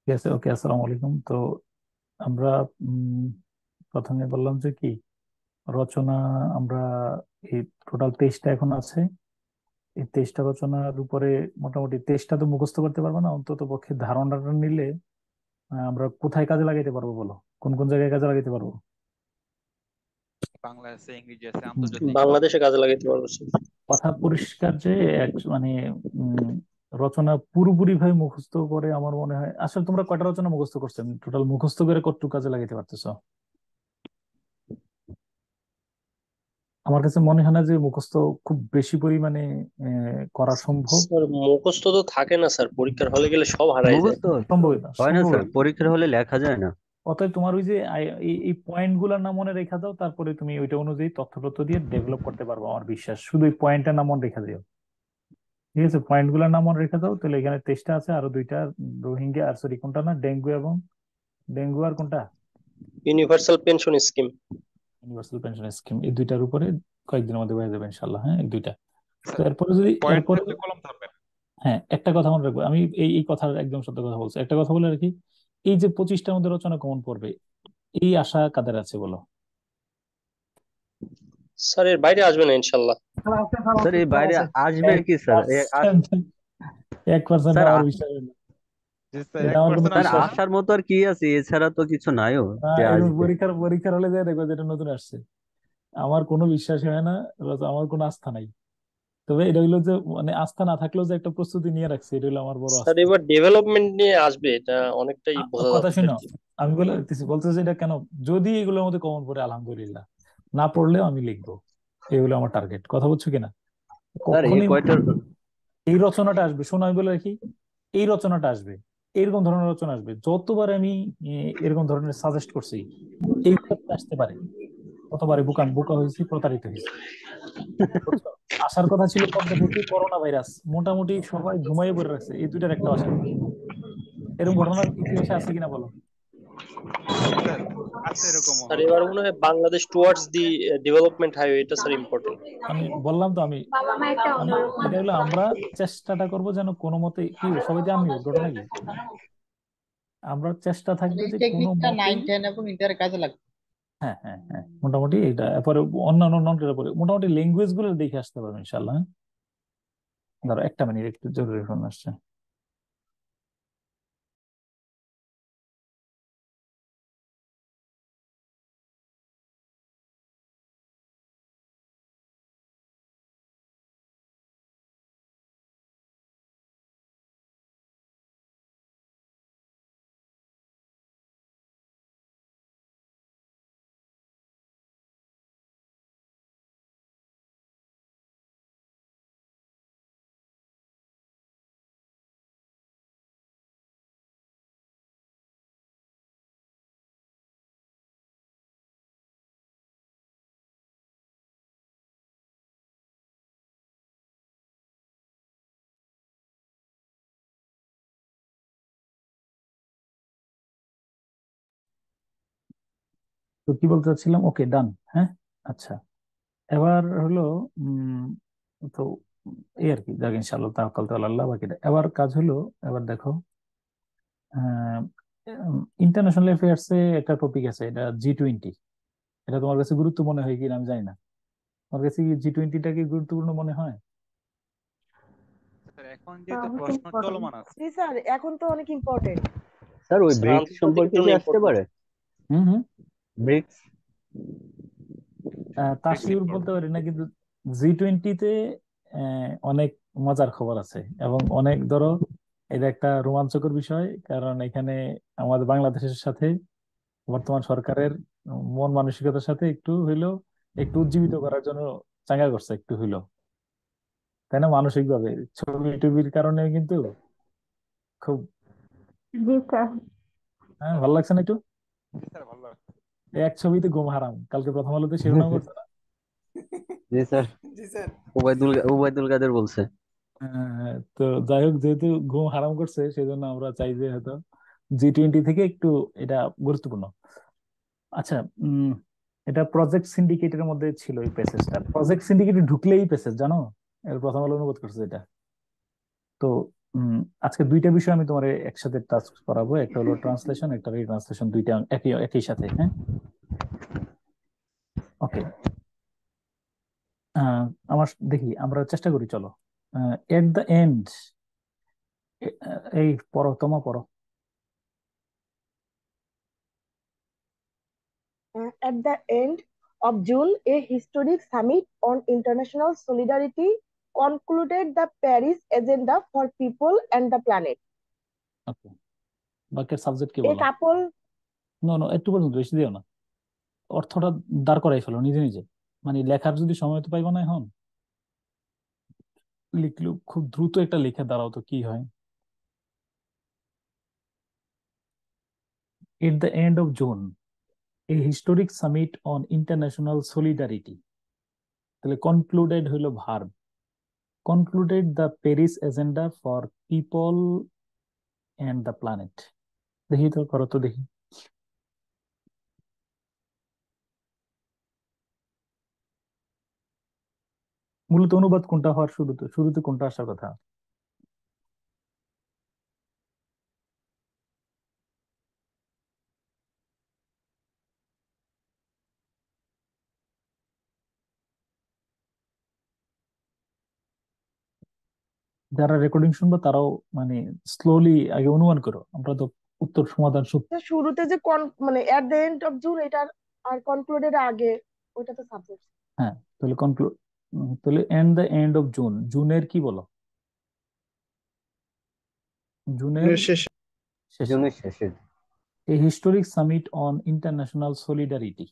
ঠিক আছে, ওকে, আসসালামু আলাইকুম। তো আমরা উম, প্রথমে বললাম যে কি রচনা। আমরা এই টোটাল 23টা এখন আছে। এই 23টা রচনার উপরে মোটামুটি 23টা তো মুখস্থ করতে পারবো না, অন্তত পক্ষে ধারণাটা নিলে আমরা কোথায় কাজে লাগাইতে পারবো বলো? কোন কোন জায়গায় কাজে লাগাইতে পারবো? বাংলা আছে, ইংরেজি আছে, হুম, আন্তর্জাতিক। বাংলাদেশে কাজে লাগাইতে পারবো স্যার। কথা পরিষ্কার যে মানে উম, রচনা পুরোপুরি ভাবে মুখস্থ করে আমার মনে হয়, আসলে তোমরা কয়টা রচনা মুখস্থ করছো? টোটাল মুখস্থ করে কতটুকু কাজে লাগাইতে পারতেছো? আমার কাছে মনে হয় না যে মুখস্থ খুব বেশি পরিমাণে করা সম্ভব। স্যার মুখস্থ তো থাকে না স্যার, পরীক্ষার হলে গেলে সব হারাই যায়। মুখস্থ সম্ভব না, হয় না সম্ভব স্যার, না। পরীক্ষার হলে লেখা যায় না। অতএব তোমার ওই যে এই পয়েন্ট গুলার নাম মনে রেখা দাও, তারপরে তুমি ওইটা অনুযায়ী তথ্য তথ্য দিয়ে ডেভেলপ করতে পারবো, আমার বিশ্বাস। শুধু এই পয়েন্টের নাম মনে রেখা দিও। ঠিক আছে, পয়েন্ট গুলার নাম মনে রেখা দাও, তাহলে এখানে 23টা আছে, আরো দুইটা। রোহিঙ্গা আর সরি কোনটা না, ডেঙ্গু এবং ডেঙ্গু আর কোনটা, universal pension scheme. Universal pension scheme, এই দুইটার উপরে কয়েকদিনের মধ্যে হয়ে যাবে ইনশাল্লাহ। হ্যাঁ, এই দুইটা। তো স্যার, এরপরে যদি পয়েন্ট এরপরে থাকলে কলম থাকবে। হ্যাঁ, একটা কথা মনে রাখবো, আমি এই এই কথার একদম সত্য কথা বলছি, একটা কথা বলে আর কি। এই যে 25টার মধ্যে রচনা কমন পড়বে, এই আশা কাদের আছে বলো? স্যার এর বাইরে আসবে না ইনশাল্লাহ। স্যার এই বাইরে আসবে এক কি স্যার? পার্সেন্ট 1% স্যার আমার বিশ্বাস হয় না। জি স্যার, এটা এক আমার কোনো পার্সেন্ট স্যার আসবে বিশ্বাস না। আসার মতো আর কি আছে? এছাড়া তো কিছু নাইও যে এরকম আসবে। পরীক্ষার পরীক্ষার হলে যায় দেখবো যেটা নতুন আসছে। আমার কোনো বিশ্বাস হয় না, আমার কোনো আস্থা নাই। তবে এটা হইলো যে মানে আস্থা না থাকলেও যে একটা প্রস্তুতি নিয়ে রাখছে, এটা হলো আমার বড় স্যার আস্থা। এবার ডেভেলপমেন্ট নিয়ে আসবে, এটা অনেকটাই বোঝা কথা যাচ্ছে আর শুনো, কি। আমি বলতেছি এটা কেন, যদি এগুলোর মধ্যে কমন পড়ে আলহামদুলিল্লাহ, না পড়লেও আমি লিখবো। এই হলো আমার টার্গেট, কথা বুঝছো কিনা? স্যার এই কখনই কয়টা এই রচনাটা আসবে, শোনো আমি বলে রাখি, এই রচনাটা আসবে, এরকম ধরনের রচনা আসবে। যতবার আমি এরকম ধরনের সাজেস্ট করছি, এইগুলো আসতে পারে, কতবারে বোকা বোকা হয়েছি, প্রতারিত হয়েছি, বুঝছো? আসার কথা ছিল পদ্মা সেতু, করোনা ভাইরাস, মোটামুটি সবাই ঘুমাই পড়ে রাখছে, এই দুইটার একটা আসার কথা। এরকম ঘটনার ইতিহাসে আছে কিনা বলো? স্যার, আছে এরকমও স্যার হয়তো। এবার মনে হয় Bangladesh towards the development highway, এটা স্যার ইম্পর্টেন্ট। আমি বললাম তো, আমি এটা হলো আমরা চেষ্টাটা করব যেন কোনো মতে, কি সবাই যে আমিও ঘটনা কি, আমরা চেষ্টা মানে থাকবে এই যে কোনো টেকনিকটা মতেই। 9, 10 এবং ইন্টার কাজে লাগবে। হ্যাঁ, হ্যাঁ, হ্যাঁ, মোটামুটি এটা এরপরে অন্যান্য নন্টের উপরে মোটামুটি ল্যাঙ্গুয়েজ গুলো দেখে আসতে পারবো ইনশাল্লাহ। হ্যাঁ? ধরো একটা মিনিট, একটু জরুরি ফোন আসছে। তো কি বলতে চাচ্ছিলাম, ওকে, ডান। হ্যাঁ, আচ্ছা, এবার হলো উম তো এই আর কি, যাক ইনশাল্লাহ তাওয়াক্কাল তো আল্লাহ, বাকিটা এবার কাজ হলো। এবার দেখো, ইন্টারন্যাশনাল অ্যাফেয়ার্স এ একটা টপিক আছে, এটা G20। এটা তোমার কাছে গুরুত্ব মনে হয় কিনা আমি জানি না, তোমার কাছে কি G20টা কি গুরুত্বপূর্ণ মনে হয়? স্যার, এখন হ্যাঁ, যেহেতু অনেক প্রশ্ন ইম্পর্টেন্ট। চলমান আছে। জি স্যার, এখন তো অনেক ইম্পর্টেন্ট। স্যার ওই স্যার ব্রিক্স আন্তর্জাতিকের সম্পর্কে জন্য কি আসতে ইম্পর্টেন্ট। পারে? হুম, হুম। ব্রিক্স। তা ব্রিক্স শিওর বলতে ইম্পর্টেন্ট। পারি না, কিন্তু G20-তে অনেক মজার খবর আছে, এবং অনেক ধরো এটা একটা রোমাঞ্চকর বিষয়, কারণ এখানে আমাদের বাংলাদেশের সাথে বর্তমান সরকারের মন মানসিকতার সাথে একটু হইলেও একটু উজ্জীবিত করার জন্য চাঙ্গা করছে একটু হইলেও, তাই না? মানসিক ভাবে ছবি টবির কারণে কিন্তু খুব, জি স্যার। হ্যাঁ, ভালো লাগছে না একটু? জি স্যার, ভালো লাগছে। এক ছবিতে ঘুম হারাম, কালকে প্রথম আলোতে শিরোনাম করছে না? জি স্যার, ওবায়দুল কাদের বলছে। তো যাই হোক, যেহেতু ঘুম হারাম করছে, সেই জন্য আমরা চাই যে হয়তো G20 থেকে একটু এটা গুরুত্বপূর্ণ। আচ্ছা, উম এটা প্রজেক্ট সিন্ডিকেটের মধ্যে ছিল এই প্যাসেজটা, প্রজেক্ট সিন্ডিকেটে ঢুকলেই প্যাসেজ, জানো? এর প্রথম আলো অনুবাদ করছে এটা। তো উম, আজকে দুইটা বিষয় আমি তোমার একসাথে টাচ করাবো, একটা হলো ট্রান্সলেশন, একটা রিট্রান্সলেশন, দুইটা একই একই সাথে। হ্যাঁ, ওকে। আমার দেখি, আমরা চেষ্টা করি, চলো। এট দ্য এন্ড, এই পড়ো, তোমা পড়ো। At the end of June, a historic summit on international solidarity concluded the Paris Agenda for People and the Planet. ওকে, বাক্যের সাবজেক্ট কি A বলো? couple, নো নো, একটু পর্যন্ত, বেশি দিও না। অর্থটা দাঁড় করাই ফেলো নিজে নিজে। মানে লেখার যদি সময় তো পাইবো না এখন, লিখলো খুব দ্রুত একটা লিখে দাঁড়াও তো কি হয়। At the end of June, a historic summit on international solidarity, তাহলে কনক্লুডেড হইলো verb, concluded the Paris agenda for people and the planet. দেখি তো, করো তো দেখি। মূলত অনুবাদ কোনটা হওয়ার, শুরুতে শুরুতে কোনটা আসার কথা? যারা রেকর্ডিং শুনবো তারাও মানে স্লোলি আগে অনুমান করো, আমরা তো উত্তর সমাধান শুরুতে যে মানে at the end of June এটার আর কনক্লুডেড আগে, ওটা তো সাবজেক্ট। হ্যাঁ, তাহলে কনক্লুড, তাহলে end the end of June, জুনের কি বলো? জুনের শেষে। শেষে। জুনের শেষের। এই historic summit on international solidarity,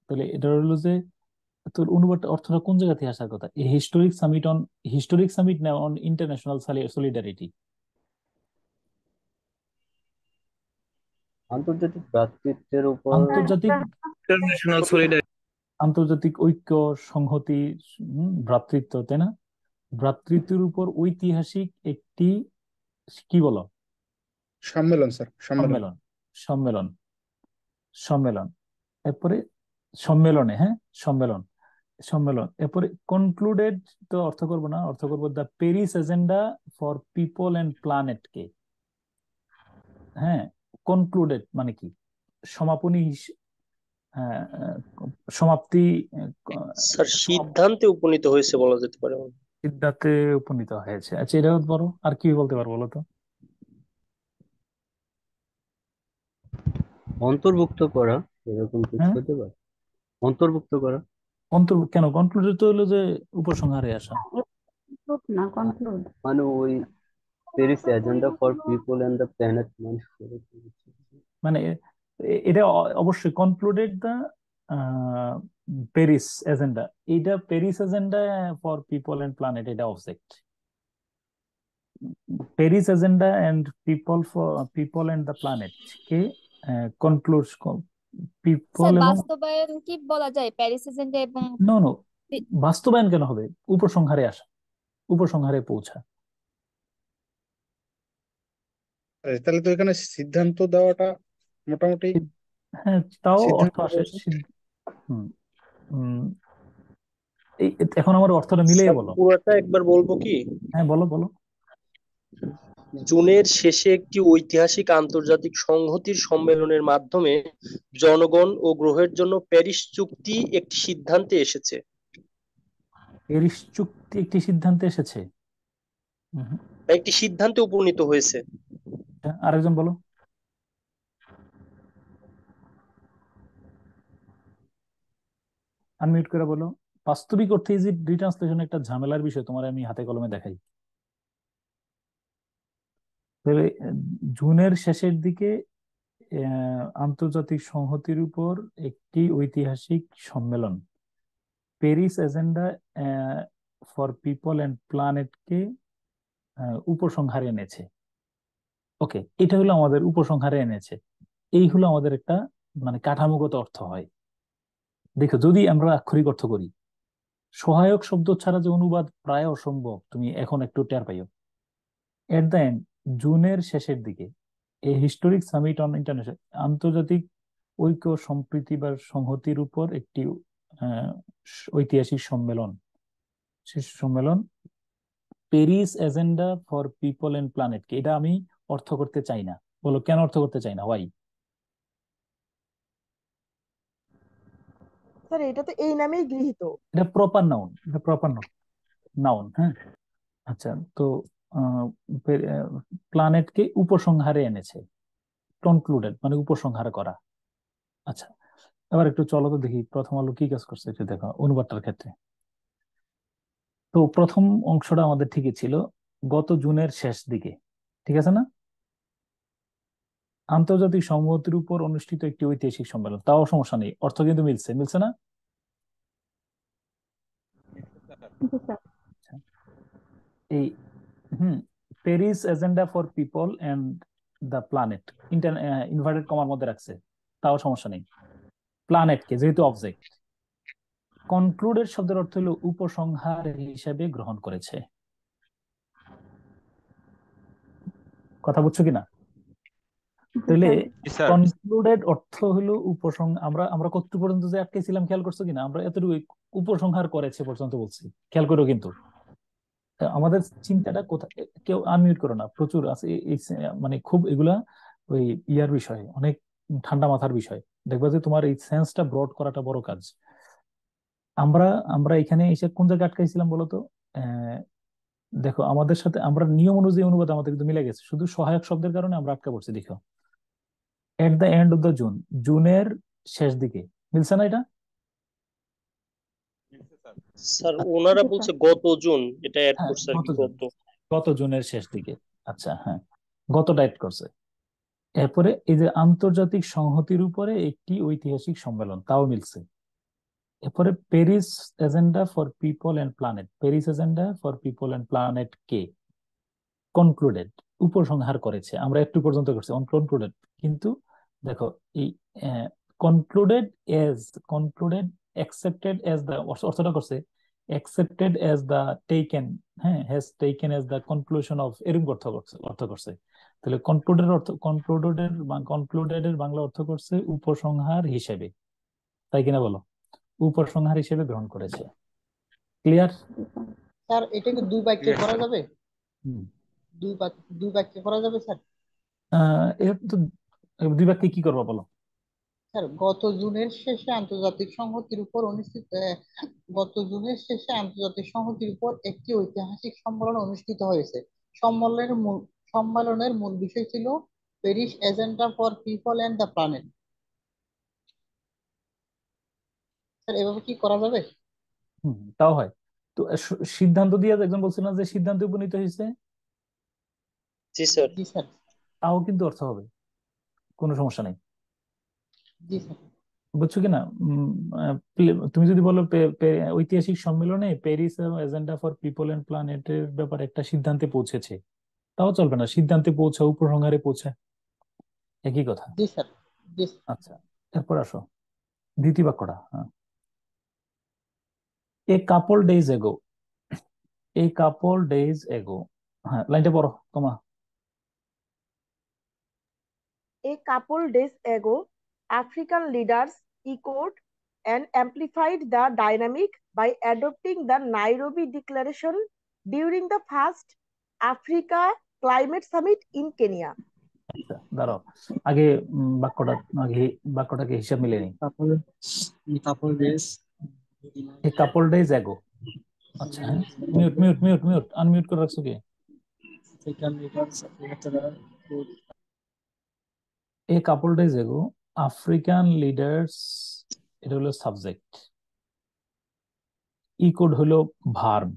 তাহলে এটা হলো যে তোর অনুবাদ অর্থটা কোন জায়গা থেকে আসার কথা? এই historic summit on, historic summit না অন ইন্টারন্যাশনাল সলিডারিটি? আন্তর্জাতিক ভ্রাতৃত্বের উপর। আন্তর্জাতিক, ইন্টারন্যাশনাল সলিডারিটি। আন্তর্জাতিক ঐক্য, সংহতি, ভ্রাতৃত্ব, তাই না? ভ্রাতৃত্বের উপর ঐতিহাসিক একটি, কি বলো? সম্মেলন স্যার, সম্মেলন। সম্মেলন, সম্মেলন, সম্মেলন। এরপরে সম্মেলনে, হ্যাঁ, সম্মেলন, সম্মেলন। এরপরে কনক্লুডেড, তো অর্থ করবো না, অর্থ করবো the Paris agenda for people and planet কে। হ্যাঁ, কনক্লুডেড মানে কি? সমাপনী, হ্যাঁ, সমাপ্তি, স্যার সমাপ- সিদ্ধান্তে উপনীত হয়েছে বলা যেতে পারে। সিদ্ধান্তে উপনীত হয়েছে। আচ্ছা, এটা বড়, আর কি বলতে পারবো বলো তো? অন্তর্ভুক্ত করা, এরকম কিছু হ্যাঁ, হতে পারে। অন্তর্ভুক্ত করা। কেন কনক্লুডেড তো হলো যে উপসংহারে আসা। না কনক্লুড। মানে ওই Paris agenda for people and the planet, মানে মানে এটা অবশ্যই কনক্লুডেড দ্য প্যারিস এজেন্ডা, এইটা Paris agenda for people and planet, এটা object. Paris agenda and people and the planet কে কনক্লুড, পিপল স্যার এবং, বাস্তবায়ন কি বলা যায় প্যারিস এজেন্ডা এবং নো নো, বাস্তবায়ন কেন হবে? উপসংহারে আসা, উপসংহারে পৌঁছা। তাহলে তো এখানে সিদ্ধান্ত দেওয়াটা মোটামুটি হ্যাঁ, তাও অর্থ সিদ্ধান্ত আসে। হুম, হুম, এখন আমার অর্থটা মিলিয়ে স্যার বলো। পুরোটা একবার বলবো কি? হ্যাঁ, বলো বলো। জুনের শেষে একটি ঐতিহাসিক আন্তর্জাতিক সংহতির সম্মেলনের মাধ্যমে জনগণ ও গ্রহের জন্য প্যারিস চুক্তি একটি সিদ্ধান্তে এসেছে। প্যারিস চুক্তি একটি সিদ্ধান্তে এসেছে। হুম, একটি সিদ্ধান্তে উপনীত হয়েছে। আরেকজন বলো। আনমিউট করে বলো। বাস্তবিক অর্থে ইজি রিট্রান্সলেশন একটা ঝামেলার বিষয়, তোমার আমি হাতে কলমে দেখাই। তবে জুনের শেষের দিকে আন্তর্জাতিক সংহতির উপর একটি ঐতিহাসিক সম্মেলন, Paris agenda for people and প্ল্যানেটকে উপসংহারে এনেছে। ওকে, এটা হলো আমাদের উপসংহারে এনেছে, এই হলো আমাদের একটা মানে কাঠামোগত অর্থ হয়। দেখো, যদি আমরা আক্ষরিক অর্থ করি, সহায়ক শব্দ ছাড়া যে অনুবাদ প্রায় অসম্ভব, তুমি এখন একটু টের পাইও। এট দ্য এন্ড, জুনের শেষের দিকে, এই হিস্টোরিক সামিট অন ইন্টারন্যাশনাল, আন্তর্জাতিক ঐক্য, সম্প্রীতি বা সংহতির উপর একটি আহ, ঐতিহাসিক সম্মেলন, শীর্ষ সম্মেলন Paris agenda for people and planet কে, এটা আমি অর্থ করতে চাই না। বলো কেন অর্থ করতে চাই না, ওয়াই? স্যার এটা তো এই নামেই গৃহীত। এটা প্রপার নাউন, এটা প্রপার নাউন। হ্যাঁ, আচ্ছা। তো প্ল্যানেটকে উপসংহারে এনেছে, কনক্লুডেড মানে উপসংহার করা। আচ্ছা, এবার একটু চলো তো দেখি প্রথম আলো কি কাজ করছে, একটু দেখো অনুবাদটার ক্ষেত্রে। তো প্রথম অংশটা আমাদের ঠিকই ছিল, গত জুনের শেষ দিকে, ঠিক আছে না? আন্তর্জাতিক সংহতির উপর অনুষ্ঠিত একটি ঐতিহাসিক সম্মেলন, তাও সমস্যা নেই, অর্থ কিন্তু মিলছে, মিলছে না? জি স্যার। আচ্ছা, এই হুম Paris agenda for people and the planet inverted কমার মধ্যে রাখছে, তাও সমস্যা নেই। প্ল্যানেটকে যেহেতু অবজেক্ট, কনক্লুডেড শব্দের অর্থ হলো উপসংহার হিসেবে গ্রহণ করেছে। কথা বুঝছো কিনা? জি তাহলে স্যার। জি স্যার। কনক্লুডেড অর্থ হলো আমরা আমরা কত পর্যন্ত যে আটকেছিলাম খেয়াল করছো কিনা? আমরা এতটুকু উপসংহার করেছে পর্যন্ত বলছি, খেয়াল করো কিন্তু। আমাদের চিন্তাটা কোথায়, কেউ আনমিউট করো না, প্রচুর আছে মানে খুব এগুলা ওই ইয়ার বিষয়, অনেক ঠান্ডা মাথার বিষয়। দেখবা যে তোমার এই সেন্সটা ব্রড করাটা বড় কাজ। আমরা আমরা এখানে এসে কোন জায়গায় আটকাইছিলাম বলতো? আহ দেখো আমাদের সাথে আমরা নিয়ম অনুযায়ী অনুবাদ আমাদের কিন্তু মিলে গেছে, শুধু সহায়ক শব্দের কারণে আমরা আটকা পড়ছি। দেখো, এট the end of the June, জুনের শেষ দিকে, মিলছে না এটা? মিলছে স্যার। স্যার ওনারা জি স্যার। বলছে গত জুন, এটা অ্যাড হ্যাঁ, করছে আর গত কি, জুন, গত। গত জুনের শেষ দিকে। আচ্ছা, হ্যাঁ, গতটা এড করছে। এরপরে এই যে আন্তর্জাতিক সংহতির উপরে একটি ঐতিহাসিক সম্মেলন, তাও মিলছে। এরপরে Paris agenda for people and planet, Paris agenda for people and planet কে কনক্লুডেড, উপসংহার করেছে, আমরা একটু পর্যন্ত করছি অনকনক্লুডেড। কিন্তু দেখো এই concluded as, concluded accepted as the, অর্থটা করছে অ্যাকসেপ্টেড এজ দ্য টেকেন, হ্যাঁ, has taken as the conclusion of, এরকম অর্থ করছে। তাহলে কনক্লুডেড অর্থ, কনক্লুডেড এর বাংলা অর্থ করছে উপসংহার হিসেবে, তাই কিনা বলো? উপসংহার হিসেবে গ্রহণ করেছে। ক্লিয়ার? জি স্যার। স্যার এটাকে দুই বাক্যে ক্লিয়ার করা স্যার। যাবে? হুম। দুই বাক্যে করা যাবে স্যার? এর তো দুই বাক্যে কি করবো বলো? স্যার গত জুনের শেষে আন্তর্জাতিক সংহতির উপর অনুষ্ঠিত গত জুনের শেষে আন্তর্জাতিক সংহতির উপর একটি ঐতিহাসিক সম্মেলন অনুষ্ঠিত হয়েছে। সম্মেলনের মূল সম্মেলনের মূল বিষয় ছিল Paris agenda for people and the planet. Sir এভাবে কি করা যাবে? তাও হয়। তো সিদ্ধান্ত দিয়ে একজন বলছিল না যে সিদ্ধান্তে উপনীত হয়েছে, জি স্যার। জি স্যার। তাও কিন্তু অর্থ হবে, কোনো সমস্যা নেই। জি স্যার। বুঝছো কিনা? তুমি যদি বলো ঐতিহাসিক সম্মেলনে Paris agenda for people and প্ল্যানেটের ব্যাপারে একটা সিদ্ধান্তে পৌঁছেছে, তাও চলবে না, সিদ্ধান্তে পৌঁছা উপসংহারে পৌঁছা, একই কথা। জি স্যার। জি স্যার। আচ্ছা, এরপর আসো দ্বিতীয় বাক্যটা। হ্যাঁ, এ কাপল ডেজ এগো, এই কাপল ডেজ এগো, হ্যাঁ লাইনটা পড়ো তোমা। A couple days ago, African leaders echoed and amplified the dynamic by adopting the Nairobi Declaration during the first Africa Climate Summit in Kenya. আচ্ছা দাঁড়াও, আগে বাক্যটা, আগে বাক্যটাকে হিসাব মিলিয়ে নিই। couple days এ কাপল ডেজ এগো, আচ্ছা হ্যাঁ, mute mute mute mute, unmute করে রাখছো কি? African leaders এ কাপল ডেজ এগো, আফ্রিকান লিডার্স, এটা হলো সাবজেক্ট, ইকুড হলো ভার্ব,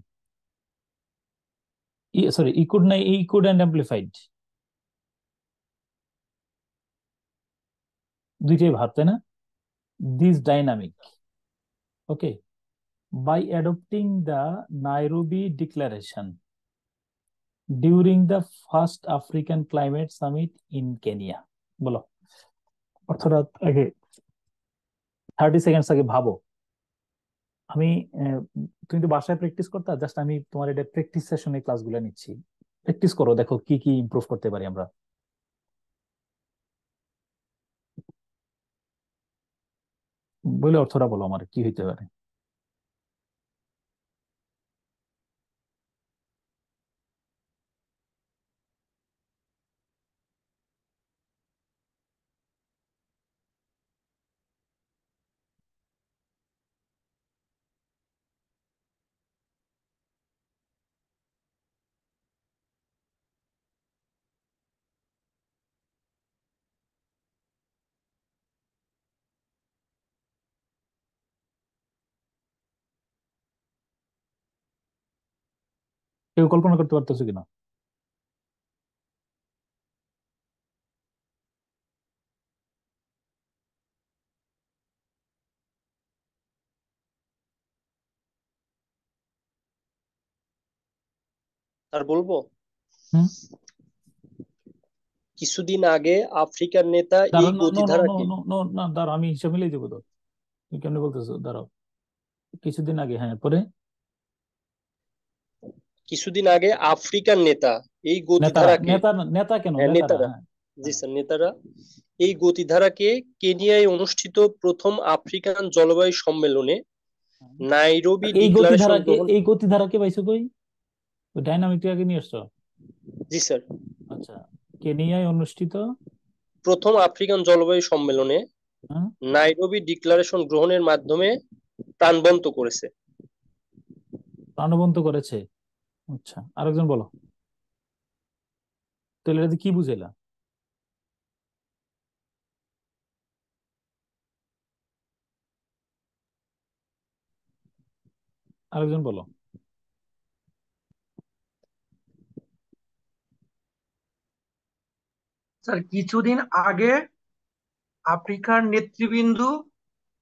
সরি ইকুড নাই, ইকুড অ্যান্ড অ্যাম্পলিফাইড, দুইটাই ভার্ব তাই না? This dynamic, okay, by adopting the Nairobi Declaration during the first African Climate Summit in Kenya. বলো অর্থটা আগে, 30 সেকেন্ডস আগে ভাবো। আমি তুমি তো বাসায় প্র্যাকটিস করতে, জাস্ট আমি তোমার এটা প্র্যাকটিস সেশনে ক্লাসগুলো নিচ্ছি, প্র্যাকটিস করো, দেখো কি কি ইমপ্রুভ করতে পারি আমরা। বলে অর্থটা বলো আমার কি হইতে পারে। কেউ কল্পনা করতে পারতেছো কিনা? আর বলবো, হুম। কিছুদিন আগে আফ্রিকার নেতা এই দাঁড়াও, নো নো নো নো গতিধারাকে নো নো, না দাঁড়াও, আমি হিসাব মিলিয়ে দেবো তো। তুমি কেমনে বলতেছো? দাঁড়াও, কিছুদিন আগে, হ্যাঁ, পরে কিছুদিন আগে আফ্রিকার নেতা এই নেতারা, গতিধারাকে, নেতা নেতা কেন, হ্যাঁ নেতারা, নেতারা, হ্যাঁ। জি হ্যাঁ, স্যার নেতারা এই গতিধারাকে কেনিয়ায় অনুষ্ঠিত প্রথম আফ্রিকান জলবায়ু সম্মেলনে হ্যাঁ। নাইরোবি এই ডিক্লারেশন গতিধারাকে, গ্রহণ। এই গতিধারাকে পাইছো কই? ওই ডাইনামিকটা আগে নিয়ে আসছো। জি স্যার, আচ্ছা, কেনিয়ায় অনুষ্ঠিত। প্রথম আফ্রিকান জলবায়ু সম্মেলনে হ্যাঁ, নাইরোবি ডিক্লারেশন গ্রহণের মাধ্যমে প্রাণবন্ত করেছে। প্রাণবন্ত করেছে। আচ্ছা, আরেকজন বলো। তাহলে এটা দিয়ে কি বুঝাইলা? আরেকজন বলো। স্যার কিছুদিন আগে আফ্রিকার নেতৃবৃন্দ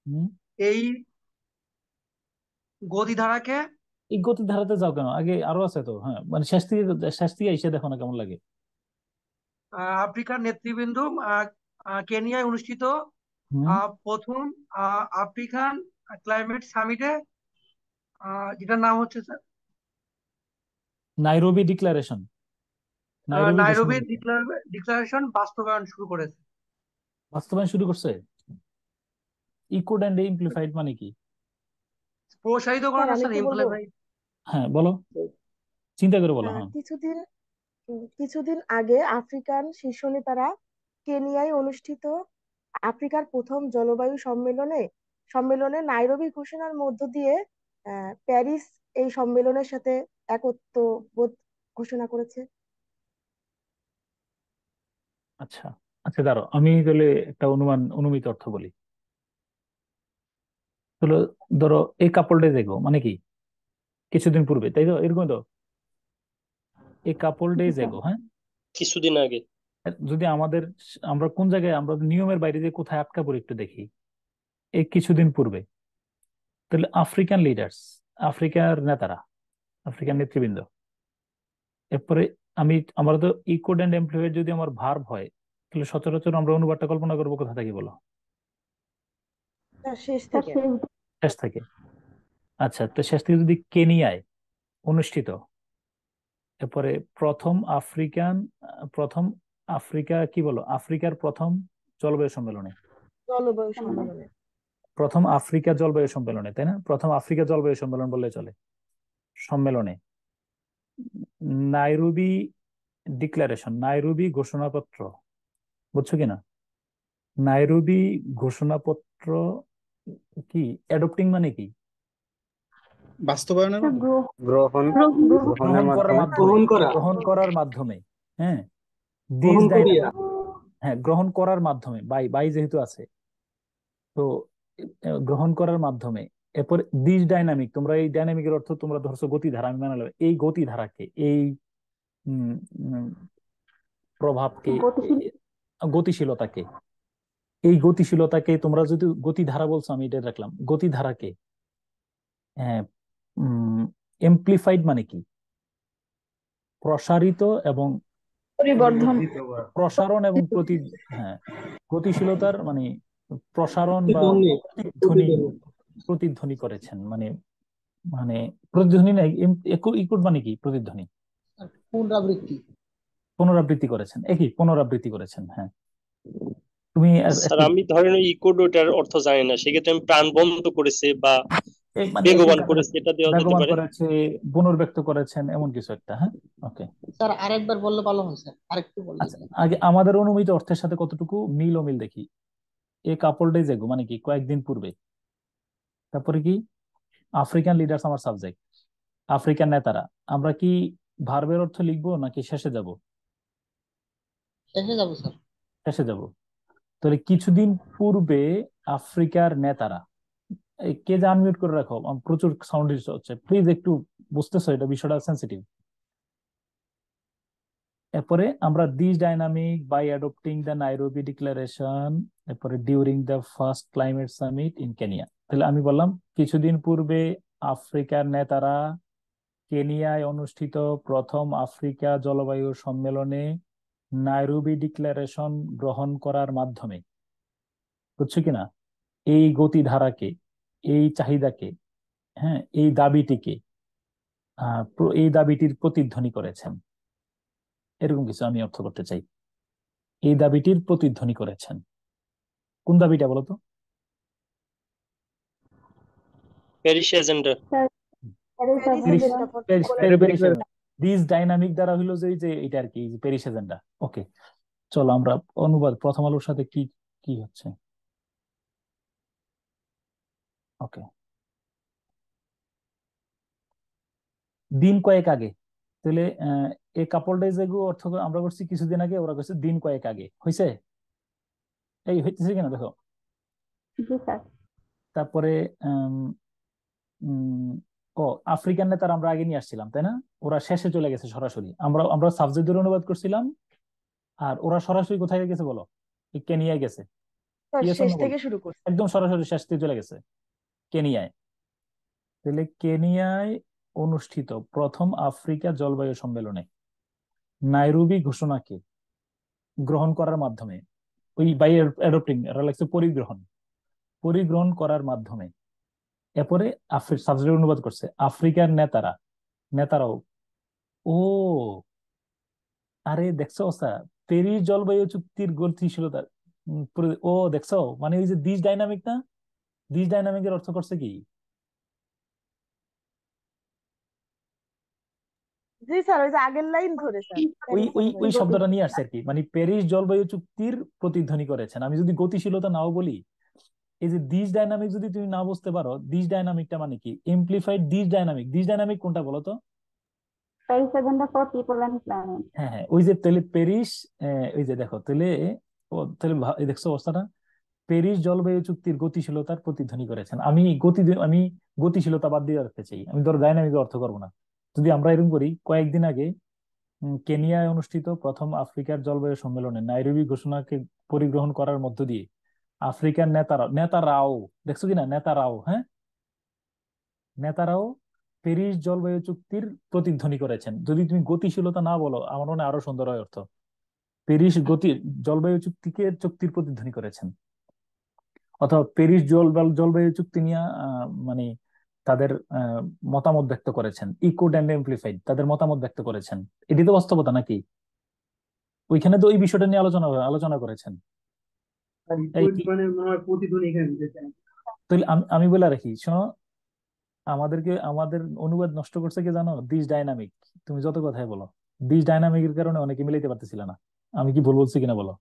হুম। এই গতিধারাকে এই গতিধারাতে যাও কেন? আগে আরো আছে তো, হ্যাঁ, মানে শেষ থেকে এসে দেখো না কেমন লাগে। আফ্রিকার নেতৃবৃন্দ কেনিয়ায় অনুষ্ঠিত হুম। প্রথম আফ্রিকান ক্লাইমেট সামিটে, যেটার নাম হচ্ছে sir Nairobi declaration, Nairobi Nairobi ঘোষণাপত্র ডিক্লারেশন বাস্তবায়ন শুরু করেছে। বাস্তবায়ন শুরু করছে। ইকুড অ্যান্ড ইমপ্লিফাইড মানে কি? প্রসারিত করে স্যার না আমি স্যার, কি বলবো? ইমপ্লিমেন্ট। হ্যাঁ, বলো, চিন্তা করে বলো। হ্যাঁ, কিছুদিন কিছুদিন আগে আফ্রিকান শীর্ষ নেতারা কেনিয়ায় অনুষ্ঠিত আফ্রিকার প্রথম জলবায়ু সম্মেলনে নাইরোবি ঘোষণার মধ্য দিয়ে প্যারিস এই সম্মেলনের সাথে একত্ব বোধ ঘোষণা করেছে। আচ্ছা আচ্ছা, দাঁড়াও, আমি তাহলে একটা অনুমিত অর্থ বলি। তাহলে ধরো, এই কাপড়টা দেখো মানে কি, কিছুদিন পূর্বে, তাই তো? এরকম তো, এই কাপল জি ডেজ স্যার। এগো, হ্যাঁ। কিছুদিন আগে যদি আমরা কোন জায়গায়, আমরা নিয়মের বাইরে যে কোথায় আটকা পড়ি একটু দেখি, এই কিছুদিন পূর্বে, তাহলে আফ্রিকান লিডার্স, আফ্রিকার নেতারা, আফ্রিকান নেতৃবৃন্দ। এরপরে আমরা তো ইকুড অ্যান্ড এমপ্লয়েড যদি আমার ভার্ব হয়, তাহলে সচরাচর আমরা অনুবাদটা কল্পনা করবো কোথা থেকে, বলো? তার শেষ স্যার থেকে। শেষ থেকে। আচ্ছা, তো শেষ থেকে যদি কেনিয়ায় অনুষ্ঠিত, এরপরে প্রথম আফ্রিকা, কি বলো, আফ্রিকার প্রথম জলবায়ু সম্মেলনে, জলবায়ু সম্মেলনে। প্রথম আফ্রিকা জলবায়ু সম্মেলনে, তাই না? প্রথম আফ্রিকা জলবায়ু সম্মেলন বললে চলে। সম্মেলনে নাইরোবি ডিক্লারেশন, নাইরোবি ঘোষণাপত্র, বুঝছো কিনা? নাইরোবি ঘোষণাপত্র কি? অ্যাডপ্টিং মানে কি? বাস্তবায়নের স্যার মাধ্যমে। গ্রহণ গ্রহণের গ্রহণ করার মাধ্যমে। মাধ্যমে, গ্রহণ করার মাধ্যমে, হ্যাঁ। দিস ডাইনামিক, হ্যাঁ, গ্রহণ করার মাধ্যমে, বাই বাই যেহেতু আছে, তো গ্রহণ করার মাধ্যমে। এরপর দিস ডাইনামিক, তোমরা এই ডাইনামিকের অর্থ তোমরা ধরছো গতিধারা, আমি মানলাম এই গতিধারাকে, এই উম, উম, প্রভাবকে, গতিশীল। গতিশীলতাকে, এই গতিশীলতাকে তোমরা যদি গতিধারা বলছো, আমি এটা রাখলাম গতিধারাকে। হ্যাঁ, এমপ্লিফাইড মানে কি? প্রসারিত এবং পরিবর্ধন। প্রসারণ এবং হ্যাঁ, গতিশীলতার মানে প্রসারণ বা প্রতিধ্বনি, প্রতিধ্বনি করেছেন, মানে মানে প্রতিধ্বনি না, ইকুড মানে কি? প্রতিধ্বনি, পুনরাবৃত্তি। পুনরাবৃত্তি করেছেন, একই পুনরাবৃত্তি করেছেন, হ্যাঁ। তুমি স্যার আমি ধরেন ওই ইকোড ওটার অর্থ জানি না, সেক্ষেত্রে আমি প্রাণবন্ত করেছে বা মানে একই বেগবান কাছাকাছি, করেছে, এটা দেওয়া যেতে বেগবান পারে। করেছে, পুনর্ব্যক্ত করেছেন, এমন কিছু একটা, হ্যাঁ। ওকে। স্যার আরেকবার বললে ভালো হয় স্যার, আরেকটু বললে। আচ্ছা, আগে আমাদের অনুমিত অর্থের সাথে কতটুকু মিল দেখি। এ কাপল ডেজ এগো মানে কি? কয়েকদিন পূর্বে। তারপরে কি? আফ্রিকান লিডার্স আমার সাবজেক্ট, আফ্রিকান নেতারা। আমরা কি ভার্বের অর্থ লিখবো নাকি শেষে যাব? শেষে যাবো স্যার। শেষে যাব। তাহলে কিছুদিন পূর্বে আফ্রিকার নেতারা, কে যে আনমিউট করে রাখো, প্রচুর সাউন্ড হচ্ছে, প্লিজ একটু বুঝতেছো এটা বিষয়টা সেন্সিটিভ। এরপরে আমরা this dynamic by adopting the Nairobi declaration, এরপরে during the first climate summit in Kenya. তাহলে আমি বললাম কিছুদিন পূর্বে আফ্রিকার নেতারা কেনিয়ায় অনুষ্ঠিত প্রথম আফ্রিকা জলবায়ু সম্মেলনে নাইরোবি ডিক্লারেশন গ্রহণ করার মাধ্যমে, বুঝছো কিনা, এই গতিধারাকে, এই চাহিদাকে, হ্যাঁ, এই দাবিটিকে, এই দাবিটির প্রতিধ্বনি করেছেন। এরকম কিছু আমি অর্থ করতে চাই। এই দাবিটির প্রতিধ্বনি করেছেন। কোন দাবিটা বলতো? Paris agenda. Sir Paris agenda. This dynamic দ্বারা হলো যে এই যে এটা আর কি, প্যারিস এজেন্ডা। ওকে, চলো আমরা অনুবাদ প্রথম আলোর সাথে কি কি হচ্ছে। ওকে, দিন কয়েক আগে, তাহলে এই কাপল ডেজ এগো অর্থ আমরা করছি কিছুদিন আগে, ওরা করছে দিন কয়েক আগে। হয়েছে? এই হইতেছে কিনা দেখো। জি স্যার। তারপরে ও আফ্রিকান নেতার আমরা আগে নিয়ে আসছিলাম, তাই না? ওরা শেষে চলে গেছে সরাসরি। আমরা আমরা সাবজেক্ট ধরে অনুবাদ করছিলাম, আর ওরা সরাসরি কোথায় গেছে বলো? কেনিয়ায় গেছে। স্যার কি আছে শেষ বলো? থেকে শুরু করছি। একদম সরাসরি শেষ থেকে চলে গেছে কেনিয়ায়। তাহলে কেনিয়ায় অনুষ্ঠিত প্রথম আফ্রিকা জলবায়ু সম্মেলনে নাইরোবি ঘোষণাকে গ্রহণ করার মাধ্যমে, ওই বাই অ্যাডপ্টিং, এরা লাগছে পরিগ্রহণ করার মাধ্যমে। এরপরে সাবজেক্ট অনুবাদ করছে আফ্রিকার নেতারাও। ও আরে দেখছো স্যার, প্যারিস জলবায়ু চুক্তির গতিশীলতা, ও দেখছো, মানে ওই যে দিস ডাইনামিক না, দিস ডাইনামিকের অর্থ করছে কি? জি স্যার, ওই যে আগের লাইন ধরে স্যার, ওই প্যারিস ওই ওই জলবায়ু শব্দটা নিয়ে আসছে আর কি, মানে প্যারিস জলবায়ু চুক্তির প্রতিধ্বনি করেছেন। আমি যদি গতিশীলতা নাও বলি, এই যে দিস ডাইনামিক যদি তুমি না বুঝতে পারো, দিস ডাইনামিকটা মানে কি, amplified this dynamic. This dynamic কোনটা বলো তো? Paris agenda for people and planet. হ্যাঁ হ্যাঁ, ওই যে তাহলে প্যারিস, ওই যে দেখো তাহলে, তাহলে এই দেখছো অবস্থাটা, প্যারিস জলবায়ু চুক্তির গতিশীলতার প্রতিধ্বনি করেছেন। আমি গতিশীলতা বাদ দিয়ে রাখতে চাই, আমি ধরো ডাইনামিক অর্থ করবো না। যদি আমরা এরকম করি, কয়েকদিন আগে কেনিয়ায় অনুষ্ঠিত প্রথম আফ্রিকার জলবায়ু সম্মেলনে নাইরোবি ঘোষণাকে পরিগ্রহণ করার মধ্য দিয়ে আফ্রিকার নেতারাও, দেখছো কিনা, নেতারাও, হ্যাঁ, নেতারাও প্যারিস জলবায়ু চুক্তির প্রতিধ্বনি করেছেন। যদি তুমি গতিশীলতা না বলো, আমার মনে হয় আরো সুন্দর হয় অর্থ। প্যারিস জলবায়ু চুক্তির প্রতিধ্বনি করেছেন, অথবা প্যারিস জলবায়ু চুক্তি নিয়ে মানে তাদের মতামত ব্যক্ত করেছেন। ইকোড অ্যান্ড এমপ্লিফাইড, তাদের মতামত ব্যক্ত করেছেন। এটি তো বাস্তবতা নাকি? ওইখানে তো ওই বিষয়টা নিয়ে আলোচনা করেছেন। তাহলে আমি বলে রাখি, শোনো, আমাদের অনুবাদ নষ্ট করছে কি জানো? This dynamic. তুমি যত কথাই বলো, দিস ডাইনামিকের কারণে অনেকে মিলাইতে পারতেছিল না। আমি কি ভুল বলছি কিনা বলো?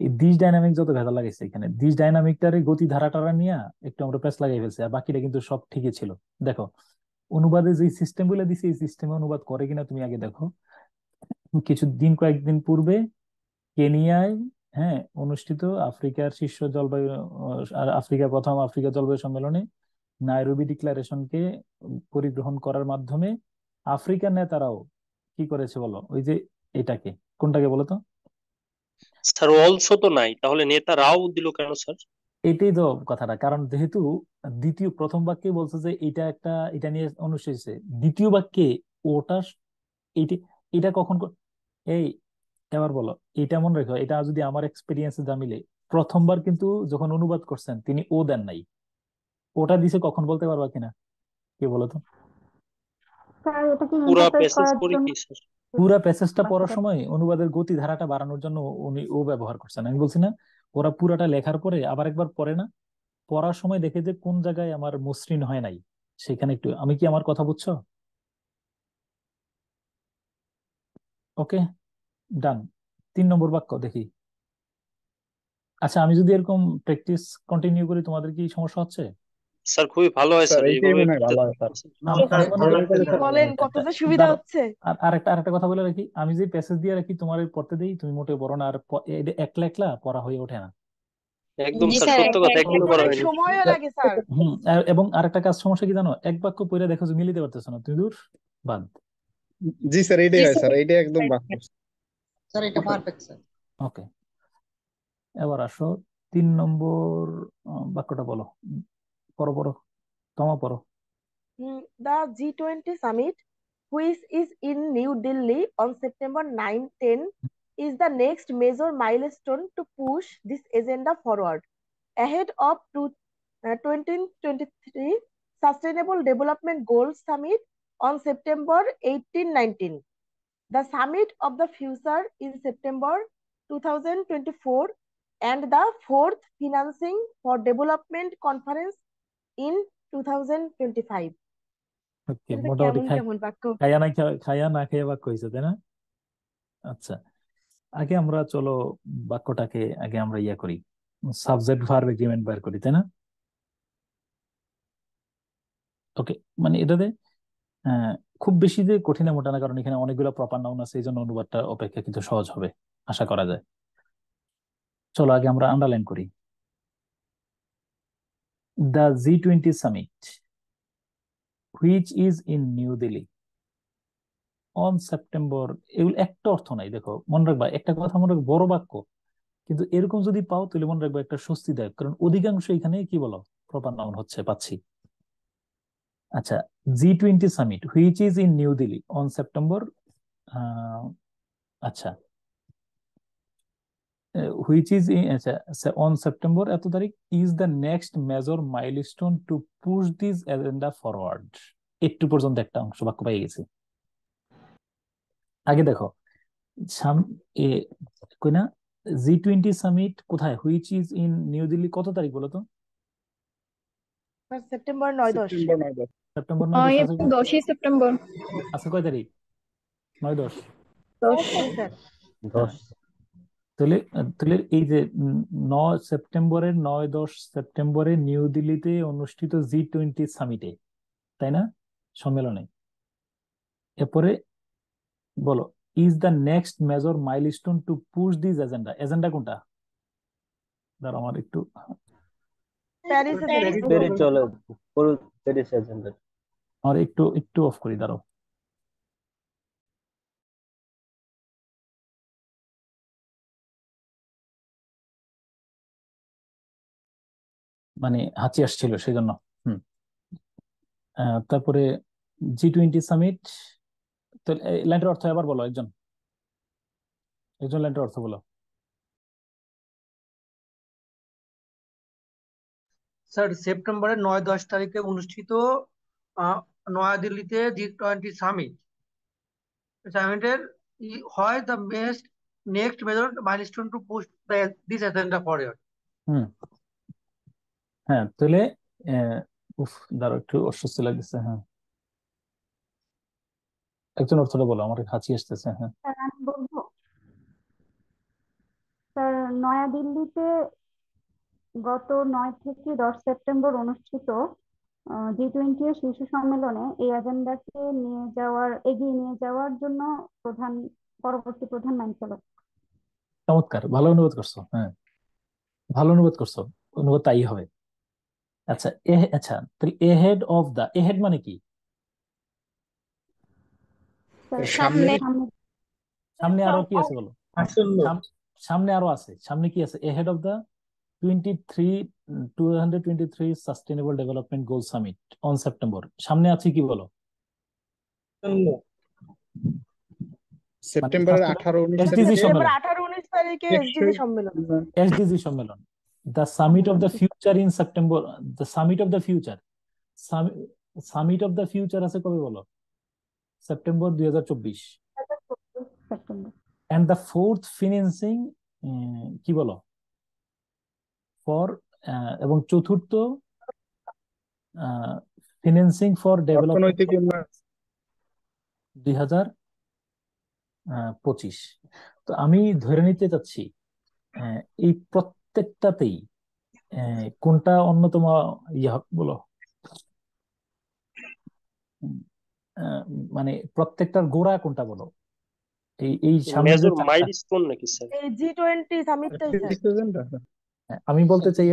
এই দিস ডাইনামিক যত ভেজাল লাগাইছে এখানে, দিস ডাইনামিকটার গতি ধারাটারা নিয়ে একটু আমরা প্রেস লাগাই ফেলছি, আর বাকিটা কিন্তু সব ঠিকই ছিল। দেখো অনুবাদে যে সিস্টেম গুলো দিছে, এই সিস্টেমে অনুবাদ করে কিনা তুমি আগে দেখো। কয়েকদিন পূর্বে কেনিয়ায়, হ্যাঁ, অনুষ্ঠিত আফ্রিকার শীর্ষ জলবায়ু আফ্রিকার প্রথম আফ্রিকা জলবায়ু সম্মেলনে নাইরোবি ডিক্লারেশনকে পরিগ্রহণ করার মাধ্যমে আফ্রিকার নেতারাও কি করেছে বলো? ওই যে এটাকে, কোনটাকে বলো তো? স্যার অলসো তো নাই, তাহলে নেতারাও দিল কেন স্যার? এটাই তো কথাটা, কারণ যেহেতু প্রথম বাক্যে বলছে যে এটা নিয়ে অনুষ্ঠিত হয়েছে, দ্বিতীয় বাক্যে ওটা, এইটা এটা কখন এই, এবার বলো, এটা মনে রেখো, এটা যদি আমার এক্সপিরিয়েন্সে যা মিলে, প্রথমবার কিন্তু যখন অনুবাদ করছেন তিনি ও দেন নাই, ওটা দিছে কখন বলতে পারবা কিনা? কে বলো তো? স্যার এটা কি পুরা ইন্টারপ্রেট প্যাসেজ করার পড়ি জন্য? কি স্যার? পুরা প্যাসেজটা পড়ার সময় অনুবাদের গতি ধারাটা বাড়ানোর জন্য উনি ও ব্যবহার করছেন। আমি বলছি না, ওরা পুরাটা লেখার পরে আবার একবার পড়ে না, পড়ার সময় দেখে যে কোন জায়গায় আমার মসৃণ হয় নাই, সেখানে একটু, আমি কি আমার কথা বুঝছো? ওকে, ডান। 3 নম্বর বাক্য দেখি। আচ্ছা, আমি যদি এরকম প্র্যাকটিস কন্টিনিউ করি, তোমাদের কি সমস্যা হচ্ছে? স্যার খুবই ভালো হয় স্যার স্যার, এইটাই এইভাবে মনে হয় করতে ভালো হয় স্যার। আমি মনে করি কি বলেন, কত যে সুবিধা হচ্ছে। আরেকটা কথা বলে রাখি, আমি যে প্যাসেজ দিয়ে রাখি তোমার পড়তে দিই, তুমি মোটে পড়ো না, আর একলা একলা পড়া হয়ে ওঠে না। একদম স্যার, সত্য কথা, এখনো করা অনেক হয়নি। সময়ও লাগে স্যার। এবং আরেকটা কাজ সমস্যা কি জানো, এক বাক্য পড়ে দেখো যে মিলিতে পারতেছো না, তুমি দূর বাদ। জি স্যার, এইটাই জি হয় স্যার, স্যার, এইটাই একদম বাস্তব। স্যার এটা পারফেক্ট স্যার। ওকে, এবার আসো 3 নম্বর বাক্যটা বলো। পড়ো পড়ো, তোমা পড়ো। The G20 summit, which is in New Delhi on September 9-10, is the next major milestone to push this agenda forward. Ahead of 2023 Sustainable Development Goals Summit on September 18-19. The Summit of the Future in September 2024 and the 4th Financing for Development Conference in 2025. ওকে, এটা মোটামুটি কেমন কেমন বাক্য? খায়া না খেয়ে বাক্য হয়েছে, তাই না? আচ্ছা, আগে আমরা চলো বাক্যটাকে আগে আমরা ইয়া করি, সাবজেক্ট ভার্ব এগ্রিমেন্ট বের করি, তাই না? ওকে, মানে এটাতে খুব বেশি যে কঠিন মোটা না, কারণ এখানে অনেকগুলো প্রপার নাউন আছে, এই জন্য অনুবাদটা অপেক্ষাকৃত সহজ হবে আশা করা যায়। চলো আগে আমরা আন্ডারলাইন করি। The G20 summit which is in new Delhi on September, এগুলো একটা অর্থ নাই, দেখো মনে রাখবা একটা কথা, মনে রাখবা বড় বাক্য, কিন্তু এরকম যদি পাও তাহলে মনে রাখবা একটা স্বস্তিদায়ক, কারণ অধিকাংশ এখানে কি বলো প্রপার নাউন হচ্ছে পাচ্ছি। আচ্ছা, G20 summit which is in new Delhi on September, আচ্ছা হুইচ ইজ অন সেপ্টেম্বর এত তারিখ, is the next major milestone two push this agenda forward. একটু পর্যন্ত একটা অংশ বাক্য পেয়ে গেছি। আগে দেখো কই না, G20 সামিট কোথায়, which is in new Delhi কত তারিখ বলো তো? সেপ্টেম্বর 9-10। সেপ্টেম্বর 9-10 আছে। 10ই সেপ্টেম্বর। আছে কয় তারিখ? 9-10 স্যার। 10। তাহলে তাহলে এই যে 9 সেপ্টেম্বরে নিউ দিল্লিতে অনুষ্ঠিত G20 সামিটে, তাই না, সম্মেলনে, এরপরে বলো is the next major milestone two push this agenda. Agenda কোনটা? দাঁড়াও আমার একটু, প্যারিস এজেন্ডা। প্যারিস চলো, পুরো প্যারিস এজেন্ডা। আমার একটু একটু অফ করি, দাঁড়াও। মানে হাঁচি আসছিল সেই জন্য। তারপরে G20 সামিট, তো লাইনটার অর্থ আবার বলো, একজন লাইনটার অর্থ বলো। স্যার সেপ্টেম্বরের 9-10 তারিখে অনুষ্ঠিত নয়াদিল্লিতে G20 সামিটের হয় the next major milestone two push this agenda forward. হ্যাঁ, তাহলে উফ, দাঁড়াও একটু অস্বস্তি লাগতেছে। হ্যাঁ, একজন অর্থটা বলো, আমার হাঁচি আসতেছে। হ্যাঁ, স্যার আমি বলবো, স্যার নয়াদিল্লিতে গত 9 থেকে 10 সেপ্টেম্বর অনুষ্ঠিত G20 এর শীর্ষ সম্মেলনে এই এজেন্ডাকে এগিয়ে নিয়ে যাওয়ার জন্য পরবর্তী প্রধান লাইন ছিল। চমৎকার, ভালো অনুবাদ করছো। হ্যাঁ, ভালো অনুবাদ করছো, অনুবাদ তাই হবে। আচ্ছা আচ্ছা, তাহলে এহেড অফ দা, এহেড মানে কি? সামনে। সামনে আরো কি আছে বলো, সামনে আরো আছে, সামনে কি আছে? Ahead of the 2023 sustainable development goal summit on September, সামনে আছে কি বলো? সেপ্টেম্বরের 18-19 SDG সম্মেলন। 18-19 তারিখে এসডিজি সম্মেলন। SDG সম্মেলন, the summit of the future in September, the summit of the future, summit of the future আছে কবে বলো? September 2024। And the fourth financing কি বলো ফর, এবং চতুর্থ ফিনান্সিং ফর ডেভেলপমেন্ট 2025। তো আমি ধরে নিতে চাচ্ছি এই প্রত্যেকটাতেই কোনটা অন্যতম ইয়ে বলো, মানে প্রত্যেকটার গোড়া কোনটা বলো? এই সামনে যে মেজর মাইলস্টোন নাকি স্যার? এই G20 সামিটটাই স্যার। আমি বলতে চাই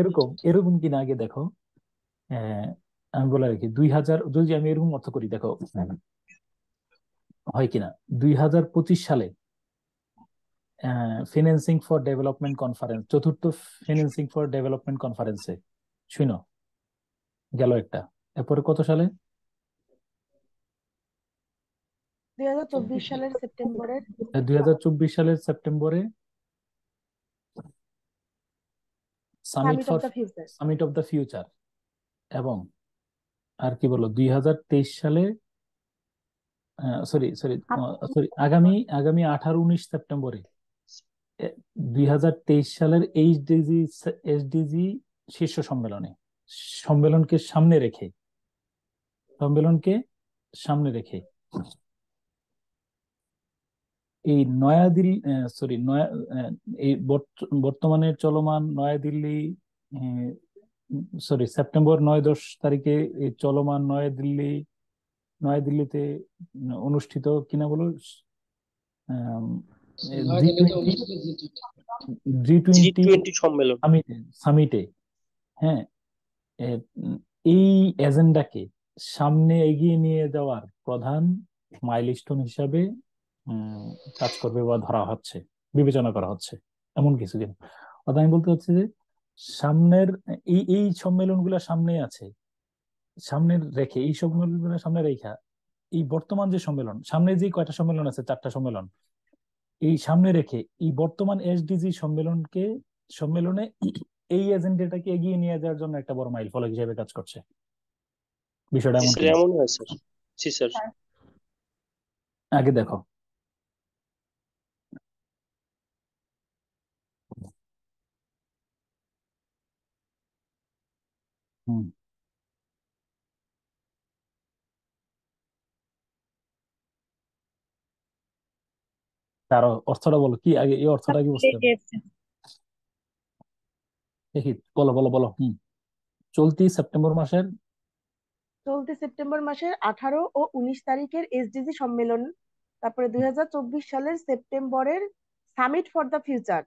এরকম কিনা আগে দেখো। আমি বলে রাখি 2000, যদি আমি এরকম অর্থ করি, দেখো হয় কিনা 2025 সালে ফিন্যান্সিং ফর ডেভেলপমেন্ট কনফারেন্স, চতুর্থ ফিন্যান্সিং ফর ডেভেলপমেন্ট কনফারেন্সে শুনো গেল একটা। এরপরে কত সালে? 2024 সালের সেপ্টেম্বরের 2024 সালের সেপ্টেম্বরে summit summit for of the future. Summit of the future. এবং আর কি বলো 2023 সালে সরি সরি সরি আগামী 18-19 সেপ্টেম্বরে 2023 সালের এসডিজি শীর্ষ সম্মেলনকে সামনে রেখে এই নয়াদিল্লি এই বর্তমানে চলমান নয়াদিল্লি সেপ্টেম্বর 9-10 তারিখে এই চলমান নয়াদিল্লিতে অনুষ্ঠিত কিনা বলো G20 সম্মেলন সামিটে, হ্যাঁ, এই এজেন্ডাকে সামনে এগিয়ে নিয়ে যাওয়ার প্রধান মাইলস্টোন হিসাবে কাজ করবে বা বিবেচনা করা হচ্ছে এমন কিছু কিনা। অর্থাৎ আমি বলতে হচ্ছে যে সামনের এই সম্মেলনগুলো সামনে আছে, সামনে রেখে এই সম্মেলনগুলো সামনে রেখা এই বর্তমান যে সম্মেলন, সামনে যে কয়টা সম্মেলন আছে, 4টা সম্মেলন, এই সামনে রেখে এই বর্তমান এসডিজি সম্মেলনে এই এজেন্ডাটাকে এগিয়ে নিয়ে যাওয়ার জন্য একটা বড় মাইল ফলক হিসেবে কাজ করছে। বিষয়টা এমন কিনা? এমন হয় স্যার। জি স্যার। আগে দেখো হুম তার অর্থটা বলো কি, আগে এই অর্থটা কি বুঝতে হবে। দেখি বলো বলো বলো। চলতি সেপ্টেম্বর মাসের 18 ও 19 তারিখের এসডিজি সম্মেলন, তারপরে 2024 সালের সেপ্টেম্বরের সামিট ফর দ্য ফিউচার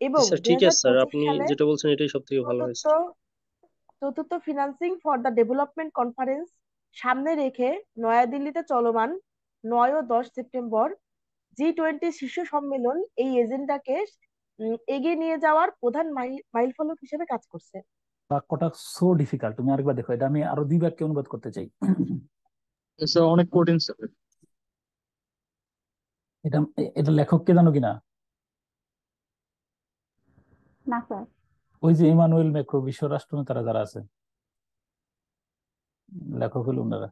এবং স্যার ঠিক আছে স্যার, 2025 আপনি সালের যেটা বলছেন এটাই সবথেকে ভালো হয়েছে। চতুর্থ financing for the development conference সামনে রেখে নয়াদিল্লিতে চলমান 9 ও 10 সেপ্টেম্বর G20 শীর্ষ সম্মেলন এই এজেন্ডাকে এগিয়ে নিয়ে যাওয়ার প্রধান মাইলফলক হিসেবে কাজ করছে। বাক্যটা সো ডিফিকাল্ট, তুমি আরেকবার দেখো, এটা আমি আরো 2 বাক্যে অনুবাদ করতে চাই। অনেক কঠিন স্যার। এটা এটা লেখককে জানো কিনা? না স্যার। ওই যে ইমানুয়েল ম্যাক্রো, বিশ্ব রাষ্ট্রনেতারা যারা আছে, লেখক হলো ওনারা।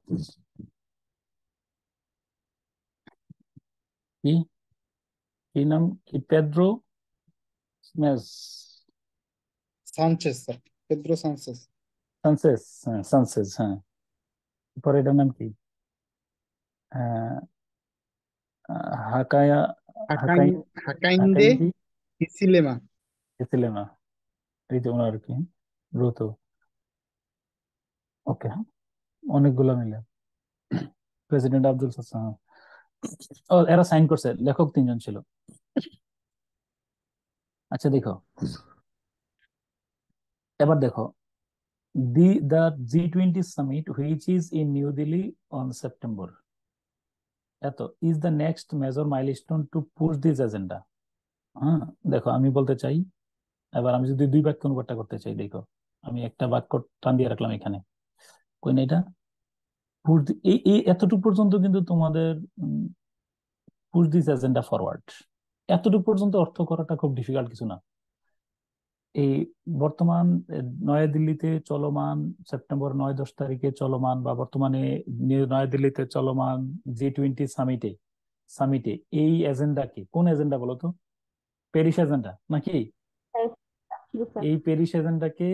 কি কি নাম কি? Pedro Sanchez sir, Pedro Sanchez. Sanchez, হ্যাঁ। পরে এটার নাম কি? হাকায়া হাকাইন্দে হিচিলেমা। এই যে ওনার কি ব্রত। ওকে, অনেকগুলো মিলে প্রেসিডেন্ট আব্দুল হাসান। ও এরা সাইন করছে, লেখক 3 জন ছিল। আচ্ছা দেখো, এবার দেখো the G20 summit which is in New Delhi on September is the next major milestone to push this agenda. হ্যাঁ দেখো, আমি বলতে চাই, এবার আমি যদি 2 বাক্য অনুবাদটা করতে চাই, দেখো আমি একটা বাক্য টান দিয়ে রাখলাম এখানে, কই না এটা এই এতটুকু পর্যন্ত কিন্তু তোমাদের পুশ দিস এজেন্ডা ফরওয়ার্ড, এতটুকু পর্যন্ত অর্থ করাটা খুব ডিফিকাল্ট কিছু না। এই বর্তমান নয়াদিল্লিতে চলমান সেপ্টেম্বর 9-10 তারিখে চলমান বা বর্তমানে নয়াদিল্লিতে চলমান G20 সামিটে এই এজেন্ডাকে, কোন এজেন্ডা বলো তো? প্যারিস এজেন্ডা নাকি? এই প্যারিস এজেন্ডাকে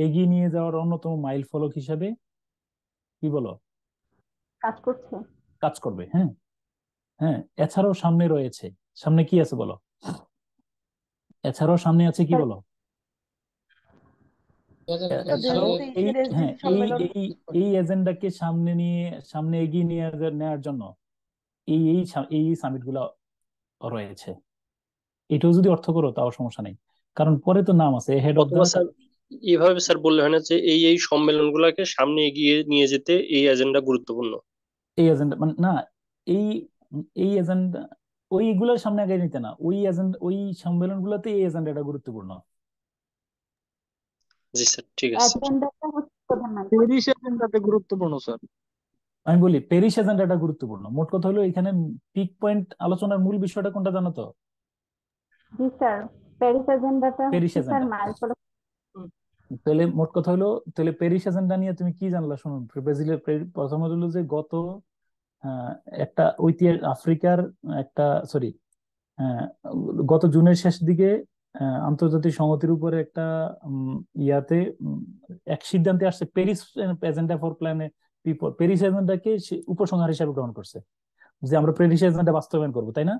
এগিয়ে নিয়ে যাওয়ার অন্যতম মাইল ফলক হিসাবে কি বলো কাজ করবে। হ্যাঁ হ্যাঁ, এছাড়াও সামনে কি আছে বলো? এছাড়াও সামনে আছে কি বলো? এই এজেন্ডাকে সামনে এগিয়ে নিয়ে নেওয়ার জন্য এই এই এই সামিট গুলা রয়েছে। এটাও যদি অর্থ করো তাও সমস্যা নেই, কারণ পরে তো নাম আছে হেড অফ দ্য এইভাবে স্যার বললে হয় না যে এই সম্মেলনগুলোকে সামনে এগিয়ে নিয়ে যেতে এই এজেন্ডা গুরুত্বপূর্ণ? এই এজেন্ডা মানে না, এই এই এজেন্ডা ওইগুলোর সামনে আগে নিতে না, ওই এজেন্ডা ওই সম্মেলনগুলোতে এই এজেন্ডাটা গুরুত্বপূর্ণ। জি স্যার, ঠিক আছে স্যার। এজেন্ডাটা হচ্ছে প্রধানমন্ত্রী। প্যারিস এজেন্ডাতে গুরুত্বপূর্ণ স্যার। আমি বলি প্যারিস এজেন্ডাটা গুরুত্বপূর্ণ। মোট কথা হলো এখানে পিক পয়েন্ট আলোচনার মূল বিষয়টা কোনটা জানো তো? জি স্যার, প্যারিস এজেন্ডাটা প্যারিস হচ্ছে স্যার এজেন্ডা। মাইল ফলক। তাহলে মোট কথা হলো, তাহলে প্যারিস এজেন্ডা নিয়ে তুমি কি জানলা শুনুন। ব্রাজিলের প্রথম হলো যে গত আহ, একটা ঐতিহাসিক আফ্রিকার একটা সরি গত জুনের শেষ দিকে আন্তর্জাতিক সংহতির উপরে একটা ইয়াতে এক সিদ্ধান্তে আসছে Paris agenda for planet people. Paris এজেন্ডাকে উপসংহার হিসাবে গ্রহণ করছে যে আমরা প্যারিস এজেন্ডা বাস্তবায়ন করবো, তাই না?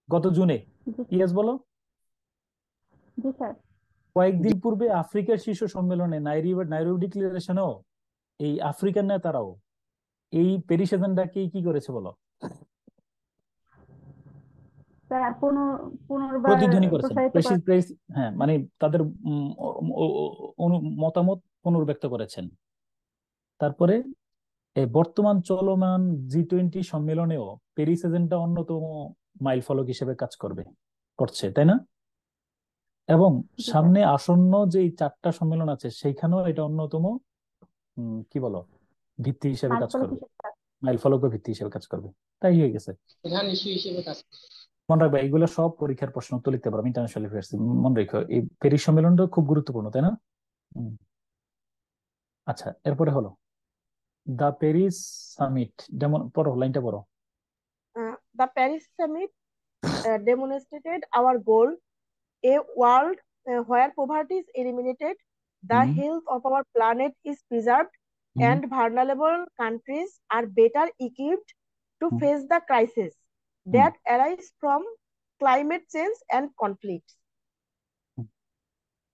গত জুনে। ইয়েস বলো। জি স্যার। কয়েকদিন পূর্বে আফ্রিকার শীর্ষ সম্মেলনে নাইরোবি ডিক্লারেশনেও এই আফ্রিকান নেতারাও এই প্যারিস এজেন্ডাকে কি করেছে বলো? স্যার পুনর্বার প্রতিধ্বনি করেছেন। প্রসারিত প্রেসিস করা। প্রেস হ্যাঁ, মানে তাদের মতামত পুনর্ব্যক্ত করেছেন। তারপরে এই বর্তমান চলমান G20 সম্মেলনেও প্যারিস এজেন্ডা অন্যতম মাইল ফলক হিসেবে কাজ করছে, তাই না? এবং জি স্যার। সামনে আসন্ন যে এই 4টা সম্মেলন আছে সেইখানেও এটা অন্যতম কি বলো ভিত্তি হিসেবে মাইল কাজ ফলক করবে, হিসেবে কাজ। মাইল ফলক ও ভিত্তি হিসেবে কাজ করবে। তাই হয়ে গেছে। প্রধান ইস্যু হিসেবে কাজ করে। মনে রাখবে এগুলো সব পরীক্ষার প্রশ্ন উত্তর লিখতে পারো ইন্টারন্যাশনাল অ্যাফেয়ার্স। মনে রেখো এই প্যারিস সম্মেলনটা খুব গুরুত্বপূর্ণ, তাই না? হুম। আচ্ছা, এরপরে হলো দ্য প্যারিস সামিট। যেমন পড়ো, লাইনটা পড়ো। The Paris Summit demonstrated our goal, a world where poverty is eliminated, the hmm health of our planet is preserved, hmm and vulnerable countries are better equipped to hmm face the crisis hmm that arise from climate change and conflicts.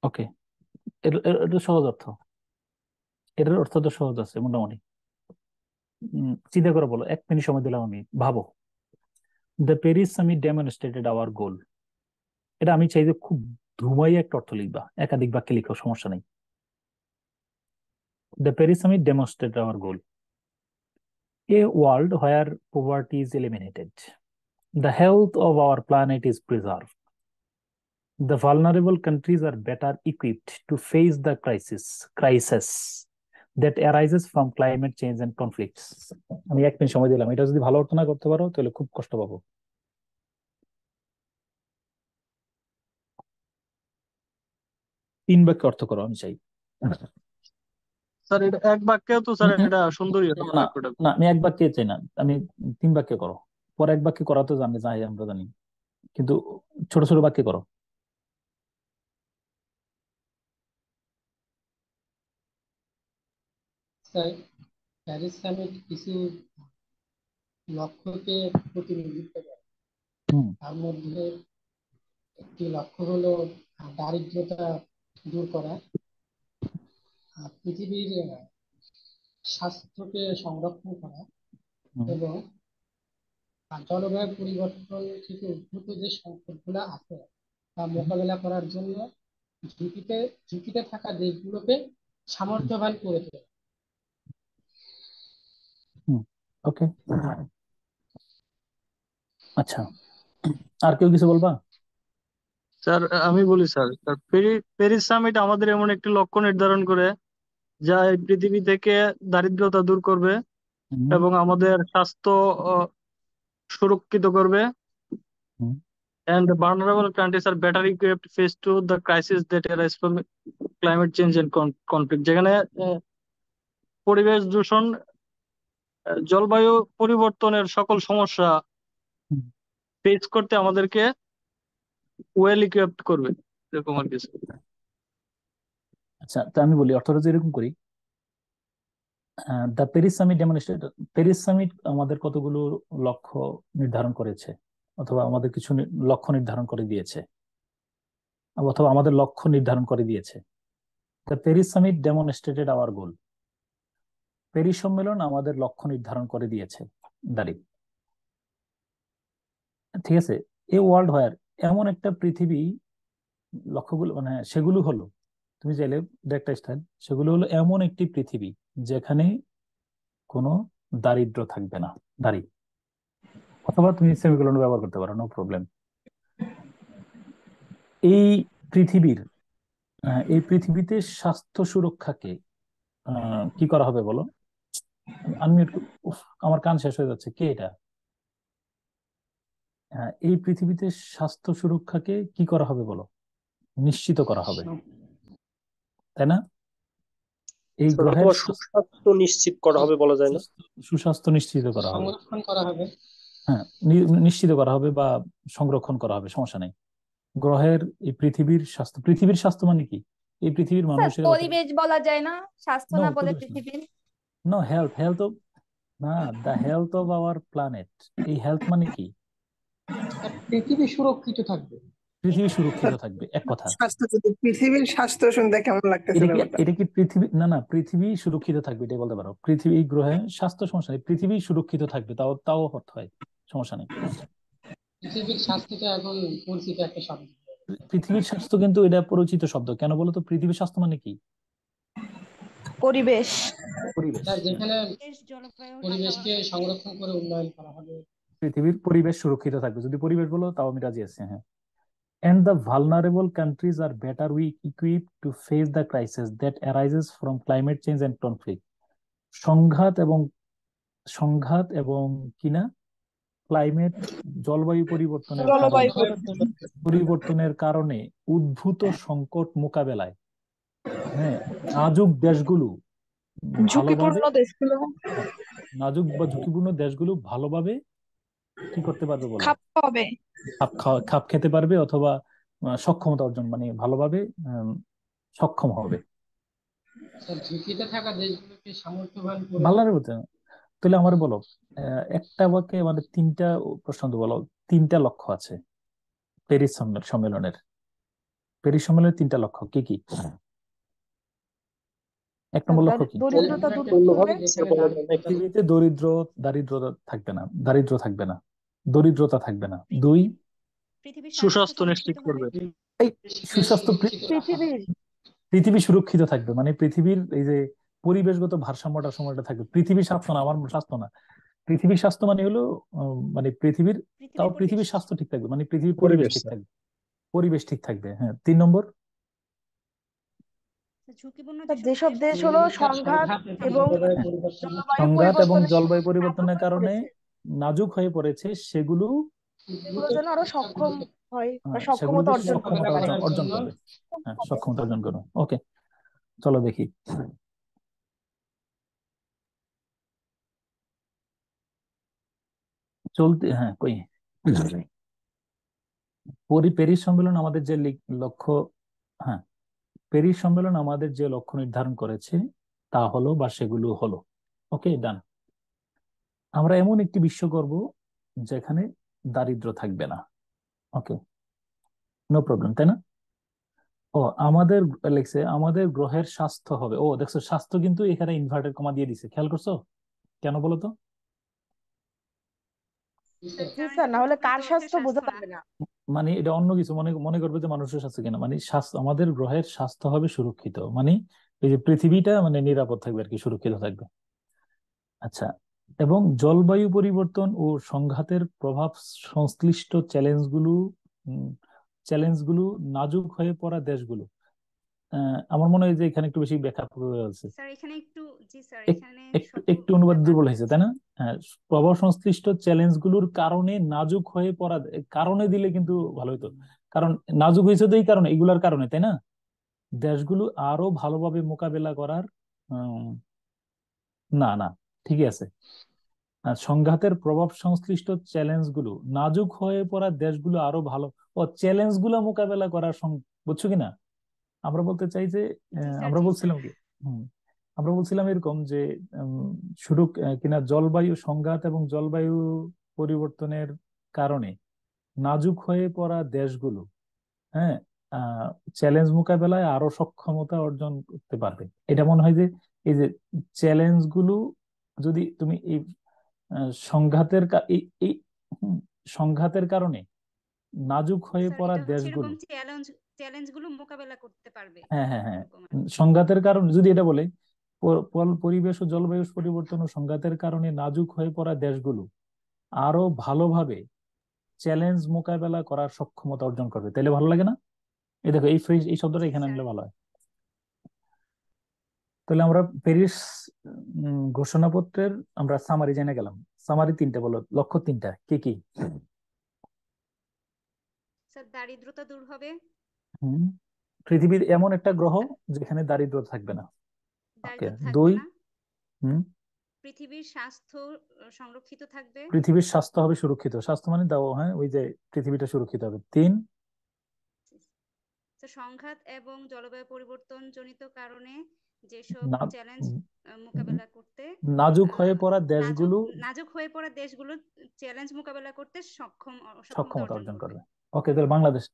ওকে, এটা সহজ অর্থ। এটার অর্থ তো সহজ আছে মোটামুটি। চিন্তা করে বলো, 1 মিনিট সময় দিলাম আমি, ভাবো। The Paris summit demonstrated hour গোল। এটা আমি চাই যে খুব ধুমাই একটা অর্থ লিখবা, একাধিক বাক্যে লিখো, সমস্যা নেই। The Paris summit demonstrated hour goal, a world where poverty is eliminated, the health of our planet is preserved, the vulnerable countries are better equipped to face the crisis that arises from climate change and conflicts. আমি 1 minute সময় দিলাম, এটা যদি ভালো অর্থ না করতে পারো তাহলে খুব কষ্ট পাবো। 3 বাক্যে অর্থ করো আমি চাই। স্যার এটা এক বাক্যেও তো স্যার উম, এটা সুন্দরই হবে না বাক্যটা। না, আমি 1 বাক্যে চাই না, আমি 3 বাক্যে করো। পরে 1 বাক্যে করা তো জানি, যাই আমরা জানি, কিন্তু ছোট ছোট বাক্যে করো। স্যার, প্যারিস সামিট কিছু লক্ষ্যকে প্রতিনিধিত্ব করে। হুম তার মধ্যে একটি লক্ষ্য হলো দারিদ্রতা দূর করা, পৃথিবীর স্বাস্থ্যকে সংরক্ষণ করা হুম এবং জলবায়ু পরিবর্তন থেকে উদ্ভূত যে সংকটগুলো আছে তা মোকাবেলা করার জন্য ঝুঁকিতে ঝুঁকিতে থাকা দেশগুলোকে সামর্থ্যবান করে তোলে। হুম ওকে, আচ্ছা, আর কেউ কিছু বলবা? স্যার আমি বলি স্যার, স্যার প্যারিস সামিট আমাদের এমন একটি লক্ষ্য নির্ধারণ করে যা এই পৃথিবী থেকে দারিদ্রতা দূর করবে হুম এবং আমাদের স্বাস্থ্য সুরক্ষিত করবে। হুম And the vulnerable countries are better equipped to face to the crisis that arise from climate change and conflict. যেখানে পরিবেশ দূষণ, জলবায়ু পরিবর্তনের সকল সমস্যা হুম। ফেস করতে আমাদেরকে ওয়েল ইকুইপড করবে, এরকম আর কিছু। আচ্ছা, তা আমি বলি অর্থটা যে এরকম করি। The Paris summit demonstrate, Paris summit আমাদের কতগুলো লক্ষ্য নির্ধারণ করেছে, অথবা আমাদের কিছু লক্ষ্য নির্ধারণ করে দিয়েছে, অথবা আমাদের লক্ষ্য নির্ধারণ করে দিয়েছে। The Paris summit demonstrated hour goal. Paris সম্মেলন আমাদের লক্ষ্য নির্ধারণ করে দিয়েছে, দাঁড়িয়ে, ঠিক আছে। এ ওয়ার্ল্ড হোয়ার, এমন একটা পৃথিবী, লক্ষ্যগুলো মানে সেগুলো হলো, তুমি চাইলে একটা স্টাইল, সেগুলো হলো এমন একটি পৃথিবী যেখানে কোনো দারিদ্র থাকবে না, অথবা তুমি সেমিকোলন ব্যবহার করতে পারো, নো প্রবলেম। এই পৃথিবীর এই পৃথিবীতে স্বাস্থ্য সুরক্ষাকে কি করা হবে বলো? আনমিউট। আমার কান শেষ হয়ে যাচ্ছে, কে এটা? এই পৃথিবীতে স্বাস্থ্য সুরক্ষাকে কি করা হবে বলো? নিশ্চিত করা হবে, তাই না? এই গ্রহের সুস্বাস্থ্য নিশ্চিত করা হবে বলা যায় না? সুস্বাস্থ্য নিশ্চিত করা হবে, সংরক্ষণ করা হবে। হ্যাঁ, নিশ্চিত করা হবে বা সংরক্ষণ করা হবে, সমস্যা নেই। গ্রহের এই পৃথিবীর স্বাস্থ্য মানে কি? এই পৃথিবীর মানুষের পরিবেশ বলা যায় না, স্বাস্থ্য নো না বলে পরিবেশ না, পৃথিবীর। নো হেলথ অফ, না, the health of our planet. এই হেলথ মানে কি? পৃথিবী সুরক্ষিত থাকবে। পৃথিবী সুরক্ষিত থাকবে, এক কথা। পৃথিবীর স্বাস্থ্য শুনতে কেমন লাগতেছে ব্যাপারটা? এটা কি পৃথিবী, না পৃথিবী সুরক্ষিত থাকবে এটাই বলতে পারো। পৃথিবী, এই গ্রহে স্বাস্থ্য সমস্যা নেই, পৃথিবী সুরক্ষিত থাকবে, তাও অর্থ হয়, সমস্যা নেই। পৃথিবীর স্বাস্থ্যটা এখন পরিচিত একটা শব্দ। পৃথিবীর স্বাস্থ্য কিন্তু এটা পরিচিত শব্দ কেন বলো তো? পৃথিবীর স্বাস্থ্য মানে কি? পরিবেশ। যেখানে পরিবেশকে সংরক্ষণ করে উন্নয়ন করা হবে। পৃথিবীর পরিবেশ সুরক্ষিত থাকবে, যদি পরিবেশ বলো তাও আমি রাজি আছি, হ্যাঁ। And the vulnerable countries are better equipped to face the crisis that arises from climate change and conflict. সংঘাত এবং কিনা ক্লাইমেট, জলবায়ু পরিবর্তনের কারণে উদ্ভূত সংকট মোকাবেলায়, হ্যাঁ, নাজুক বা ঝুঁকিপূর্ণ দেশগুলো ভালোভাবে কি করতে পারবে বলো? খাপ খেতে পারবে, অথবা সক্ষমতা অর্জন, মানে ভালোভাবে সক্ষম হবে। ঝুঁকিতে থাকা দেশগুলোকে সামর্থ্যবান করে ভালো বলতে, তাহলে আমার বলো একটা বাক্যে মানে তিনটা প্রশ্ন বলো, তিনটা লক্ষ্য আছে প্যারিস সম্মেলনের। প্যারিস সম্মেলনের তিনটা লক্ষ্য কি কি? এক নম্বর লক্ষ্য কি? পৃথিবীতে দারিদ্রতা থাকবে না, দরিদ্রতা থাকবে না। দুই, সুস্বাস্থ্য নিশ্চিত করবে। পৃথিবী সুরক্ষিত থাকবে, মানে পৃথিবীর এই যে পরিবেশগত ভারসাম্যটা থাকবে। পৃথিবীর স্বাস্থ্য না, আমার স্বাস্থ্য না, পৃথিবীর স্বাস্থ্য মানে হলো মানে পৃথিবীর স্বাস্থ্য ঠিক থাকবে, মানে পৃথিবীর পরিবেশ ঠিক থাকবে, হ্যাঁ। তিন নম্বর, যেসব দেশ হলো সংঘাত এবং জলবায়ু পরিবর্তনের কারণে নাজুক হয়ে পড়েছে, সেগুলো যেন আরো সক্ষম হয় বা সক্ষমতা অর্জন করবে, হ্যাঁ, সক্ষমতা অর্জন করবে। ওকে, চলো দেখি। হ্যাঁ, কই প্যারিস সম্মেলন আমাদের যে লক্ষ্য, হ্যাঁ, প্যারিস সম্মেলন আমাদের যে লক্ষ্য নির্ধারণ করেছে তা হলো, বা সেগুলো হলো, ওকে, ডান। আমরা এমন একটি বিশ্ব করব যেখানে দারিদ্র থাকবে না, ওকে, নো প্রবলেম, তাই না? ও আমাদের লেখছে আমাদের গ্রহের স্বাস্থ্য হবে, ও দেখছো স্বাস্থ্য কিন্তু এখানে ইনভার্টেড কমা দিয়ে দিছে, খেয়াল করছো কেন বলো তো? না হলে কার স্বাস্থ্য বোঝা যাবে না, মানে এটা অন্য কিছু মনে করবে যে মানুষের স্বাস্থ্য কিনা, মানে আমাদের গ্রহের স্বাস্থ্য হবে সুরক্ষিত, মানে এই যে পৃথিবীটা মানে নিরাপদ থাকবে আর কি, সুরক্ষিত থাকবে। আচ্ছা, এবং জলবায়ু পরিবর্তন ও সংঘাতের প্রভাব সংশ্লিষ্ট চ্যালেঞ্জগুলো নাজুক হয়ে পড়া দেশগুলো, আমার মনে হয় যে এখানে একটু বেশি ব্যাখ্যা হয়েছে, একটু অনুবাদ দুর্বল হয়েছে, তাই না? হ্যাঁ, প্রভাব সংশ্লিষ্ট চ্যালেঞ্জগুলোর কারণে নাজুক হয়ে পড়া, কারণে দিলে কিন্তু ভালো হতো, কারণ নাজুক হয়েছে তো এই কারণে, এগুলার কারণে, তাই না? দেশগুলো আরো ভালোভাবে মোকাবেলা করার না ঠিকই আছে। সংঘাতের প্রভাব সংশ্লিষ্ট চ্যালেঞ্জগুলো নাজুক হয়ে পড়া দেশগুলো আরো ভালো, চ্যালেঞ্জগুলো মোকাবেলা করার, বুঝছো কিনা? আমরা বলতে চাই যে আমরা বলছিলাম কি, আমরা বলছিলাম এরকম যে শুরু কিনা জলবায়ু সংঘাত এবং জলবায়ু পরিবর্তনের কারণে নাজুক হয়ে পড়া দেশগুলো, হ্যাঁ, চ্যালেঞ্জ মোকাবেলায় আরো সক্ষমতা অর্জন করতে পারবে। এটা মনে হয় যে এই যে চ্যালেঞ্জ গুলো, যদি তুমি এই সংঘাতের কারণে নাজুক হয়ে পড়া দেশগুলো, চ্যালেঞ্জ গুলো মোকাবেলা করতে পারবে হ্যাঁ হ্যাঁ হ্যাঁ এরকম আর কি। সংঘাতের কারণ যদি এটা বলে পরিবেশ ও জলবায়ু পরিবর্তন ও সংঘাতের কারণে নাজুক হয়ে পড়া দেশগুলো আরো ভালোভাবে চ্যালেঞ্জ মোকাবেলা করার সক্ষমতা অর্জন করবে, তাহলে ভালো লাগে না? এই দেখো এই ফ্রেজ, এই শব্দটা জি এখানে স্যার। আনলে ভালো হয়। তাহলে আমরা প্যারিস ঘোষণাপত্রের আমরা সামারি জেনে গেলাম। সামারি তিনটা বলো, লক্ষ্য তিনটা কি কি? স্যার দারিদ্রতা দূর হবে, হুম, পৃথিবীর এমন একটা গ্রহ যেখানে দারিদ্রতা থাকবে না। ওকে, দারিদ্র থাকবে দুই, না, হুম, পৃথিবীর স্বাস্থ্য সংরক্ষিত থাকবে, পৃথিবীর স্বাস্থ্য হবে সুরক্ষিত। স্বাস্থ্য মানে দাও, হ্যাঁ, ওই যে পৃথিবীটা সুরক্ষিত হবে। তিন, স্যার সংঘাত এবং জলবায়ু পরিবর্তন জনিত কারণে যেসব না চ্যালেঞ্জ মোকাবেলা করতে নাজুক হয়ে পড়া নাজুক দেশগুলো নাজুক হয়ে পড়া দেশগুলো চ্যালেঞ্জ মোকাবেলা করতে সক্ষমতা সক্ষমতা অর্জন অর্জন করবে। করবে। ওকে, তাহলে বাংলাদেশ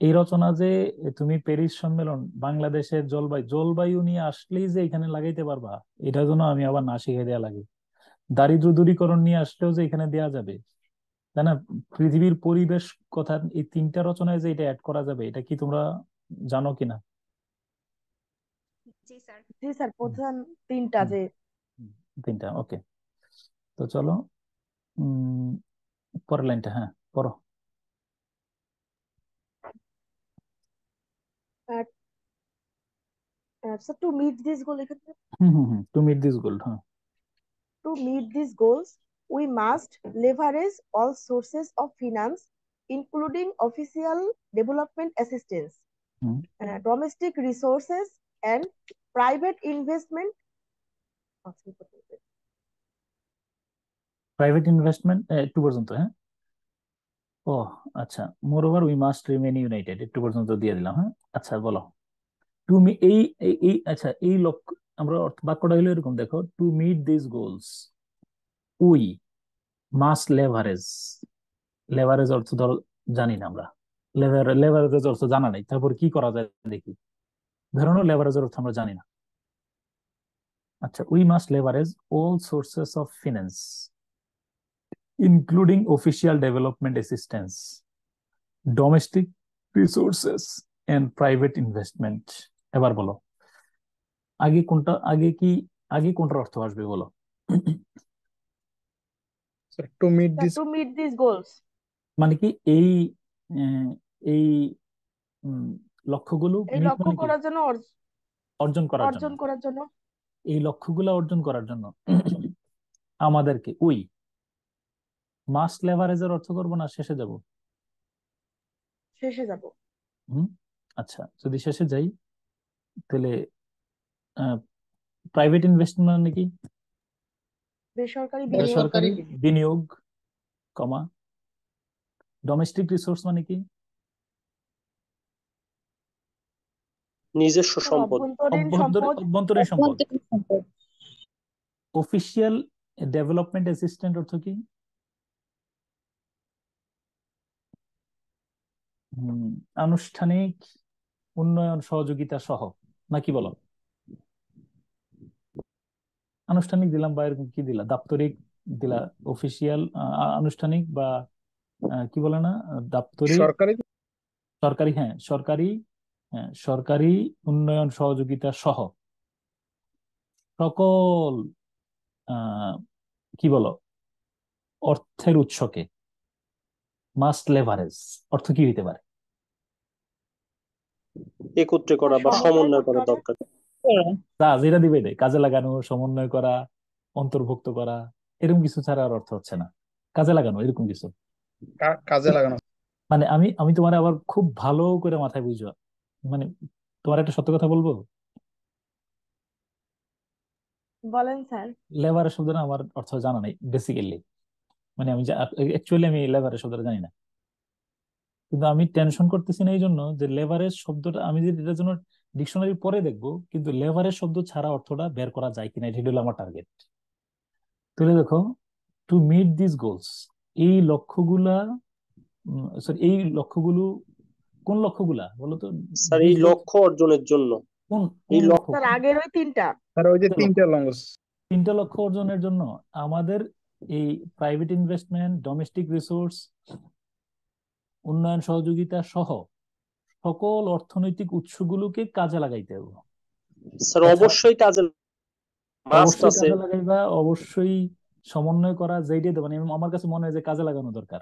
এই রচনা যে তুমি প্যারিস সম্মেলন বাংলাদেশের জলবায়ু নিয়ে আসলেই যে এখানে লাগাইতে পারবা, এটার জন্য আমি আবার না শিখে দেওয়া লাগে। দারিদ্র দূরীকরণ নিয়ে আসলেও যে এখানে দেওয়া যাবে, তাই না? পৃথিবীর পরিবেশ কথা এই তিনটা রচনায় যে এটা অ্যাড করা যাবে, এটা কি তোমরা জানো কিনা? জি স্যার। জি স্যার, প্রধান তিনটা যে তিনটা। ওকে, তো চলো পরের লাইনটা, হ্যাঁ পড়ো। So to meet this goal, to meet this goal, হ্যাঁ। to meet these goals, we must leverage all sources of finance, including official development assistance, domestic resources, and private investment. Private investment একটু পর্যন্ত, হ্যাঁ। ও আচ্ছা, মোর over we must remain United একটু পর্যন্ত দিয়ে দিলাম, হ্যাঁ। আচ্ছা বলো, তুমি এই এই এই- আচ্ছা এই লক্ষ্য, আমরা বাক্যটা হলো এরকম, দেখো, to meet this goals we must leverage. Leverage অর্থ ধরো জানি না আমরা, লেভারেজ অর্থ জানা নাই, তারপর কি করা যায় দেখি। ধরো লেভারেজের অর্থ আমরা জানি না। আচ্ছা, we must leverage all sources of finance including official development assistance, domestic resources and private investment. এবার বলো আগে কোনটার অর্থ আসবে বলো? To meet this To meet these goals, মানে কি এই আহ, এই লক্ষ্যগুলো এই মিট লক্ষ্য মানে কি? করার জন্য অর্জন করার জন্য। অর্জন করার জন্য এই লক্ষ্যগুলো অর্জন করার জন্য আমাদেরকে উই মাস্ট লেভারেজের অর্থ করবো না শেষে যাব? শেষে যাব। আচ্ছা, যদি শেষে যাই তাহলে প্রাইভেট ইনভেস্টমেন্ট মানে কি? বেসরকারি বেসরকারি বিনিয়োগ, কমা। ডোমেস্টিক রিসোর্স মানে কি? নিজস্ব সম্পদ। অভ্যন্তরীণ সম্পদ। অফিসিয়াল ডেভেলপমেন্ট অ্যাসিস্ট্যান্ট অর্থ কি? আনুষ্ঠানিক উন্নয়ন সহযোগিতা সহ, নাকি বলো? আনুষ্ঠানিক দিলাম বা এরকম কি দিলা, দাপ্তরিক দিলা, অফিসিয়াল, আনুষ্ঠানিক বা কি বলে না, দাপ্তরিক, সরকারি, হ্যাঁ সরকারি, হ্যাঁ সরকারি উন্নয়ন সহযোগিতা সহ সকল কি বলো অর্থের উৎসকে মাস্ট লেভারেজ অর্থ কি হইতে পারে? একত্রে করা বা সমন্বয় করা দরকার। যেটা দিবে কাজে লাগানো, সমন্বয় করা, অন্তর্ভুক্ত করা, এরকম কিছু ছাড়া আর অর্থ হচ্ছে না। কাজে লাগানো, এরকম কিছু কাজে লাগানো। মানে আমি আমি তোমার আবার খুব ভালো করে মাথায় বুঝো, মানে তোমার একটা সত্য কথা বলবো, বলেন স্যার। লেভারের শব্দটা আমার অর্থ জানা নাই বেসিক্যালি, মানে আমি অ্যাকচুয়ালি আমি লেভারের শব্দটা জানি না, কিন্তু আমি টেনশন করতেছি না এই জন্য যে লেভারেজ শব্দটা আমি যদি এটার জন্য ডিকশনারি পরে দেখবো, কিন্তু লেভারেজ শব্দ ছাড়া অর্থটা বের করা যায় কিনা এটা হলো আমার টার্গেট। তাহলে দেখো, টু মিট দিস গোলস, এই লক্ষ্যগুলা, সরি এই লক্ষ্যগুলো, কোন লক্ষ্যগুলা বলো তো? স্যার এই লক্ষ্য অর্জনের জন্য। কোন এই লক্ষ্য? স্যার আগের ওই তিনটা, স্যার ওই যে তিনটা লক্ষ্য অর্জনের জন্য আমাদের এই প্রাইভেট ইনভেস্টমেন্ট, ডোমেস্টিক রিসোর্স, উন্নয়ন সহযোগিতা সহ সকল অর্থনৈতিক উৎসগুলোকে কাজে লাগাইতে হবে। স্যার তাছাড়া অবশ্যই কাজে মাস্ট অবশ্যই আছে। কাজে লাগাইবা, অবশ্যই সমন্বয় করা, যেইটাই দেবেন আমার কাছে মনে হয় যে কাজে লাগানো দরকার।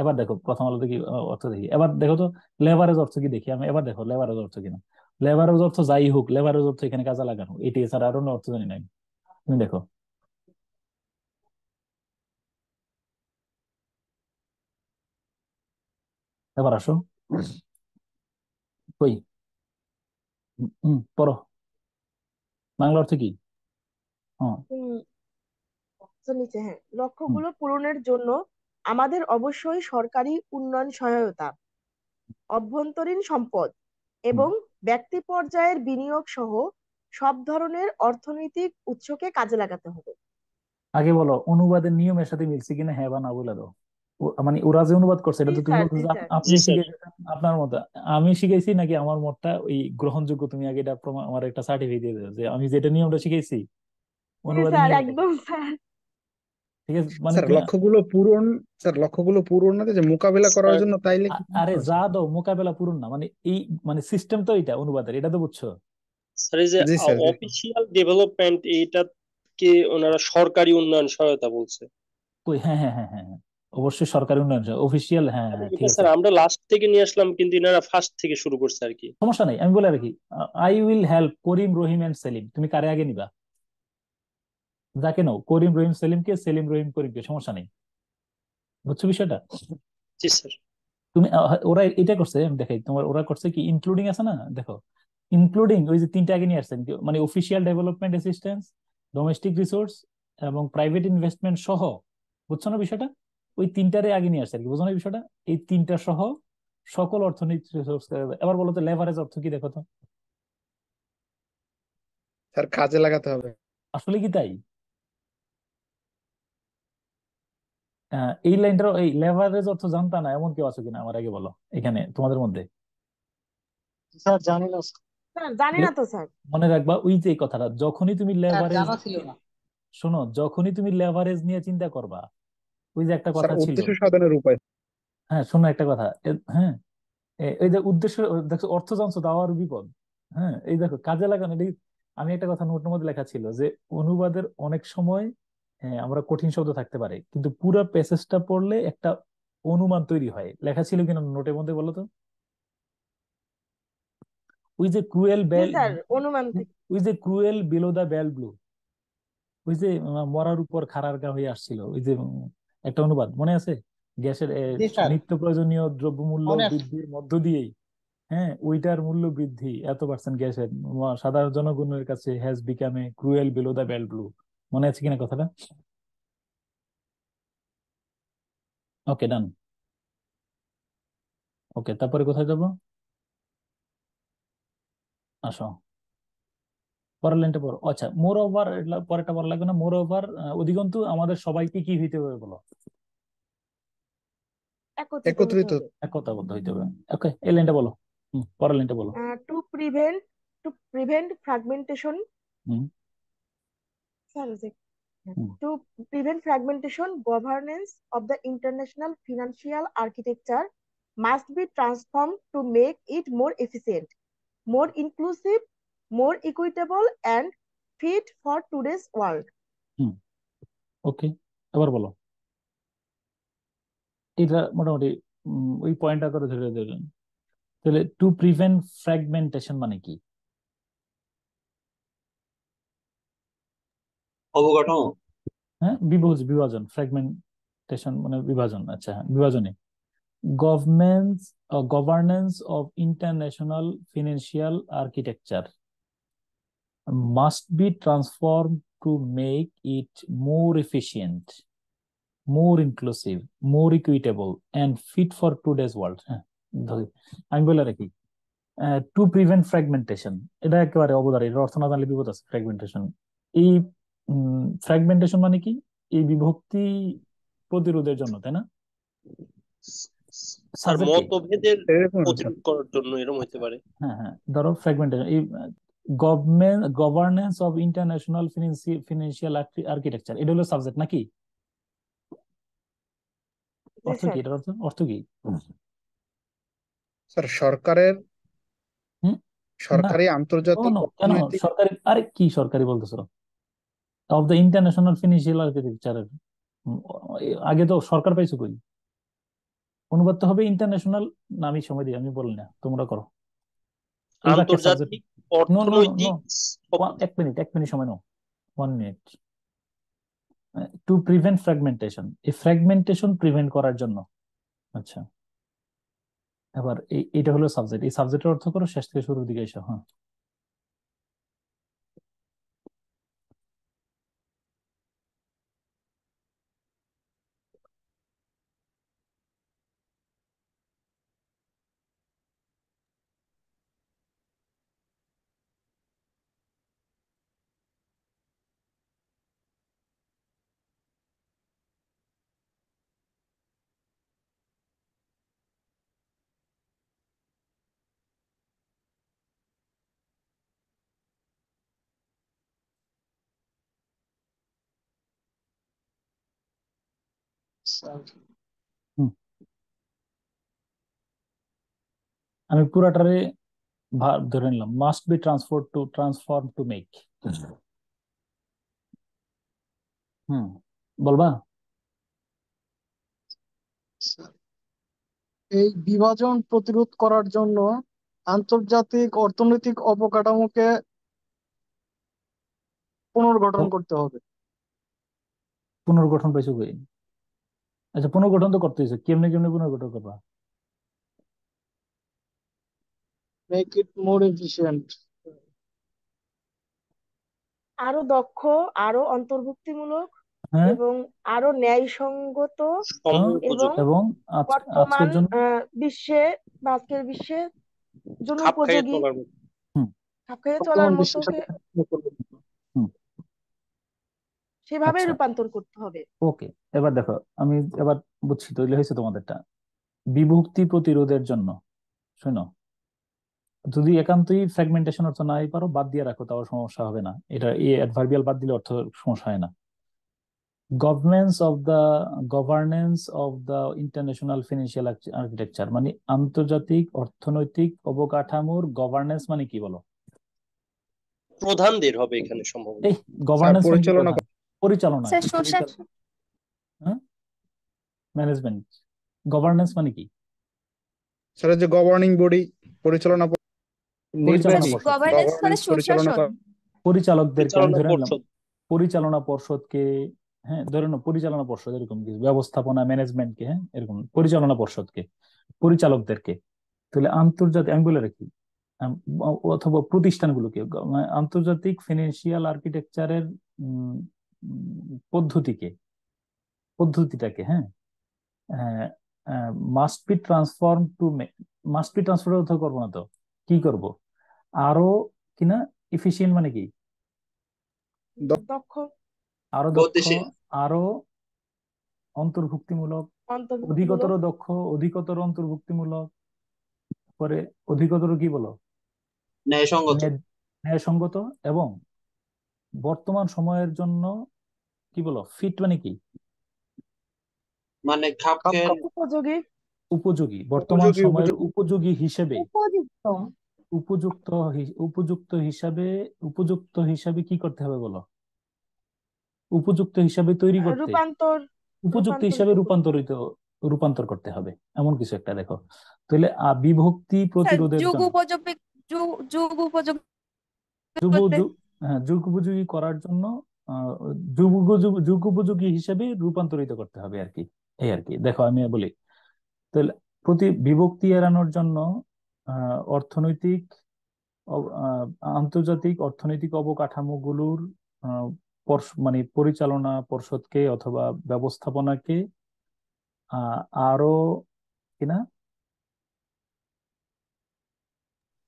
এবার দেখো প্রথম আলো দেখি অর্থ দেখি, এবার দেখো তো লেভারেজ অর্থ কি দেখি আমি, এবার দেখো লেভারেজ অর্থ কিনা। লেভারেজ অর্থ যাই হোক, লেভারেজ অর্থ এখানে কাজে লাগানো, এটি এছাড়া আরো অর্থ জানি নাই। তুমি দেখো এবার আসো কই পড়ো বাংলা অর্থ কি? হ্যাঁ নিচে হ্যাঁ, লক্ষ্যগুলো পূরণের জন্য আমাদের অবশ্যই সরকারি উন্নয়ন সহায়তা, অভ্যন্তরীণ সম্পদ এবং ব্যক্তি পর্যায়ের বিনিয়োগ সহ সব ধরনের অর্থনৈতিক উৎসকে কাজে লাগাতে হবে। আগে বলো অনুবাদের নিয়মের সাথে মিলছে কিনা, হ্যাঁ বা না বলে দাও। মানে ওরা যে অনুবাদ করছে এটা জি তো তুমি স্যার, বলছো জি যে স্যার। আপনি জি স্যার। শিখেছেন আপনার মতো, আমি শিখেছি নাকি আমার মতটা ওই গ্রহণযোগ্য? তুমি আগে এটা আমার একটা সার্টিফিকেট দিয়ে দেবে যে আমি যেটা নিয়মটা শিখেছি জি অনুবাদের স্যার, নিয়ম এটা। একদম স্যার। ঠিক আছে, মানে স্যার লক্ষ্যগুলো পূরণ না, যে মোকাবেলা করার স্যার জন্য তাইলে কি আরে করতে যা হবে? দাও মোকাবেলা পূরণ না, মানে এই মানে সিস্টেম তো এটা অনুবাদের, এটা তো বুঝছো। স্যার এই যে জি স্যার, জি স্যার। অফিসিয়াল ডেভেলপমেন্ট, এইটাকে ওনারা সরকারি উন্নয়ন সহায়তা বলছে। কই হ্যাঁ হ্যাঁ হ্যাঁ হ্যাঁ হ্যাঁ, অবশ্যই সরকারি উন্নয়ন অফিসিয়াল, হ্যাঁ হ্যাঁ ঠিক এটা আছে। স্যার আমরা লাস্ট থেকে নিয়ে আসলাম, কিন্তু এনারা ফার্স্ট থেকে শুরু করছে আর কি। সমস্যা নেই, আমি বলে রাখি I will help Karim Rahim and Selim, তুমি কারে আগে নিবা? যাকে নাও, করিম রহিম সেলিমকে, সেলিম রহিম করিমকে, সমস্যা নেই। বুঝছো বিষয়টা? জি স্যার। তুমি ওরা এটা করছে, আমি দেখাই তোমার, ওরা করছে কি ইনক্লুডিং আছে না, দেখো ইনক্লুডিং ওই যে তিনটা আগে নিয়ে আসছেন, মানে official development assistance, domestic resource এবং প্রাইভেট ইনভেস্টমেন্ট সহ, বুঝছো না বিষয়টা? ওই তিনটারে আগে নিয়ে আসছে আর কি, বুঝছো না বিষয়টা? এই তিনটা সহ সকল অর্থনৈতিক রিসোর্স। এবার বলো তো লেভারেজ অর্থ কি, দেখো তো। স্যার কাজে লাগাতে হবে। আসলে কি তাই? এই লাইনটা, এই লেভারেজ অর্থ জানতা না এমন কেউ আছে কিনা আমার আগে বলো এখানে তোমাদের মধ্যে। স্যার জানি না স্যার। স্যার জানি না তো স্যার। মনে রাখবা ওই যে কথাটা, যখনই তুমি স্যার লেভারেজ, জানা ছিল না। শোনো যখনই তুমি লেভারেজ নিয়ে চিন্তা করবা, ওই যে একটা স্যার কথা ছিল, উদ্দেশ্য সাধনের উপায়। হ্যাঁ শোনো একটা কথা, হ্যাঁ এই যে উদ্দেশ্য, দেখো অর্থ জানছো তাও আর বিপদ। হ্যাঁ এই দেখো কাজে লাগানো, আমি একটা কথা নোটের মধ্যে লেখা ছিল যে অনুবাদের অনেক সময় আমরা কঠিন শব্দ থাকতে পারে, কিন্তু পুরো প্যাসেজটা পড়লে একটা অনুমান তৈরি হয়। লেখা ছিল কিনা নোটের মধ্যে বলো তো? ওই যে ক্রুয়েল জি বেল, স্যার, অনুমান থেকে। ওই যে cruel below the belt blow, ওই যে মরার উপর খাড়ার গা হয়ে আসছিল, ওই যে একটা অনুবাদ মনে আছে? গ্যাসের জি স্যার, নিত্য প্রয়োজনীয় দ্রব্যমূল্য মনে আছে। বৃদ্ধির মধ্য দিয়েই, হ্যাঁ ওইটার মূল্য বৃদ্ধি এত% গ্যাসের সাধারণ জনগণের কাছে has become a cruel below the belt blow. মনে আছে কিনা কথাটা? ওকে ডান। ওকে তারপরে কোথায় যাব? আসো পরের লাইনটা পড়ো। আচ্ছা মোর ওভার, পরেরটা পড়া লাগবে না। মোর ওভার অধিকন্তু আমাদের সবাইকে কি হইতে হবে বলো? একত্রিত হতে একত্রিত। হবে। একতাবদ্ধ হইতে হবে। ওকে এই লাইনটা বলো, পরের লাইনটা বলো। To prevent to prevent fragmentation, hmm hmm to prevent fragmentation, governance of the international financial architecture must be transformed to make it more efficient, more inclusive, more equitable, and fit for today's world. হুম ওকে এবার বলো। এটা মোটামুটি ওই পয়েন্টটা করে ধরে ধরেন। তাহলে টু প্রিভেন্ট ফ্র্যাগমেন্টেশন মানে কি? অবকাঠামো। হ্যাঁ বিভাজন, ফ্র্যাগমেন্টেশন মানে বিভাজন। আচ্ছা হ্যাঁ বিভাজনে governance of international financial architecture must be transformed to make it more efficient, more inclusive, more equitable, and fit for today's world. হ্যাঁ আমি বলে রাখি টু প্রিভেন্ট ফ্র্যাগমেন্টেশন, এটা একেবারে অবধারিত, এর অর্থ না জানলে বিপদ আছে। ফ্র্যাগমেন্টেশন, এই ফ্র্যাগমেন্টেশন মানে কি? এই বিভক্তি প্রতিরোধের জন্য, তাই না? স্যার সাবজেক্ট কি? মতভেদের এরকম আছে। প্রতিরোধ করার জন্য এরকম হতে পারে। হ্যাঁ হ্যাঁ ধরো ফ্র্যাগমেন্টেশন, এই governance of international financial architecture, এটা হলো সাবজেক্ট নাকি? জি অর্থ কি স্যার। এটার অর্থ, অর্থ কি? স্যার সরকারের হুম না সরকারি নো আন্তর্জাতিক নো কেন অর্থনৈতিক সরকারি, আরে কি সরকারি বলতেছো? অফ দ্য ইন্টারন্যাশনাল ফিনান্সিয়াল আর্কিটেকচারের আগে তো সরকার পাইছো কই? অনুবাদ তো হবে ইন্টারন্যাশনাল। না আমি সময় দিই, আমি বলি না, তোমরা করো এই বাক্যের সাবজেক্ট। আন্তর্জাতিক নো নো নো নো, অর্থনৈতিক এক মিনিট সময় নাও, 1 মিনিট। টু প্রিভেন্ট ফ্র্যাগমেন্টেশন, এই ফ্র্যাগমেন্টেশন প্রিভেন্ট করার জন্য। আচ্ছা, এবার এটা হলো সাবজেক্ট, এই সাবজেক্টের অর্থ করো, শেষ থেকে শুরুর দিকে এসো। হ্যাঁ, হুম, আমি পুরাটারে ভার্ব ধরে নিলাম, must be transform to make. হুম, বলবা? এই বিভাজন প্রতিরোধ করার জন্য আন্তর্জাতিক অর্থনৈতিক অবকাঠামোকে পুনর্গঠন করতে হবে। পুনর্গঠন পাইছো কই? আচ্ছা, পুনর্গঠন তো করতে হয়েছে, কেমনে কেমনে পুনর্গঠন করবা? Make it more efficient. আরো দক্ষ, আরো অন্তর্ভুক্তিমূলক হ্যাঁ, এবং আরো ন্যায়সঙ্গত এবং এবং বর্তমান আজকের জন্য বিশ্বে বা আজকের বিশ্বে জন্য খাপ খাইয়ে উপযোগী, চলার মতো। হুম খাপ খাইয়ে চলার বর্তমান বিশ্বের মতোকে সাথে খাপ খাইয়ে চলবে। হুম সেভাবে আচ্ছা, রূপান্তর করতে হবে। ওকে। এবার দেখো, আমি এবার বুঝছি, তৈরি হয়েছে তোমাদেরটা। বিভক্তি প্রতিরোধের জন্য শোনো, যদি একান্তই ফ্র্যাগমেন্টেশন অর্থ নাই পারো, বাদ দিয়ে রাখো, তাও সমস্যা হবে না। এটা এই অ্যাডভার্বিয়াল বাদ দিলে অর্থ সমস্যা হয় না। Governance of the international financial architecture মানে আন্তর্জাতিক অর্থনৈতিক অবকাঠামোর গভর্নেন্স মানে কি বলো? প্রধানদের হবে এখানে সম্ভবত। এই স্যার গভর্নেন্স মানে কি? পরিচালনা প্রধান, পরিচালনা, স্যার সুশাসন। হ্যাঁ, ম্যানেজমেন্ট। গভর্নেন্স মানে কি? স্যার যে গভর্নিং বডি, পরিচালনা পরিচালনা স্যার পর্ষদ। গভর্নেন্স মানে গভর্নেন্স পরিচালনা সুশাসন। পরিচালকদেরকে আমি পরিচালনা ধরে নিলাম, পর্ষদ। পরিচালনা পর্ষদকে, হ্যাঁ ধরে নাও পরিচালনা পর্ষদ, এরকম কিছু ব্যবস্থাপনা ম্যানেজমেন্টকে, হ্যাঁ এরকম পরিচালনা পর্ষদকে, পরিচালকদেরকে। তাহলে আন্তর্জাতিক, আমি বলে রাখি, আম, অথবা প্রতিষ্ঠানগুলোকে, আন্তর্জাতিক ফিনান্সিয়াল আর্কিটেকচারের পদ্ধতিকে, পদ্ধতিটাকে, হ্যাঁ, must be transform to, must be transfer অর্থ করবো না তো কি করব? আরো কিনা, ইফিসিয়েন্ট মানে কি? দক্ষ, আরো দক্ষ, আরো অন্তর্ভুক্তিমূলক, অন্তর্ভুক্তিমূলক, অধিকতর দক্ষ, অধিকতর অন্তর্ভুক্তিমূলক, পরে অধিকতর কি বলো? ন্যায়সঙ্গত। ন্যায়সঙ্গত, এবং বর্তমান সময়ের জন্য কি বলো? ফিট মানে কি? মানে খাপ খেয়ে উপযোগী, উপযোগী, বর্তমান সময়ের উপযোগী হিসেবে, উপযুক্ত, উপযুক্ত হিসাবে, উপযুক্ত হিসাবে কি করতে হবে বলো? উপযুক্ত হিসাবে তৈরি করতে, রূপান্তর, উপযুক্ত হিসাবে রূপান্তরিত রূপান্তর করতে হবে, এমন কিছু একটা দেখো। তাহলে বিভক্তি স্যার প্রতিরোধের যুগ জন্য, উপযোগী, যুগ উপযোগী যুগ করতে। হ্যাঁ, যুগ উপযোগী করার জন্য যুগ উপযোগী হিসেবে রূপান্তরিত করতে হবে আর কি। এই আর কি, দেখো আমি বলি, তাহলে বিভক্তি এড়ানোর জন্য অর্থনৈতিক আন্তর্জাতিক অর্থনৈতিক অবকাঠামোগুলোর মানে পরিচালনা পর্ষদকে অথবা ব্যবস্থাপনাকে আরো কিনা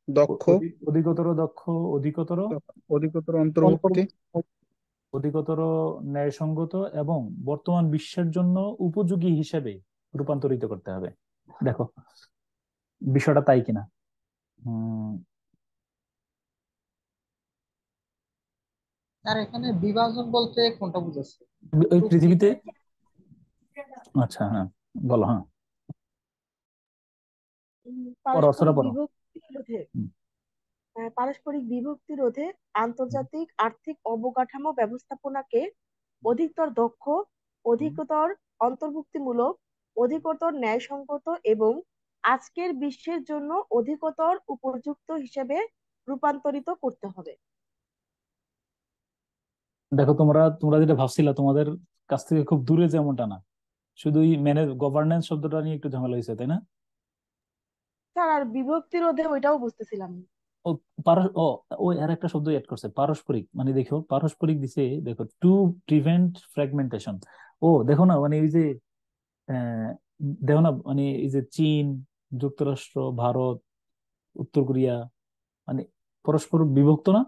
দক্ষ, অধিকতর দক্ষ, অধিকতর অধিকতর অন্তর্ভুক্তি, অধিকতর ন্যায়সঙ্গত এবং বর্তমান বিশ্বের জন্য উপযোগী হিসেবে রূপান্তরিত করতে হবে। দেখো বিষয়টা তাই কিনা। আর এখানে বিভাজন বলতে কোনটা বুঝাচ্ছে? ওই পৃথিবীতে, আচ্ছা হ্যাঁ বলো। হ্যাঁ, অর্থটা পারস্পরিক পড়ো। বিভক্তি রোধে হুম। পারস্পরিক বিভক্তি রোধে আন্তর্জাতিক আর্থিক অবকাঠামো ব্যবস্থাপনাকে অধিকতর দক্ষ, অধিকতর অন্তর্ভুক্তিমূলক, অধিকতর ন্যায়সঙ্গত এবং আজকের বিশ্বের জন্য অধিকতর উপযুক্ত হিসেবে রূপান্তরিত করতে হবে। দেখো, তোমরা তোমরা যেটা ভাবছিলা তোমাদের কাছ থেকে খুব দূরে, যেমনটা না। শুধু ম্যানেজ গভর্নেন্স শব্দটা নিয়ে একটু ঝামেলা হয়েছে, তাই না? স্যার, আর বিভক্তি রোধে ওইটাও বুঝতেছিলাম না। ও ও ওই আর একটা শব্দ এড করছে, পারস্পরিক। মানে দেখো, পারস্পরিক দিছে, দেখো, টু প্রিভেন্ট ফ্র্যাগমেন্টেশন। ও দেখো না, মানে এই যে আহ, দেখো না, মানে এই যে চীন, যুক্তরাষ্ট্র, ভারত, উত্তর কোরিয়া, মানে পরস্পর বিভক্ত না?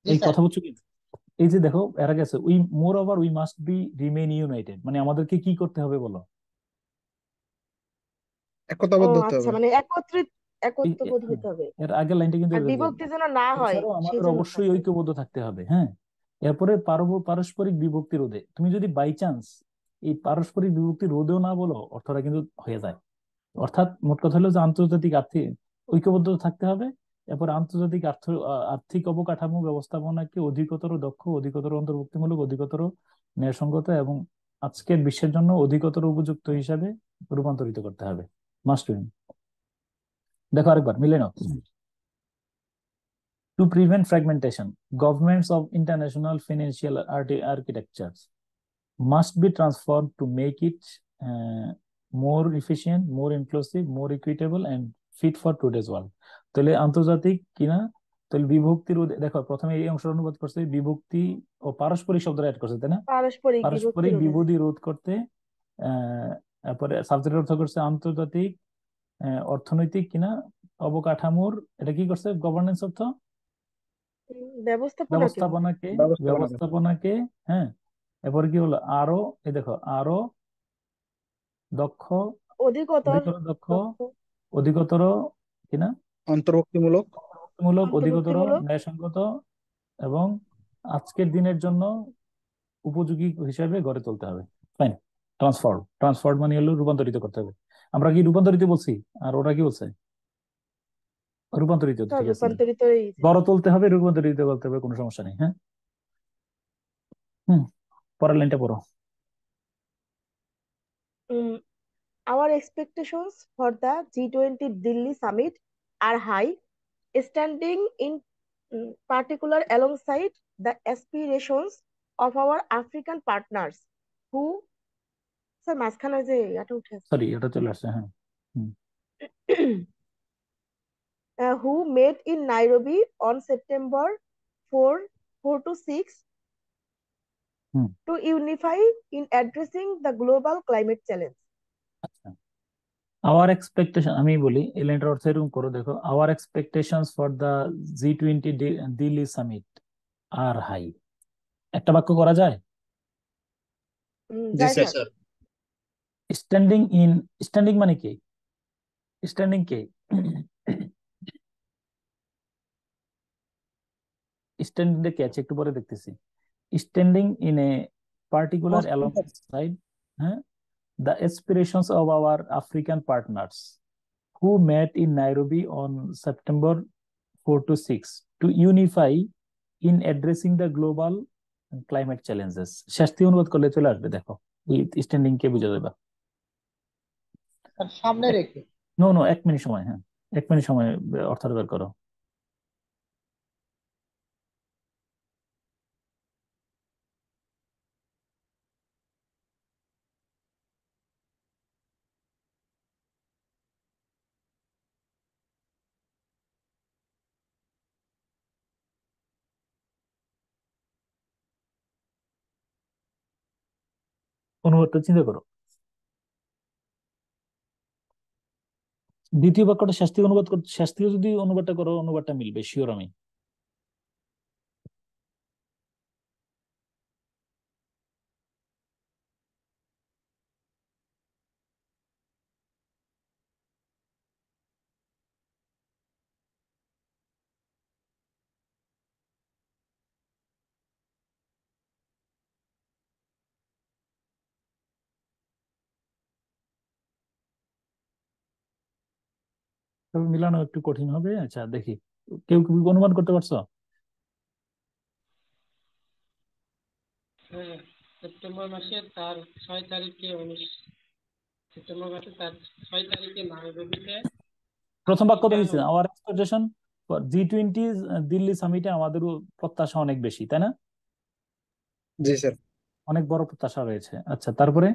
জি এই স্যার। কথা বলছো কি? এই যে দেখো, এরা গেছে, we more over we must be remain United, মানে আমাদেরকে কি করতে হবে বলো? ও একতাবদ্ধ হতে আচ্ছা, হবে। মানে একত্রিত এই একত্রবোধ হইতে হবে। এর আগের লাইনটা কিন্তু আর এরকম যে বিভক্তি যেন না হয় এছাড়াও সেই আমাদের জন্য অবশ্যই থাকবে। ঐক্যবদ্ধ থাকতে হবে, হ্যাঁ। এরপরে পারস্পরিক বিভক্তি রোধে, তুমি যদি বাই চান্স এই পারস্পরিক বিভক্তি রোধেও না বলো, অর্থটা কিন্তু হয়ে যায়। অর্থাৎ মোট কথা হলো যে আন্তর্জাতিক আর্থিক ঐক্যবদ্ধ থাকতে হবে। এরপর আন্তর্জাতিক আর্থিক অবকাঠামো ব্যবস্থাপনাকে অধিকতর দক্ষ, অধিকতর অন্তর্ভুক্তিমূলক, অধিকতর ন্যায়সঙ্গত এবং আজকের বিশ্বের জন্য অধিকতর উপযুক্ত হিসাবে রূপান্তরিত করতে হবে। Must win. দেখো আরেকবার মিলে নাও। To prevent fragmentation, governments of international financial architectures must be transformed to make it more efficient, more inclusive, more equitable, and fit for today's world. তাহলে আন্তর্জাতিক কিনা, তাহলে বিভক্তি রোধ, দেখো প্রথমে এই অংশ অনুবাদ করছে, বিভক্তি ও পারস্পরিক শব্দটা অ্যাড করছে, তাই না? পারস্পরিক বিভক্তি পারস্পরিক রোধে। বিভূতি রোধ করতে তারপরে সাবজেক্টের অর্থ করছে আন্তর্জাতিক অর্থনৈতিক কিনা অবকাঠামোর, এটা কি করছে, গভর্নেন্স অর্থ ব্যবস্থাপনাকে হবে। ব্যবস্থাপনাকে ব্যবস্থাপনা। ব্যবস্থাপনাকে হ্যাঁ। এরপরে কি হলো, আরো, এই দেখো, আরো দক্ষ, অধিকতর অধিকতর দক্ষ, দক্ষ, অধিকতর কিনা অন্তর্ভুক্তিমূলক। মূলক, অধিকতর অন্তর্ভুক্তিমূলক, ন্যায়সঙ্গত এবং আজকের দিনের জন্য উপযোগী হিসেবে গড়ে তুলতে হবে। ফাইন। ট্রান্সফর্ম মানে হলো রূপান্তরিত করতে হবে। আমরা কি রূপান্তরিত বলছি, আর ওরা কি বলছে? রূপান্তরিত, স্যার ঠিক আছে। রূপান্তরিত গড়ে তুলতে হবে, রূপান্তরিত করতে হবে, কোনো সমস্যা নেই, হ্যাঁ। হুম। পরের লাইনটা পড়ো। Our expectations for the G20 Delhi summit are high, standing in particular alongside the aspirations of our African partners who, sir মাঝখানে যে এটা উঠে আছে, সরি, এটা চলে আসছে, হ্যাঁ। হুম। who met in Nairobi on September 4, 4 to 6 hmm. to unify in addressing the global climate challenge. আচ্ছা, আওয়ার এক্সপেকটেশন, আমি বলি এই লাইনটার অর্থ এরকম করো, দেখো, our expectations for the G20 Delhi summit are high. একটা বাক্য করা যায়? জি যায় sir. Sir. Standing in, standing মানে কি? স্ট্যান্ডিং কে? স্ট্যান্ডিং কে আছে, একটু পরে দেখতেছি। Standing in a particular along side, হ্যাঁ, the aspirations of our African partners who met in Nairobi on September 4 to 6 to unify in addressing the global climate challenges. শেষ থেকে অনুবাদ করলে চলে আসবে, দেখো উইথ স্ট্যান্ডিং কে বুঝে যাবে। স্যার সামনে রেখে। নো নো, 1 মিনিট সময়, হ্যাঁ, 1 মিনিট সময়, অর্থটা বের করো। অনুবাদটা চিন্তা করো। দ্বিতীয় বাক্যটা শেষ থেকে অনুবাদ করতে, শেষ থেকে যদি অনুবাদটা করো, অনুবাদটা মিলবে, শিওর আমি। তবে মিলানো একটু কঠিন হবে। আচ্ছা দেখি, কেউ কি অনুমান করতে পারছো? হ্যাঁ, সেপ্টেম্বর মাসে তার 6 তারিখে সেপ্টেম্বর মাসে তার 6 তারিখে নাইরোবিতে প্রথম বাক্য তো আফ্রিকান হয়েছে আওয়ার এক্সপেকটেশন G20 দিল্লি সামিটে আমাদের প্রত্যাশা অনেক বেশি, তাই না? জি স্যার। অনেক বড় প্রত্যাশা রয়েছে। আচ্ছা তারপরে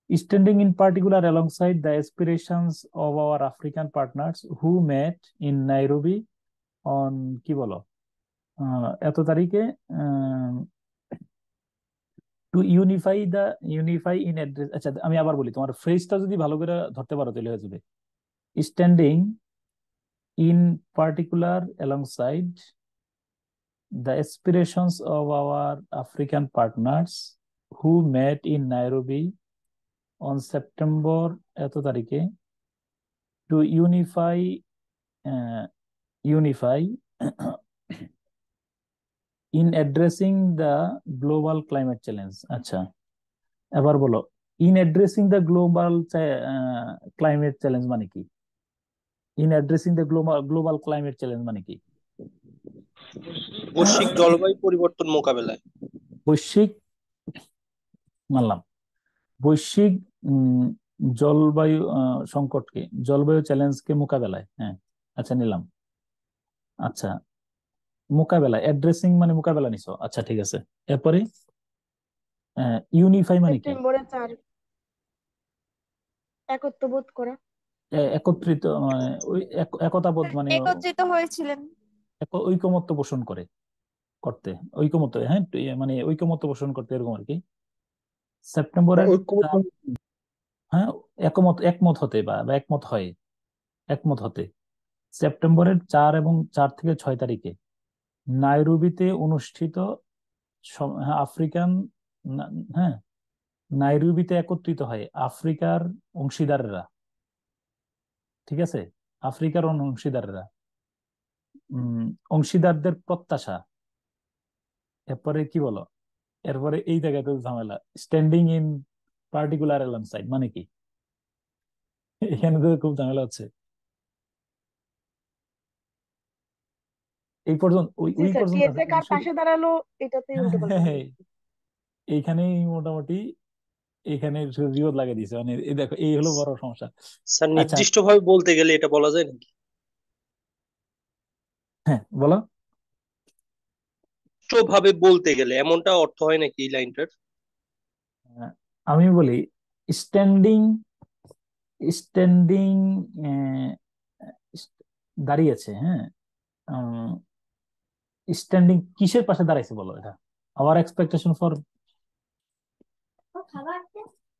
standing in particular alongside the aspirations of our African partners who met in Nairobi on কি বলো এত তারিখে টু ইউনিফাই ইন অ্যাড্রেস। আচ্ছা আমি আবার বলি, তোমার ফ্রেজটা যদি ভালো করে ধরতে পারো তাহলে হয়ে যাবে। Standing in particular alongside the aspirations of our African partners who met in Nairobi on September এত তারিখে to unify in addressing the global climate challenge। আচ্ছা এবার বলো, in addressing the global climate challenge মানে কি? in addressing the global climate challenge মানে কি? বৈশ্বিক জলবায়ু পরিবর্তন মোকাবেলায়। বৈশ্বিক মানলাম, বৈশ্বিক জলবায়ু সংকটকে, জলবায়ু চ্যালেঞ্জকে মোকাবেলায়। হ্যাঁ আচ্ছা নিলাম। আচ্ছা মোকাবেলা, অ্যাড্রেসিং মানে মোকাবেলা নিছো। আচ্ছা ঠিক আছে, এরপরে ইউনিফাই মানে কি? সেপ্টেম্বরে 4 একত্রবোধ করা। একত্রিত মানে ওই একতাবোধ মানে একত্রিত হয়েছিলেন। ঐকমত্য পোষণ করতে, ঐকমত্য, হ্যাঁ মানে ঐকমত্য পোষণ করতে, এরকম আর কি। সেপ্টেম্বরের হ্যাঁ একমত হতে বা একমত হয়, একমত হতে। সেপ্টেম্বরের 4 এবং 4 থেকে 6 তারিখে নাইরোবিতে অনুষ্ঠিত আফ্রিকান, হ্যাঁ নাইরোবিতে একত্রিত হয় আফ্রিকার অংশীদারেরা। ঠিক আছে, আফ্রিকার অংশীদারেরা, অংশীদারদের প্রত্যাশা। এরপরে কি বলো, এরপরে এই জায়গাতে ঝামেলা, স্ট্যান্ডিং ইন পার্টিকুলার অ্যালংসাইড মানে কি? এখানে তো খুব ঝামেলা হচ্ছে। এই পর্যন্ত ওই পর্যন্ত টিএসএ কার পাশে দাঁড়ালো এটাতেই উল্টো পাল্টা হয়ে গেছে। এইখানেই মোটামুটি এখানে বিরোধ লাগিয়ে দিয়েছে, মানে এই দেখো এই হলো বড় সমস্যা। স্যার আচ্ছা নির্দিষ্ট ভাবে বলতে গেলে এটা বলা যায় নাকি? হ্যাঁ বলো। ভাবে বলতে গেলে এমনটা অর্থ হয় নাকি এই লাইনটার? আমি বলি স্ট্যান্ডিং, স্ট্যান্ডিং দাঁড়িয়েছে। হ্যাঁ স্ট্যান্ডিং কিসের পাশে দাঁড়াইছে বলো? এটা আওয়ার এক্সপেকটেশন ফর,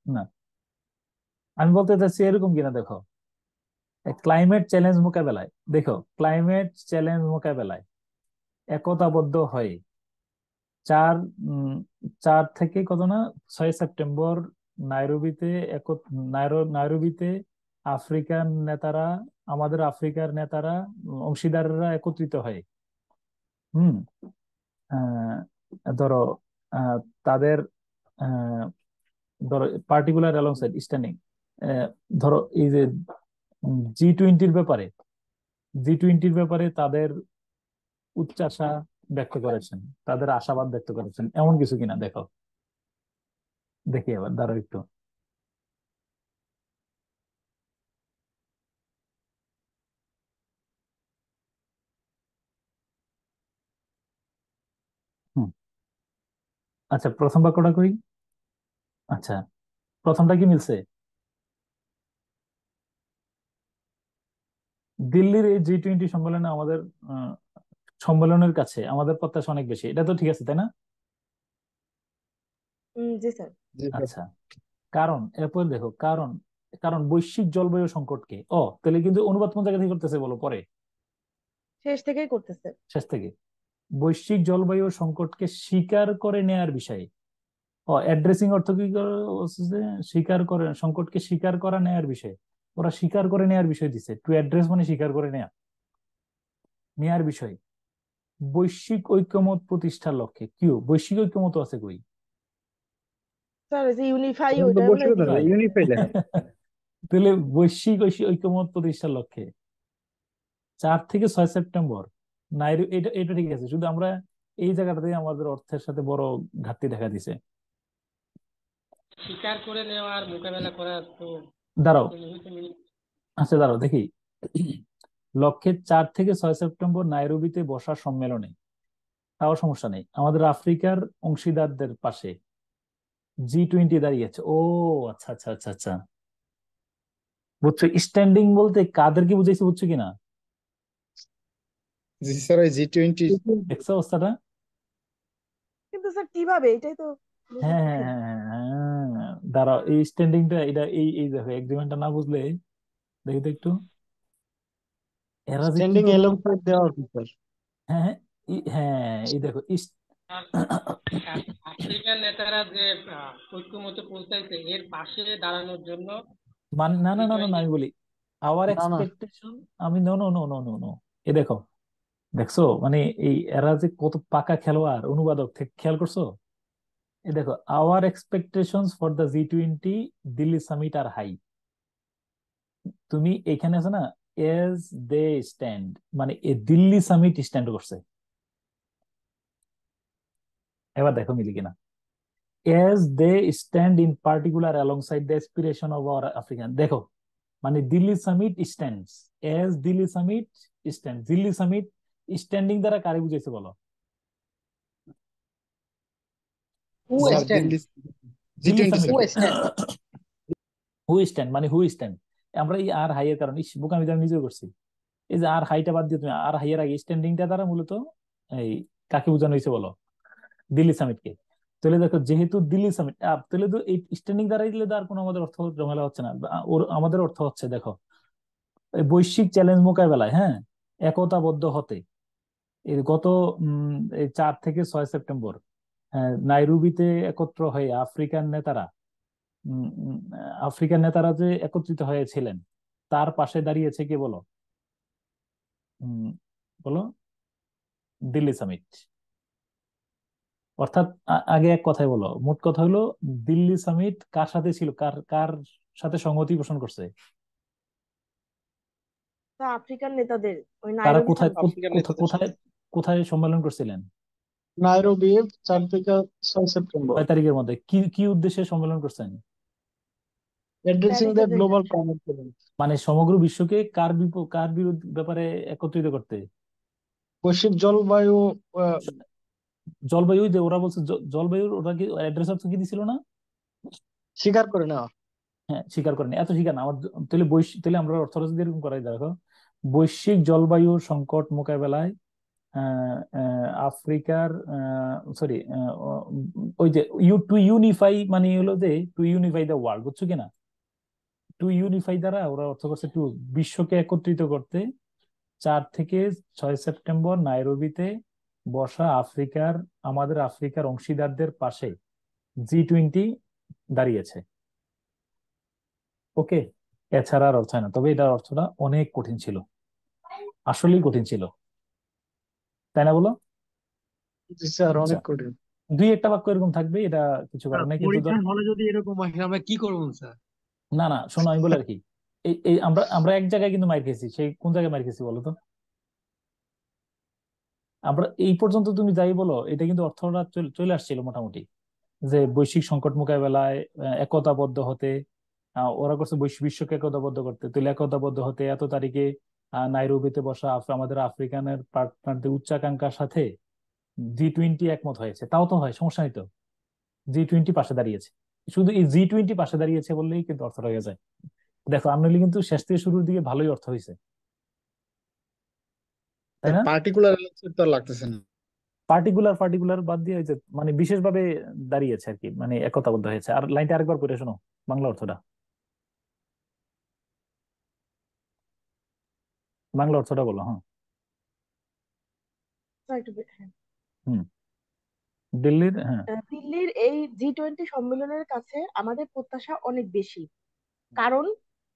না আমি বলতে চাচ্ছি এরকম কিনা, দেখো ক্লাইমেট চ্যালেঞ্জ মোকাবেলায়, দেখো ক্লাইমেট চ্যালেঞ্জ মোকাবেলায় একতাবদ্ধ হয়ে 4 থেকে কত না 6 সেপ্টেম্বর নাইরোবিতে নাইরোবিতে আফ্রিকান নেতারা, আমাদের আফ্রিকার নেতারা, অংশীদাররা একত্রিত হয় ধরো তাদের ধরো পার্টিকুলার অ্যালংসাইড স্ট্যান্ডিং, ধরো এই যে G20-র ব্যাপারে তাদের উচ্চাশা ব্যক্ত করেছেন, তাদের আশাবাদ ব্যক্ত করেছেন, এমন কিছু কিনা দেখো, দেখি এবার দাঁড়াও একটু। আচ্ছা প্রথম বাক্যটা করি। আচ্ছা প্রথমটা কি মিলছে? দিল্লির এই G20 সম্মেলনে আমাদের সম্মেলনের কাছে আমাদের প্রত্যাশা অনেক বেশি, এটা তো ঠিক আছে তাই না? জি স্যার। আচ্ছা কারণ এরপর দেখো, কারণ কারণ বৈশ্বিক জলবায়ু সংকটকে, তাহলে কিন্তু অনুবাদ কোন জায়গা থেকে করতেছে বলো? পরে শেষ থেকেই করতেছে। শেষ থেকে। বৈশ্বিক জলবায়ু সংকটকে স্বীকার করে নেয়ার বিষয়ে, অ্যাড্রেসিং অর্থ কি স্বীকার করে, সংকটকে স্বীকার করা নেয়ার বিষয়ে, ওরা স্বীকার করে নেয়ার বিষয় দিছে। টু অ্যাড্রেস মানে স্বীকার করে নেয়ার বিষয় বৈশ্বিক ঐক্যমত প্রতিষ্ঠার লক্ষ্যে। কি বৈশ্বিক ঐক্যমত আছে কই? স্যার যে ইউনিফাই বৈশ্বিক ওইটা ইউনিফাই লেখা। তাহলে বৈশ্বিক ঐক্যমত প্রতিষ্ঠার লক্ষ্যে 4 থেকে 6 সেপ্টেম্বর এটা এটা ঠিক আছে, শুধু আমরা এই জায়গাটাতে আমাদের অর্থের সাথে বড় ঘাটতি দেখা দিছে। স্বীকার করে নেওয়া আর মোকাবেলা করা তো দাঁড়াও, হয়তো আচ্ছা দাঁড়াও দেখি। লক্ষ্যে 4 থেকে 6 সেপ্টেম্বর নাইরোবিতে বসার সম্মেলনে, তাও সমস্যা নেই, আমাদের আফ্রিকার অংশীদারদের পাশে G20 দাঁড়িয়েছে। ও আচ্ছা আচ্ছা আচ্ছা আচ্ছা, বুঝছো? স্ট্যান্ডিং বলতে কাদেরকে বুঝাইছে, বুঝছো কিনা? জি স্যার, ওই G20 দেখছো অবস্থাটা? কিন্তু স্যার কিভাবে, এটাই তো বোঝা হ্যাঁ হ্যাঁ কঠিন। হ্যাঁ হ্যাঁ হ্যাঁ, দাঁড়াও, এই স্ট্যান্ডিংটা এটা এই এই দেখো, এগ্রিমেন্টটা না বুঝলে দেখি তো একটু, এরা যে কি স্ট্যান্ডিং কথা। এলোংসাইড দেওয়া উচিত স্যার। হ্যাঁ হ্যাঁ হ্যাঁ, এই দেখো আর আফ্রিকান নেতারা যে ঐক্যমতে পৌঁছাইছে এর পাশে দাঁড়ানোর জন্য মানে না না জি না না না, টোয়েন্টি। আমি বলি আওয়ার না না এক্সপেকটেশন। আমি no no no no no no, এ দেখো, দেখছো মানে এই এরা যে কত পাকা খেলোয়াড়, অনুবাদক থেকে খেয়াল করছো? এ দেখো, our expectations for the G20 Delhi summit are high. তুমি এখানে আছে না, এজ দে স্ট্যান্ড, মানে এ দিল্লি সামিট স্ট্যান্ড করছে। এবার দেখো মিলি কিনা। As they stand in particular alongside the aspiration of our African. দেখো, মানে Delhi summit stands, as Delhi summit stand, Delhi summit standing দ্বারা কারে বুঝাইছে বলো? হু বলো, sir stand, Delhi Delhi G20 summit হু স্যার। স্ট্যান্ড। হু স্ট্যান্ড মানে হু স্ট্যান্ড। আমরা এই আর হাই এর কারণে বোকামি আমি নিজেও করছি। এই যে আর হাইটা বাদ দিয়ে তুমি আর হাইয়ের আগে স্ট্যান্ডিংটা দ্বারা মূলত এই কাকে বোঝানো হয়েছে বলো? দিল্লি সামিটকে। তাহলে দেখো, যেহেতু দিল্লি সামিট, তাহলে তো এই স্ট্যান্ডিং দ্বারা দিলে তো আর কোনো আমাদের অর্থ ঝামেলা হচ্ছে না। ওর আমাদের অর্থ হচ্ছে, দেখো, এই বৈশ্বিক চ্যালেঞ্জ মোকাবেলায়, হ্যাঁ, একতাবদ্ধ হতে এই গত এই 4 থেকে 6 সেপ্টেম্বর নাইরোবিতে একত্র হয়ে উম, উম, আফ্রিকান নেতারা যে একত্রিত হয়েছিলেন, তার পাশে দাঁড়িয়েছে কে বলো? উম, বলো, দিল্লি সামিট। অর্থাৎ আগে এক কথায় বলো, মোট কথা হলো, দিল্লি সামিট কার সাথে ছিল, কার কার সাথে সংহতি পোষণ করছে? তা আফ্রিকান নেতাদের ওই তারা নাইরোবি কোথায় সামিটে। আফ্রিকান নেতাদের কোথায় সাথে। কোথায় সম্মেলন করছিলেন? নাইরোবি 4 থেকে 6 সেপ্টেম্বর। 6 তারিখের মধ্যে কি কি উদ্দেশ্যে সম্মেলন করছেন? Addressing Paris the agenda. Global climate challenge. মানে সমগ্র বিশ্বকে কার বিরুদ্ধে ব্যাপারে একত্রিত করতে? বৈশ্বিক জলবায়ু আহ, জলবায়ু, যে ওরা বলছে জলবায়ুর, ওরা কি অ্যাড্রেস অর্থ কি দিছিল না? স্বীকার করে নেওয়া। হ্যাঁ, স্বীকার করেনি, এত স্বীকার না আমার। তাহলে তাহলে আমরা অর্থনীতি এরকম করাই, দেখো, বৈশ্বিক জলবায়ু সংকট মোকাবেলায় আফ্রিকার, সরি, ওই যে টু ইউনিফাই, মানে হলো যে টু ইউনিফাই দ্য ওয়ার্ল্ড, বুঝছো কিনা? টু ইউনিফাই দ্বারা ওরা অর্থ করছে টু, বিশ্বকে একত্রিত করতে 4 থেকে 6 সেপ্টেম্বর নাইরোবিতে বসা আমাদের আফ্রিকার অংশীদারদের পাশে G20 দাঁড়িয়েছে। ওকে, এছাড়া আর অর্থ হয় না, তবে এটার অর্থটা অনেক কঠিন ছিল, আসলেই কঠিন ছিল, তাই না বলো? জি স্যার, আচ্ছা, অনেক কঠিন। দুই একটা বাক্য এরকম থাকবে, এটা কিছু করার নাই, কিন্তু পরীক্ষার হলে যদি এরকম আসে আমরা কি করবো স্যার? না না, শোনো আমি বলে আর কি, এই এই আমরা আমরা এক জায়গায় কিন্তু মার খেয়েছি, সেই কোন জায়গায় মার খেয়েছি বলো তো? আমরা এই পর্যন্ত তুমি যাই বলো, এটা কিন্তু অর্থটা চলে আসছিল মোটামুটি, যে বৈশ্বিক সংকট মোকাবেলায় একতাবদ্ধ হতে, ওরা করছে বিশ্বকে একতাবদ্ধ করতে, তাহলে একতাবদ্ধ হতে এত তারিখে নাইরোবিতে বসা আমাদের আফ্রিকানের পার্টনারদের উচ্চাকাঙ্ক্ষার সাথে G20 একমত হয়েছে, তাও তো হয়, সমস্যা নেই তো। G20 পাশে দাঁড়িয়েছে, শুধু এই G20 পাশে দাঁড়িয়েছে বললেই কিন্তু অর্থ হয়ে যায়। দেখো, আমনলি কিন্তু শেষ থেকে শুরুর দিকে ভালোই অর্থ হয়েছে, তাই স্যার না? পার্টিকুলার তো আর লাগতেছে না। পার্টিকুলার পার্টিকুলার বাদ দিয়ে হয়েছে, মানে বিশেষভাবে দাঁড়িয়েছে আর কি, মানে একতাবদ্ধ হয়েছে। আর লাইনটা আরেকবার পড়ে শোনো, বাংলা অর্থটা, বাংলা অর্থটা বলো। হ্যাঁ, স্যার একটু হ্যাঁ। হুম, দিল্লির, হ্যাঁ, দিল্লির এই G20 সম্মেলনের কাছে আমাদের প্রত্যাশা অনেক বেশি, কারণ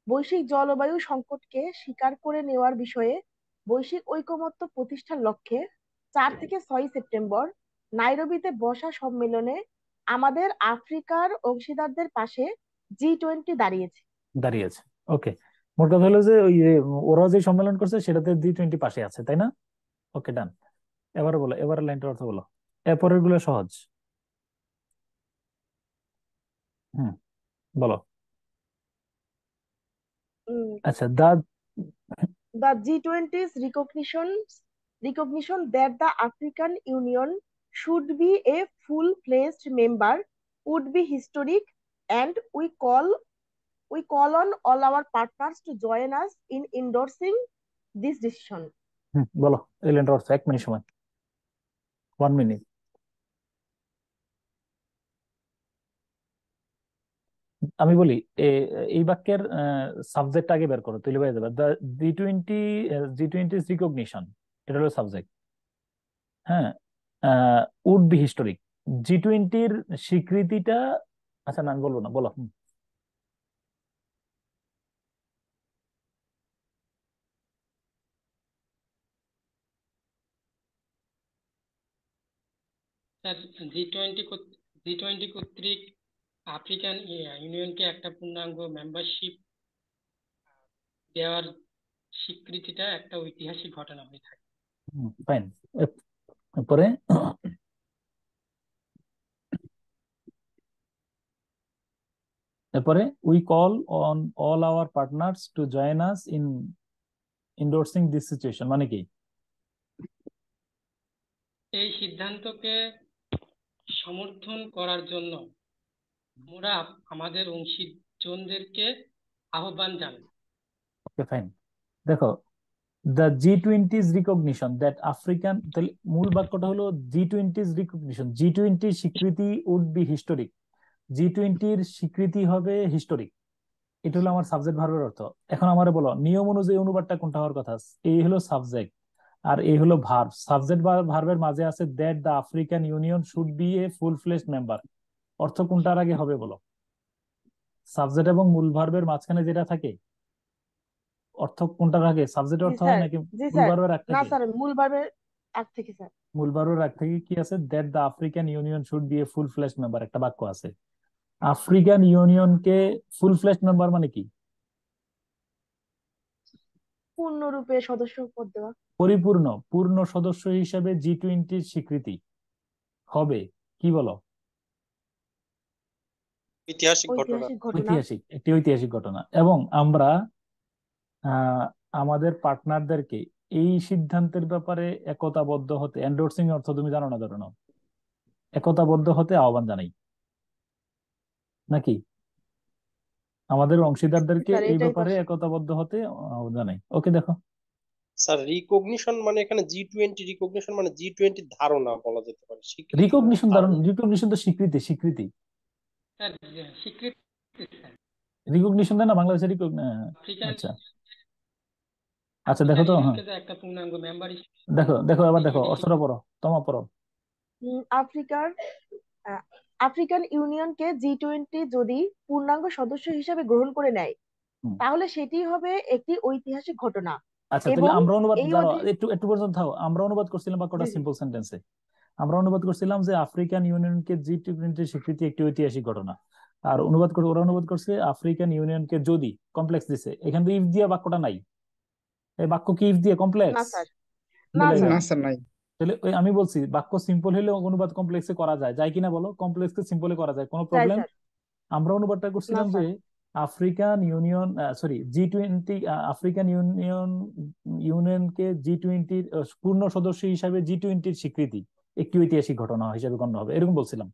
বৈশ্বিক জলবায়ু সংকটকে স্বীকার করে নেওয়ার বিষয়ে বৈশ্বিক ঐকমত্য প্রতিষ্ঠার লক্ষ্যে 4 থেকে 6 সেপ্টেম্বর নাইরোবিতে বসা সম্মেলনে আমাদের আফ্রিকার অংশীদারদের পাশে G20 দাঁড়িয়েছে। দাঁড়িয়েছে। ওকে, মোট কথা হলো যে ওই যে ওরা যে সম্মেলন করছে সেটাতে G20 পাশে আছে, তাই না? ওকে, ডান। এবারে বলো, এবারে লাইনটার অর্থ বলো। এরপরের গুলো সহজ। হুম, বলো। আচ্ছা, The G20's recognition that the African Union should be a full-fledged member would be historic, and we call on all our partners to join us in endorsing this decision. বলো এই লাইনটার অর্থ, 1 মিনিট সময়, 1 মিনিট। আমি বলি এই বাক্যের subject আগে বের করো, তুলে বের যাবে। G20's রিকগনিশন, এটা হলো সাবজেক্ট। হ্যাঁ, উড বি হিস্টোরিক, G20-র স্বীকৃতিটা। আচ্ছা না, আমি বলবো না, বলো। স্যার জি টোয়েন্টি কর্তৃক আফ্রিকান ইউনিয়নকে একটা পূর্ণাঙ্গ মেম্বারশিপ দেওয়ার স্বীকৃতিটা একটা ঐতিহাসিক ঘটনা হয়ে থাকে। ফাইন। এরপরে we call on all our partners to join us in এন্ডোর্সিং this situation, মানে কি? এই সিদ্ধান্তকে সমর্থন করার জন্য আমরা আমাদের অংশীজনদেরকে আহ্বান জানাই। ওকে, ফাইন। দেখো, the G20's recognition that African, তাহলে মূল বাক্যটা হলো G20's recognition, G20 স্বীকৃতি would be historic, G20-র স্বীকৃতি হবে হিস্টোরিক। এটা হলো আমার সাবজেক্ট ভার্বের অর্থ। এখন আমারে বলো, নিয়ম অনুযায়ী অনুবাদটা কোনটা হওয়ার কথা? এই হলো সাবজেক্ট আর এই হলো ভার্ব। সাবজেক্ট বা ভার্বের মাঝে আছে that the African union should B A full fledged member. অর্থ কোনটার আগে হবে বলো? সাবজেক্ট এবং মূল ভার্বের মাঝখানে যেটা থাকে, অর্থ কোনটার আগে? সাবজেক্টের অর্থ হয় নাকি মূল ভার্বের আগ না থেকে? স্যার, মূল ভার্বের আগ থেকে স্যার। মূল ভার্বের আগ থেকে কি আছে? That the African union should B A full fledged member, একটা বাক্য আছে। আফ্রিকান ইউনিয়নকে ফুল ফ্লেজড মেম্বার মানে কি? পূর্ণরূপে সদস্য পদ দেওয়া। পূর্ণ সদস্য হিসেবে G20-র স্বীকৃতি হবে কি বলো? ঐতিহাসিক ঘটনা। একটি ঐতিহাসিক ঘটনা। এবং আমরা আমাদের পার্টনারদেরকে এই সিদ্ধান্তের ব্যাপারে একতাবদ্ধ হতে, এন্ডোর্সিং অর্থ তুমি জানো না, ধরো না, একতাবদ্ধ হতে আহ্বান জানাই, নাকি? আমাদের অংশীদারদেরকে এই ব্যাপারে একতাবদ্ধ হতে আহ্বান জানাই। ওকে, দেখো স্যার, রিকগনিশন মানে এখানে G20 রিকগনিশন মানে G20 ধারণা বলা যেতে পারে। রিকগনিশন তো স্বীকৃতি। স্যার স্বীকৃতি রিকগনিশন দেয় না বাংলাদেশের আচ্ছা আচ্ছা, দেখো তো। হ্যাঁ, একটা পূর্ণাঙ্গ মেম্বার দেখো এবার দেখো অর্থটা পড়ো, তোমার পড়ো। আফ্রিকান ইউনিয়নকে G20 যদি পূর্ণাঙ্গ সদস্য হিসেবে গ্রহণ করে নেয়, তাহলে সেটি হবে একটি ঐতিহাসিক ঘটনা। আচ্ছা, তাহলে আমরা অনুবাদ, একটু পর্যন্ত থাও। আমরা অনুবাদ করছিলাম বাক্যটা সিম্পল সেন্টেন্সে। আমরা অনুবাদ করছিলাম যে আফ্রিকান ইউনিয়নকে G20 স্বীকৃতি একটি ঐতিহাসিক ঘটনা। আর ওরা অনুবাদ করছে আফ্রিকান ইউনিয়নকে যদি, কমপ্লেক্স দিছে। এখানে তো ইফ দিয়া বাক্যটা নাই। এই বাক্য কি ইফ দিয়ে কমপ্লেক্স? না স্যার, নাই। তাহলে আমি বলছি বাক্য সিম্পল হলে অনুবাদ কমপ্লেক্সে করা যায় কিনা বলো? কমপ্লেক্সে সিম্পলে করা যায়, কোনো প্রবলেম? আমরা অনুবাদটা করছিলাম যে আফ্রিকান ইউনিয়ন, G20, আফ্রিকান ইউনিয়নকে G20-র পূর্ণ সদস্য হিসাবে G20-র স্বীকৃতি একটি ঐতিহাসিক ঘটনা হিসেবে গণ্য হবে, এরকম বলছিলাম।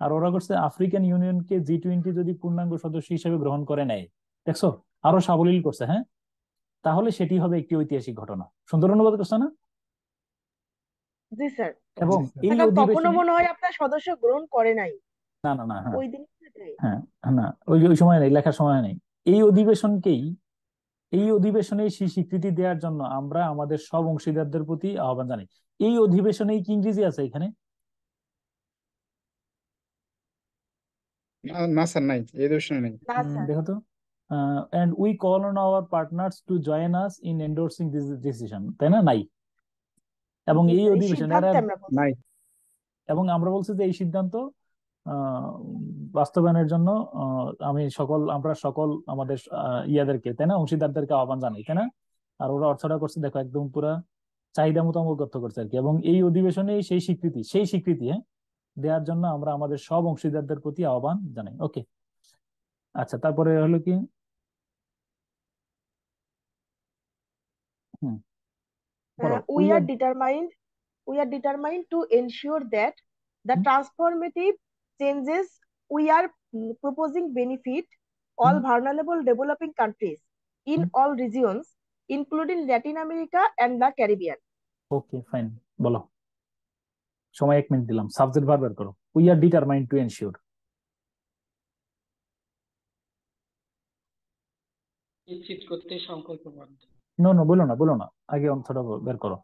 আর ওরা করছে আফ্রিকান ইউনিয়নকে G20 যদি পূর্ণাঙ্গ সদস্য হিসেবে গ্রহণ করে নেয়, দেখছো আরো সাবলীল করছে। হ্যাঁ, তাহলে সেটি হবে একটি ঐতিহাসিক ঘটনা। সুন্দর অনুবাদ করছে না? জি স্যার। এবং এই তখনও মনে হয় আপনার সদস্য গ্রহণ করে নাই। না, ওই দিন না, ওই সময় নেই, লেখার সময় নেই। এই অধিবেশনে সেই স্বীকৃতি দেওয়ার জন্য আমরা আমাদের সব অংশীদারদের প্রতি আহ্বান জানাই। এই অধিবেশনে কি ইংরেজি আছে এখানে? না স্যার, নাই, এই অধিবেশনে নাই। দেখো তো, and we call on our partners to join us in endorsing this decision, তাই না? নাই। এবং এই অধিবেশন, এবং আমরা বলছি যে এই সিদ্ধান্ত বাস্তবায়নের জন্য আমরা সকল আমাদের ইয়াদেরকে, তাই না, অংশীদারদেরকে আহ্বান জানাই, তাই না? আর ওরা অর্থটা করছে দেখো একদম পুরা চাহিদা মোতাবেক অর্থ করছে আর কি। এবং এই অধিবেশনে সেই স্বীকৃতি দেওয়ার জন্য আমরা আমাদের সব অংশীদারদের প্রতি আহ্বান জানাই। ওকে, আচ্ছা, তারপরে হলো কি, হুম, বলো। We are determined to ensure that the transformative changes we are proposing benefit all vulnerable developing countries in all regions, including Latin America and the Caribbean. Okay, fine, বলো। সময় 1 মিনিট দিলাম, সাবজেক্ট ভার্ব বের করো। We are determined to ensure. নিশ্চিত করতে সংকল্পবদ্ধ। No no, বলো না, আগে অর্থটা বের করো।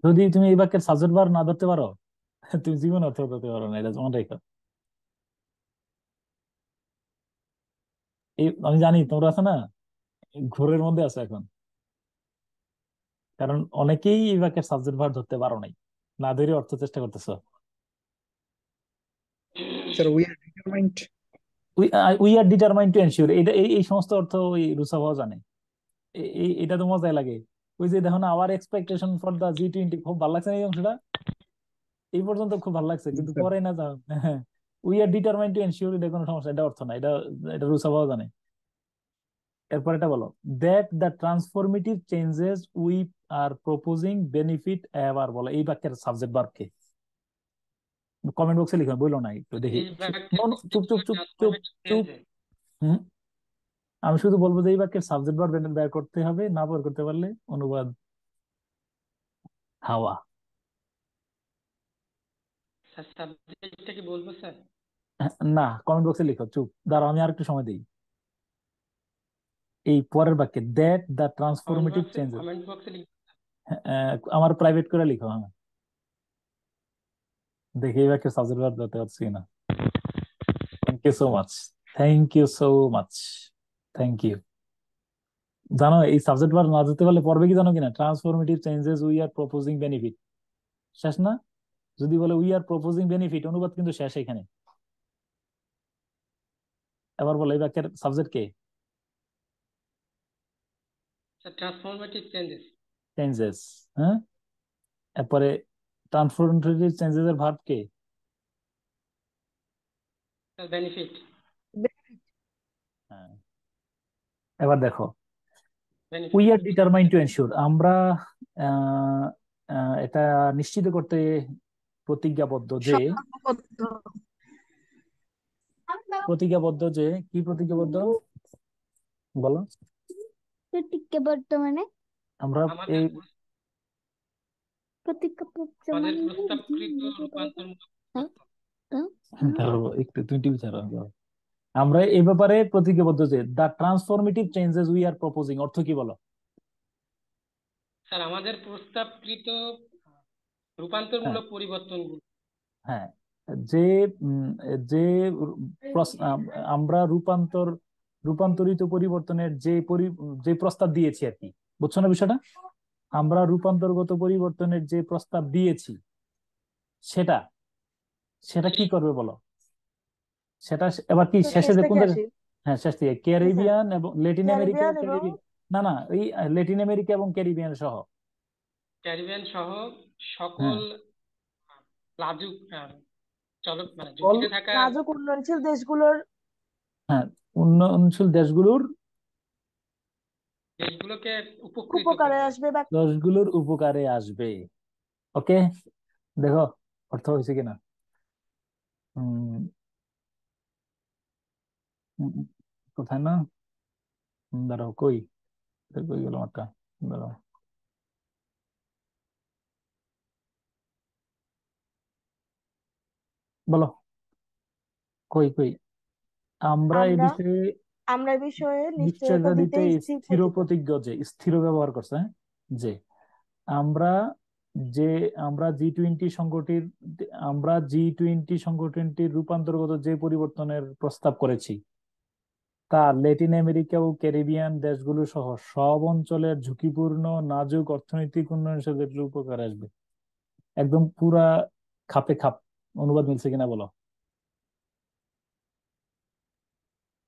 যদি তুমি এই বাক্যের সাবজেক্ট ভার্ব না ধরতে পারো, তুমি জীবন অর্থ ধরতে পারো না, এটা মনে রেখো। আমি জানি তোমরা আছে না, ঘোরের মধ্যে আছে এখন, কারণ অনেকেই এই বাক্যের সাবজেক্ট ভার্ব ধরতে পারো নাই, না ধরে অর্থ চেষ্টা করতেছো। Sir we are determined we are determined to ensure, এটা এই সমস্ত অর্থ ওই রুসাভাও জানে। এটা তো মজাই লাগে। ওই যে দেখো না, hour expectation for the G20, খুব ভালো লাগছে না এই অংশটা? এই পর্যন্ত খুব ভালো লাগছে, কিন্তু পরে না যাও। We are determined to ensure, এটা কোনো সমস্যা, এটা অর্থ না, এটা রুসাভাও জানে। এরপর এটা বলো, that the transformative changes we are proposing benefit ever, বলো এই বাক্যের সাবজেক্ট ভার্ব কে? কমেন্ট বক্সে লিখো, বলো না, একটু দেখি। চুপ চুপ চুপ চুপ চুপ। হুম, আমি শুধু বলবো যে এই বাক্যের সাবজেক্ট ভার্ব বের করতে হবে, না বের করতে পারলে অনুবাদ হাওয়া। স্যার সাবজেক্টটা কি বলবো স্যার? না, কমেন্ট বক্সে লিখো, চুপ দাঁড়াও, আমি আর একটু সময় দিই। এই পরের বাক্যে that the transformative changes, comment বক্সে লিখবো। আমার প্রাইভেট করে লিখো। হ্যাঁ, দেখি এই বাক্যের সাবজেক্ট ভার্ব ধরতে পারছি না। Thank you so much, thank you so much, thank you. জানো এই সাবজেক্ট ভার্ব না ধরতে পারলে পড়বে কি জানো কিনা? Transformative changes we are proposing benefit, শেষ না? যদি বলে উই আর প্রপোজিং বেনিফিট, অনুবাদ কিন্তু শেষ এখানে। এবার বলো এই বাক্যের সাবজেক্ট কে? Transformative changes. হ্যাঁ, এরপরে ট্রান্সফরমেটিভ চেঞ্জেস এর ভার্ব কে? বেনিফিট। হ্যাঁ, এবার দেখো, we are determined to ensure, আমরা এটা নিশ্চিত করতে প্রতিজ্ঞাবদ্ধ যে কি প্রতিজ্ঞাবদ্ধ বলো? প্রতিজ্ঞাবদ্ধ মানে আমরা এই একটু তুমি বিচারো। আমরা এই ব্যাপারে প্রতিজ্ঞাবদ্ধ যে the transformative changes we are proposing, অর্থ কি বলো? স্যার আমাদের প্রস্তাবকৃত রূপান্তরমূলক পরিবর্তনগুলো। হ্যাঁ, যে যে আমরা রূপান্তরিত পরিবর্তনের যে প্রস্তাব দিয়েছি আর কি, বুঝছো না বিষয়টা? আমরা রূপান্তরগত পরিবর্তনের যে প্রস্তাব দিয়েছি সেটা কি করবে বলো? সেটা এবার কি শেষে যে কোন, হ্যাঁ শেষ থেকে ক্যারিবিয়ান এবং ল্যাটিন আমেরিকা, না এই ল্যাটিন আমেরিকা এবং ক্যারিবিয়ান সহ সকল লাজুক লাজুক উন্নয়নশীল দেশগুলোর, হ্যাঁ উন্নয়নশীল দেশগুলোকে উপকারে আসবে। ওকে, দেখো অর্থ হয়েছে কিনা। কোথায় না, দাঁড়াও, কই গেল একটা, দাঁড়াও, বলো কই আমরা এই বিষয়ে নিশ্চয়তা দিতে স্থির প্রতিজ্ঞ, যে স্থির ব্যবহার করছে। যে আমরা যে আমরা জি20 সংগঠনটির রূপান্তরগত যে পরিবর্তনের প্রস্তাব করেছি তা ল্যাটিন আমেরিকা ও ক্যারিবিয়ান দেশগুলো সহ সব অঞ্চলের ঝুঁকিপূর্ণ নাজুক অর্থনৈতিক উন্নয়ন সাধনের উপকার আসবে। একদম পুরা খাপে খাপ অনুবাদ মিলছে কিনা বলো?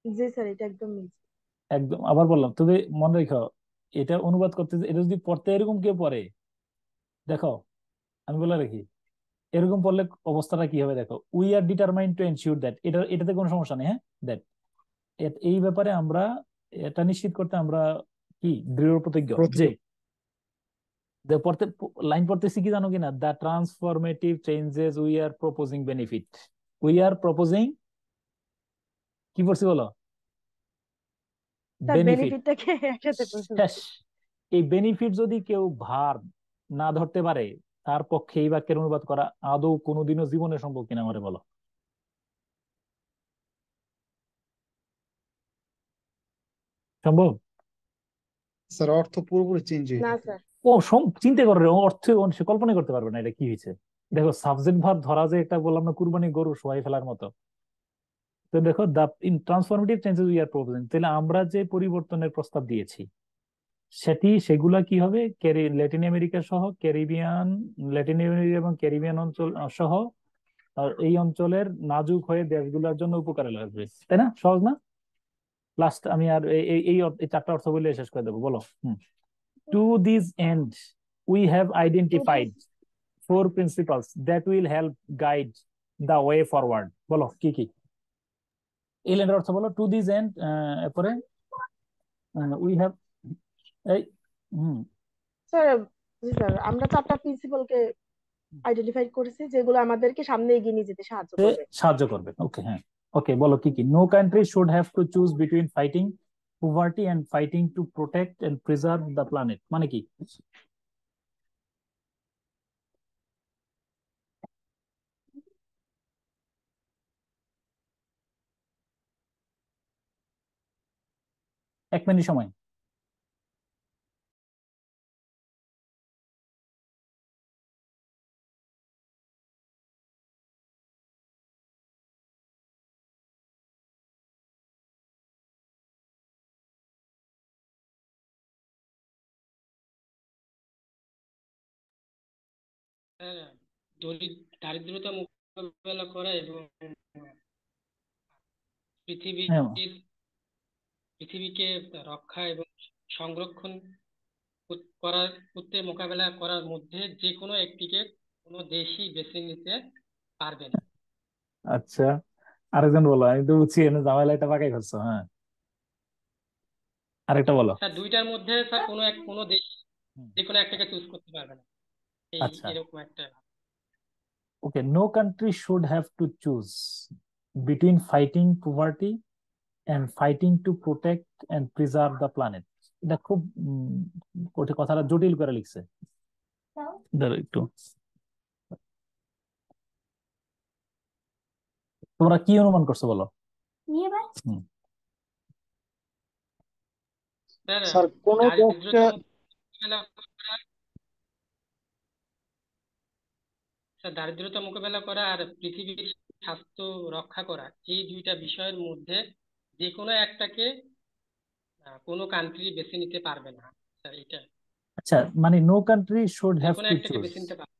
জি স্যার, এটা একদম মিলছে। একদম। আবার বললাম, তবে মনে রেখো, এটা অনুবাদ করতে, এটা যদি পড়তে এরকম কেউ পড়ে, দেখো আমি বলে রাখি, এরকম পড়লে অবস্থাটা কি হবে দেখো। We are determined to ensure that, এটাতে কোনো সমস্যা নেই, হ্যাঁ, দ্যাট এই ব্যাপারে আমরা এটা নিশ্চিত করতে আমরা কি দৃঢ় প্রতিজ্ঞ যে পড়তে লাইন পড়তেছি কি জানো কিনা, the transformative changes we are proposing benefit, we are proposing, কি পড়ছি বলো, স্যার বেনিফিট। বেনিফিটটাকে একসাথে বলতে শেষ। এই বেনিফিট যদি কেউ ভার না ধরতে পারে, তার পক্ষে এই বাক্যের অনুবাদ করা আদৌ কোনোদিনও জীবনে সম্ভব কিনা আমারে বলো। সম্ভব? স্যার অর্থ পুরোপুরি চেঞ্জ হয়ে না যাবে। স্যার। ও চিন্তা করে অর্থ সে কল্পনা করতে পারবে না এটা কি হয়েছে। দেখো সাবজেক্ট ভার ধরা, যে একটা বললাম না কুরবানি গরু শোয়াই ফেলার মতো। তো দেখো the in transformative changes we are proposing, তাহলে আমরা যে পরিবর্তনের প্রস্তাব দিয়েছি সেগুলা কি হবে, ল্যাটিন আমেরিকা সহ ল্যাটিন আমেরিকা এবং ক্যারিবিয়ান অঞ্চল সহ আর এই অঞ্চলের নাজুক হয়ে দেশগুলোর জন্য উপকারে লাগবে, তাই না? সহজ না? লাস্ট আমি আর এই চারটা অর্থ বলে শেষ করে দেবো, বলো। To this end we have identified 4 principles that will help guide the way forward, বলো কি কি এই লাইনের অর্থ বলো। টু দিস এন্ড, এরপরে উই হ্যাভ, এই স্যার জি স্যার, আমরা 4টা প্রিন্সিপালকে আইডেন্টিফাই করেছি যেগুলো আমাদেরকে সামনে এগিয়ে নিয়ে যেতে সাহায্য করবে। ওকে, হ্যাঁ, ওকে, বলো কি কি। No country should have to choose between fighting poverty and fighting to protect and preserve the planet, মানে কি? এক মিনিট সময়। দারিদ্রতা মোকাবেলা করা এবং হ্যাঁ, পৃথিবীকে রক্ষা এবং সংরক্ষণ করতে মোকাবেলা করার মধ্যে যে কোনো একটিকে কোনো দেশই বেছে নিতে পারবে না। আচ্ছা, আরেকজন বলো। আমি তো বুঝছি এনে ঝামেলাটা পাকাই ফেলছো। হ্যাঁ, আরেকটা বলো। স্যার দুইটার মধ্যে স্যার কোনো দেশ যে কোনো একটাকে চুজ করতে পারবে না, আচ্ছা, এরকম একটা। Okay, no country should have to choose between fighting poverty and fighting to protect and preserve the planet। এটা খুব কঠিন, কথাটা জটিল করে লিখছে। ধরো একটু, তোমরা কি অনুমান করছো বলো। স্যার কোন দেশকে দারিদ্রতা মোকাবেলা করা আর পৃথিবীর স্বাস্থ্য রক্ষা করা, এই দুইটা বিষয়ের মধ্যে যে কোনো একটাকে কোনো কান্ট্রি বেছে নিতে পারবে না স্যার, এটা। আচ্ছা, মানে নো কান্ট্রি শুড যে হ্যাভ কোনো টু একটাকে চুজ, বেছে নিতে পারবে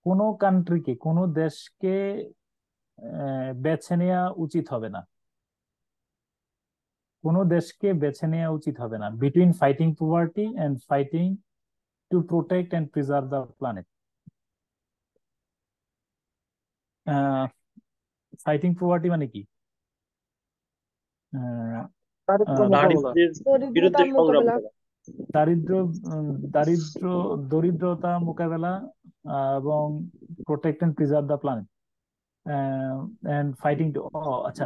কোনো কান্ট্রিকে, কোনো দেশকে বেছে নেওয়া উচিত হবে না, কোনো দেশকে বেছে নেওয়া উচিত হবে না between fighting poverty and fighting to protect and preserve the planet। Fighting poverty মানে কি? দারিদ্র্যের বিরুদ্ধে সংগ্রাম করা। দরিদ্রতা মোকাবেলা এবং protect and preserve the planet and fighting to, আচ্ছা,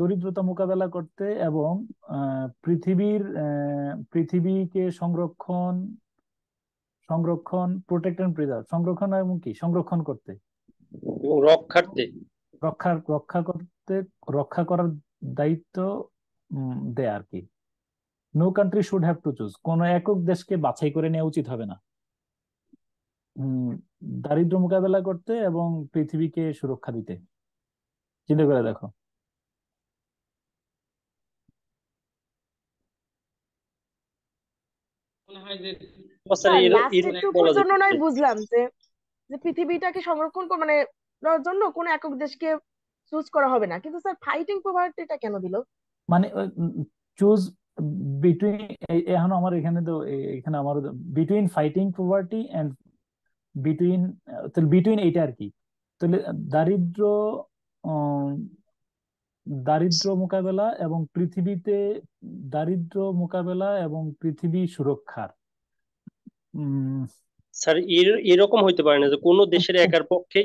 দরিদ্রতা মোকাবেলা করতে এবং পৃথিবীকে সংরক্ষণ প্রোটেক্ট এন্ড প্রিজার্ভ, সংরক্ষণ এবং কি সংরক্ষণ করতে এবং রক্ষার্থে রক্ষা করার দায়িত্ব দেয় আর কি। No country should have to choose, কোন একক দেশকে বাছাই করে নেওয়া উচিত হবে না দারিদ্র্য মোকাবেলা করতে এবং পৃথিবীকে সুরক্ষা দিতে। চিন্তা করে দেখো। মনে হয় যে স্যার স্যার এরকম লাস্টের টুকুর বলা জন্য যেতে নয় পারে। বুঝলাম যে যে পৃথিবীটাকে সংরক্ষণ মানে করার জন্য কোনো একক দেশকে চুজ করা হবে না, কিন্তু স্যার ফাইটিং পভার্টিটা কেন দিল? মানে চুজ বিটুইন, এখন আমার এখানে তো এখানে আমার between fighting poverty and between, তাহলে বিটুইন এইটা আর কি। তাহলে দারিদ্র উম, দারিদ্র মোকাবেলা এবং পৃথিবীতে, দারিদ্র মোকাবেলা এবং পৃথিবী সুরক্ষার স্যার এরকম হইতে পারে না যে কোনো দেশের একার পক্ষে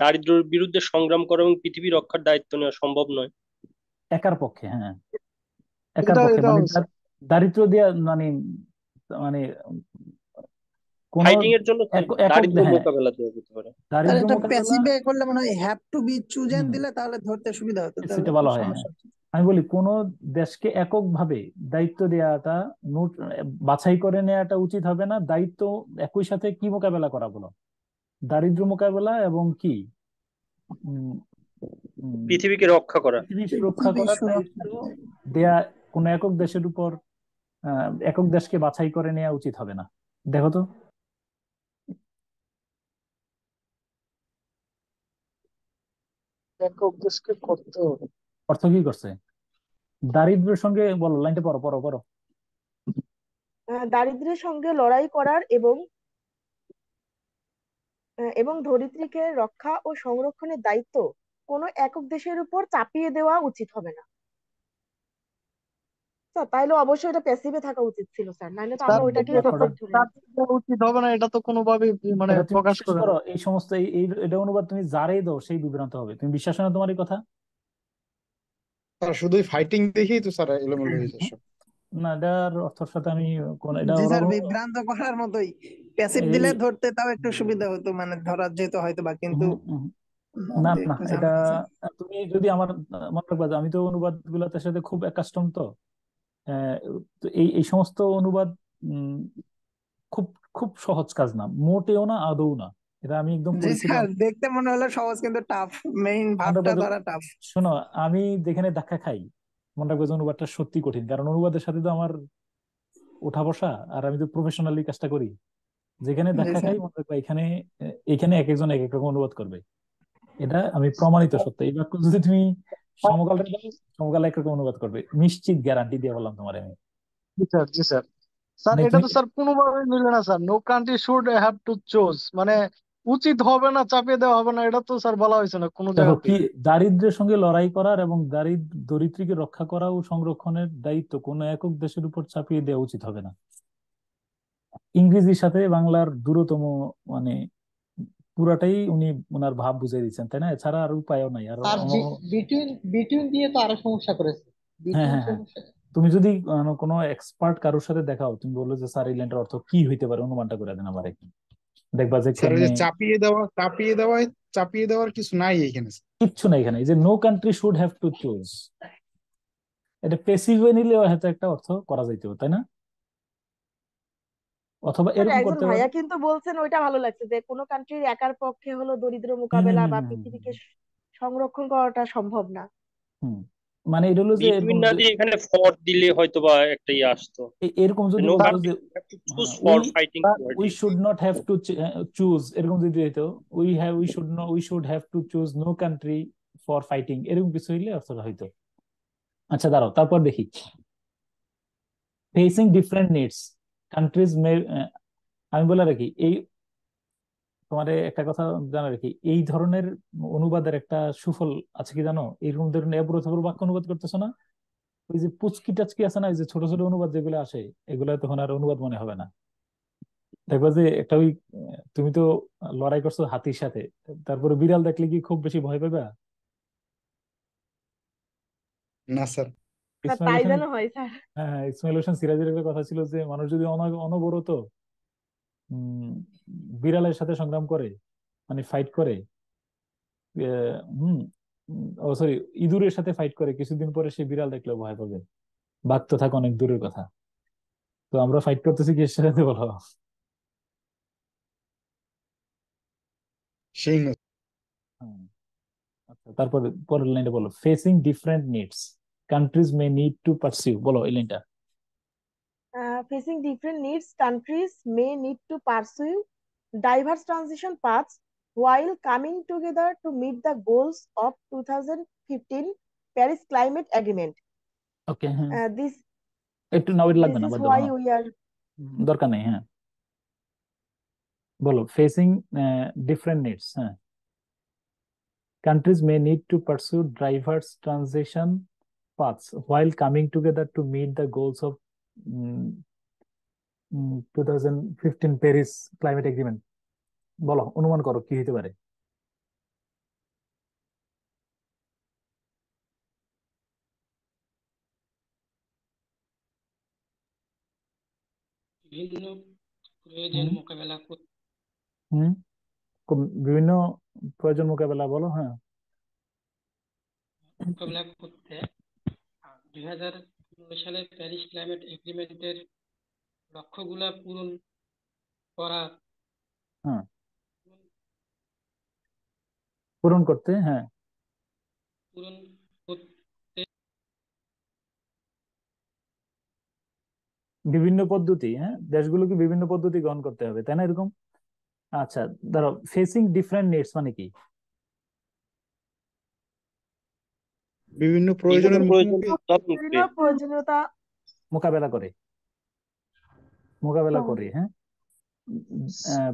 দারিদ্র্যের বিরুদ্ধে সংগ্রাম করা এবং পৃথিবী রক্ষার দায়িত্ব নেওয়া সম্ভব নয়। একার পক্ষে, হ্যাঁ একার এটা পক্ষে, এটা মানে হচ্ছে দারিদ্র দিয়া মানে মানে কোন ফাইটিং এর জন্য একক, দারিদ্র হ্যাঁ মোকাবেলা দেওয়া যেতে পারে। স্যার দারিদ্র এটা মোকাবেলা। প্যাসিভে করলে মনে হয় হ্যাভ টু বি চুজেন হুম, দিলে তাহলে ধরতে সুবিধা হতো, তাহলে সেটা তো ভালো হয়, হ্যাঁ। সমস্যা হচ্ছে। আমি বলি কোন দেশকে এককভাবে দায়িত্ব দেওয়াটা, বাছাই করে নেওয়াটা উচিত হবে না। দায়িত্ব একই সাথে কি মোকাবেলা করা, বলো, দারিদ্র মোকাবেলা এবং কি উম, উম, পৃথিবীকে রক্ষা করা। পৃথিবী সুরক্ষা পৃথিবী করার দায়িত্ব সুরক্ষা। দেয়া কোন একক দেশের উপর, একক দেশকে বাছাই করে নেওয়া উচিত হবে না। দেখো তো, একক দেশকে করতে হবে। অর্থ কি করছে? দারিদ্র্যের সঙ্গে, বলো লাইনটা পড়ো পড়ো পড়ো। দারিদ্র্যের সঙ্গে লড়াই করার এবং ধরিত্রীকে রক্ষা ও সংরক্ষণের দায়িত্ব কোনো একক দেশের উপর চাপিয়ে দেওয়া উচিত হবে না। স্যার তাইলে অবশ্যই এটা প্যাসিভে থাকা উচিত ছিল স্যার, নাইলে তো তার আমরা ওইটাকে রিফ্লেক্ট ধরে তার নিচ্ছি। উচিত হবে না, এটা তো কোনোভাবেই মানে এটা তুমি প্রকাশ বিশ্বাস করে করো? না। এই সমস্ত এটা অনুবাদ তুমি যারাই দাও সেই বিভ্রান্ত হবে। তুমি বিশ্বাস হয় না তোমার এই কথা? স্যার শুধুই ফাইটিং দেখেই তো স্যার এলোমেলো হয়ে যায় সব। না, এটার অর্থের সাথে আমি কোন, এটা জি ওরা স্যার, বিভ্রান্ত করার মতোই। প্যাসিভ দিলে এই ধরতে তাও একটু সুবিধা হতো, মানে ধরার যেত হয়তো বা, কিন্তু উম, না না, একটু এটা ঝামেলা আছে। তুমি যদি আমার, মনে রাখবা যে আমি তো অনুবাদ গুলাতে সাথে খুব অ্যাকাস্টম তো। আহ, তো এই সমস্ত অনুবাদ উম, খুব খুব সহজ কাজ না, মোটেও না, আদৌ না। এটা আমি একদম জি পরিচিত। স্যার, দেখতে মনে হলো সহজ কিন্তু টাফ, মেইন মনে ভাবটা রাখবা যে, ধরা টাফ। শোনো, আমি যেখানে ধাক্কা খাই, মনে রাখবো যে অনুবাদটা সত্যি কঠিন, কারণ অনুবাদের সাথে তো আমার ওঠা বসা, আর আমি তো প্রফেশনালি কাজটা করি। যেখানে জি ধাক্কা স্যার। খাই, মনে রাখবা এখানে, এখানে এক একজন এক এক রকম অনুবাদ করবে। এটা আমি প্রমাণিত সত্য। এই বাক্য যদি তুমি সমকালে দাও, সমকালে একরকম অনুবাদ করবে, নিশ্চিত গ্যারান্টি দিয়ে বললাম তোমার আমি। জি স্যার, জি স্যার। স্যার মানে এটা তুমি তো স্যার কোনোভাবেই মিলে না sir. No country should have to choose, মানে উচিত হবে না, চাপিয়ে দেওয়া হবে না, এটা তো স্যার বলা হয়েছে না কোনো দেখো কি, জায়গাতেই। দারিদ্র্যের সঙ্গে লড়াই করার এবং দরিদ্রীকে রক্ষা করা ও সংরক্ষণের দায়িত্ব কোনো একক দেশের উপর চাপিয়ে দেওয়া উচিত হবে না। ইংরেজির সাথে বাংলার দূরতম, মানে পুরাটাই উনি ওনার ভাব বুঝিয়ে দিচ্ছেন, তাই না? এছাড়া আর উপায়ও নাই। আর আর বিটুইন বিটুইন দিয়ে তো আরো সমস্যা করেছে, হ্যাঁ বিটুইন হ্যাঁ হ্যাঁ, সমস্যা। তুমি যদি কোনো এক্সপার্ট কারোর সাথে দেখাও, তুমি বললো যে স্যার এই লাইনটার অর্থ কি হইতে পারে, অনুমানটা করে দেন আমার, দেখবা যে স্যার ওই কেমনে। যে চাপিয়ে দেওয়ার কিছু নাই এখানে স্যার। কিচ্ছু নাই এখানে। এই যে no country should have to choose, এটা প্যাসিভ ওয়ে নিলে হয়তো একটা অর্থ করা যাইতে, তাই না? অথবা স্যার এরকম একজন করতে পারে। ভাইয়া কিন্তু বলছেন, ওইটা ভালো লাগছে, যে কোনো কান্ট্রির একার পক্ষে হলো দরিদ্র হম হম মোকাবেলা হম বা হম হম পৃথিবীকে সংরক্ষণ করাটা সম্ভব না। হম। মানে এটা হলো যে বিটুইন এরকম না দিয়ে এখানে ফর দিলে হয়তো বা একটা ইয়ে আসতো। এরকম যদি নো বলতো কান্ট্রি যে have to choose we for fighting we poverty. Should not have to choose, এরকম যদি হইতো, we should have to choose no country for fighting, এরকম কিছু হইলে অর্থটা হইতো। আচ্ছা দাঁড়াও, তারপর দেখি, facing different needs countries may. আমি বলে রাখি, এই তোমার একটা কথা জানা রাখি, এই ধরনের অনুবাদের একটা সুফল আছে কি জানো? এরকম ধরনের এবড়ো থেবড়ো বাক্য অনুবাদ করতেছো না, ওই যে পুচকি টাচকি আছে না, ওই যে ছোট ছোট অনুবাদ যেগুলো আসে, এগুলো তখন আর অনুবাদ মনে হবে না। দেখবা যে একটা ওই, তুমি তো লড়াই করছো হাতির সাথে, তারপরে বিড়াল দেখলে কি খুব বেশি ভয় পাবে? না স্যার। স্যার ইসমাইল তাই হোসেন, যেন হয় স্যার। হ্যাঁ হ্যাঁ, ইসমাইল হোসেন সিরাজের একটা কথা ছিল যে মানুষ যদি অনবরত উম বিড়ালের সাথে সংগ্রাম করে, মানে ফাইট করে, হম, ও সরি, ইঁদুরের সাথে ফাইট করে, কিছুদিন পরে সে বিড়াল দেখলেও ভয় পাবে। বাঘ তো থাকা অনেক দূরের কথা। তো আমরা ফাইট করতেছি কি এর সাথে বলো? সিংহ। হুম, আচ্ছা, তারপরে পরের লাইনটা বলো, facing different needs countries may need to pursue, বলো এই লাইনটা। Facing different needs, countries may need to pursue diverse transition paths while coming together to meet the goals of 2015 Paris Climate Agreement. ওকে, হ্যাঁ, This একটু না, ওইটা লাগবে this না, is বাদ দাও, why হ্যাঁ, we are দরকার নেই, হ্যাঁ, বলো ফেসিং ডিফারেন্ট নিডস, হ্যাঁ, countries may need to pursue diverse transition paths while coming together to meet the goals of mm, 2015 Paris climate agreement. বলো, অনুমান করো কি হতে পারে। বিভিন্ন প্রয়োজন হুম মোকাবেলা করতে হুম বিভিন্ন প্রয়োজন মোকাবেলা, বলো, হ্যাঁ। 2015 সালের প্যারিস ক্লাইমেট এগ্রিমেন্টের লক্ষ্যগুলা পূরণ করা হ্যাঁ, পূরণ করতে, হ্যাঁ, পূরণ করতে বিভিন্ন পদ্ধতি, হ্যাঁ, দেশগুলোকে বিভিন্ন পদ্ধতি গ্রহণ করতে হবে, তাই না, এরকম। আচ্ছা, ধরো ফেসিং ডিফারেন্ট নিডস মানে কি? বিভিন্ন বিভিন্ন প্রয়োজনের প্রয়োজন মুখোমুখি। পূরণ বিভিন্ন করতে প্রয়োজনীয়তা মোকাবেলা করে, হ্যাঁ।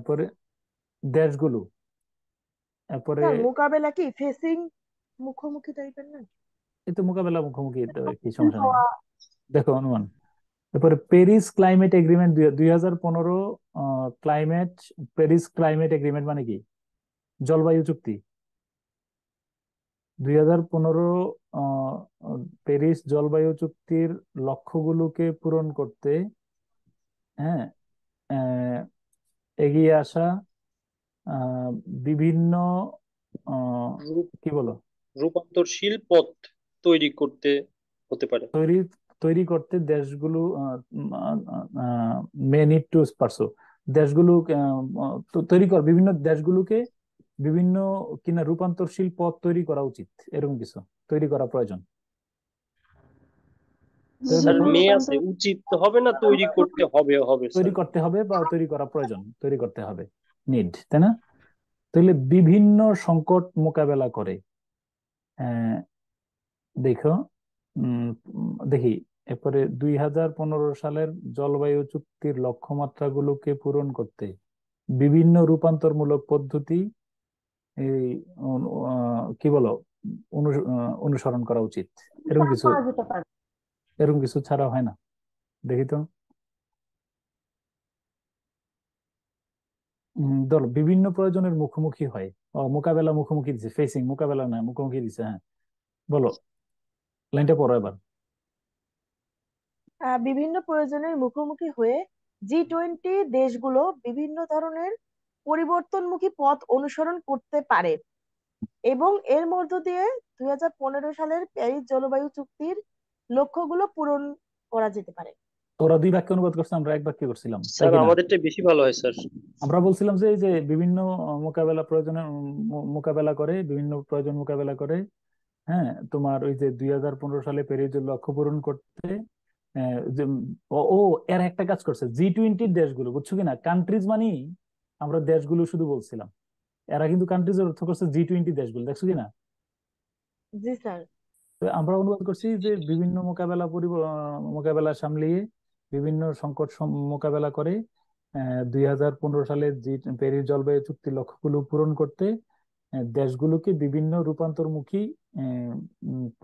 পরে দেশগুলো, তারপরে স্যার মোকাবেলা কি ফেসিং মুখোমুখি টাইপের না? এই তো মোকাবেলা মুখোমুখি, তো কি সমস্যা নেই, দেখো অনুমান। তারপরে Paris climate agreement 2015 climate, Paris climate agreement মানে কি? জলবায়ু চুক্তি। 2015 প্যারিস জলবায়ু চুক্তির লক্ষ্যগুলোকে পূরণ করতে, হ্যাঁ, আহ, এগিয়ে আসা আহ, বিভিন্ন আহ, রূপ কি বলো, রূপান্তরশীল পথ তৈরি করতে হতে পারে। তৈরি তৈরি করতে দেশগুলো মে নিড টু পারসো, দেশগুলো তৈরি কর, বিভিন্ন দেশগুলোকে বিভিন্ন কিনা রূপান্তরশীল পথ তৈরি করা উচিত, এরকম কিছু তৈরি করা প্রয়োজন। তো স্যার দেখো, মেয়ে আছে, উচিত হবে না, তৈরি করতে হবে হবে তৈরি স্যার। করতে হবে বা তৈরি করা প্রয়োজন, তৈরি করতে হবে, নিড, তাই না? তাহলে বিভিন্ন সংকট মোকাবেলা করে, আহ, দেখো, দেখি, এরপরে 2015 সালের জলবায়ু চুক্তির লক্ষ্যমাত্রাগুলোকে পূরণ করতে বিভিন্ন রূপান্তরমূলক পদ্ধতি এই কি বলো, অনুসরণ করা উচিত, এরকম বিচার কিছু, করা যেতে পারে। এরকম কিছু ছাড়া হয় না, দেখি তো। ধরো বিভিন্ন প্রয়োজনের মুখোমুখি হয়, মোকাবেলা মুখোমুখি দিছে, ফেসিং মোকাবেলা না, মুখোমুখি দিছে, হ্যাঁ, বলো লাইনটা পড়ো এবার। বিভিন্ন প্রয়োজনের মুখোমুখি হয়ে G20 দেশগুলো বিভিন্ন ধরনের পরিবর্তনমুখী পথ অনুসরণ করতে পারে এবং এর মধ্য দিয়ে 2015 সালের প্যারিস জলবায়ু চুক্তির লক্ষ্যগুলো পূরণ করা যেতে পারে। ওরা দুই বাক্যে অনুবাদ করছে, আমরা এক বাক্যে করছিলাম, তাই স্যার কি না? আমাদেরটা বেশি ভালো হয় স্যার। আমরা বলছিলাম যে এই যে বিভিন্ন মোকাবেলা প্রয়োজনে মোকাবেলা করে, বিভিন্ন প্রয়োজন মোকাবেলা করে, হ্যাঁ, তোমার ওই যে 2015 সালে প্যারিসের লক্ষ্য পূরণ করতে, যে, ও এর একটা কাজ করছে G20 দেশগুলো, বুঝছো কিনা, কান্ট্রিজ মানে আমরা দেশগুলো শুধু বলছিলাম, এরা কিন্তু কান্ট্রিজ অর্থ করছে G20 দেশগুলো, দেখছো কিনা। জি স্যার। তো আমরা অনুবাদ করছি যে বিভিন্ন মোকাবেলা সামলিয়ে বিভিন্ন সংকট মোকাবেলা করে 2015 সালে প্যারিস জলবায়ু চুক্তির লক্ষ্যগুলো পূরণ করতে দেশগুলোকে বিভিন্ন রূপান্তরমুখী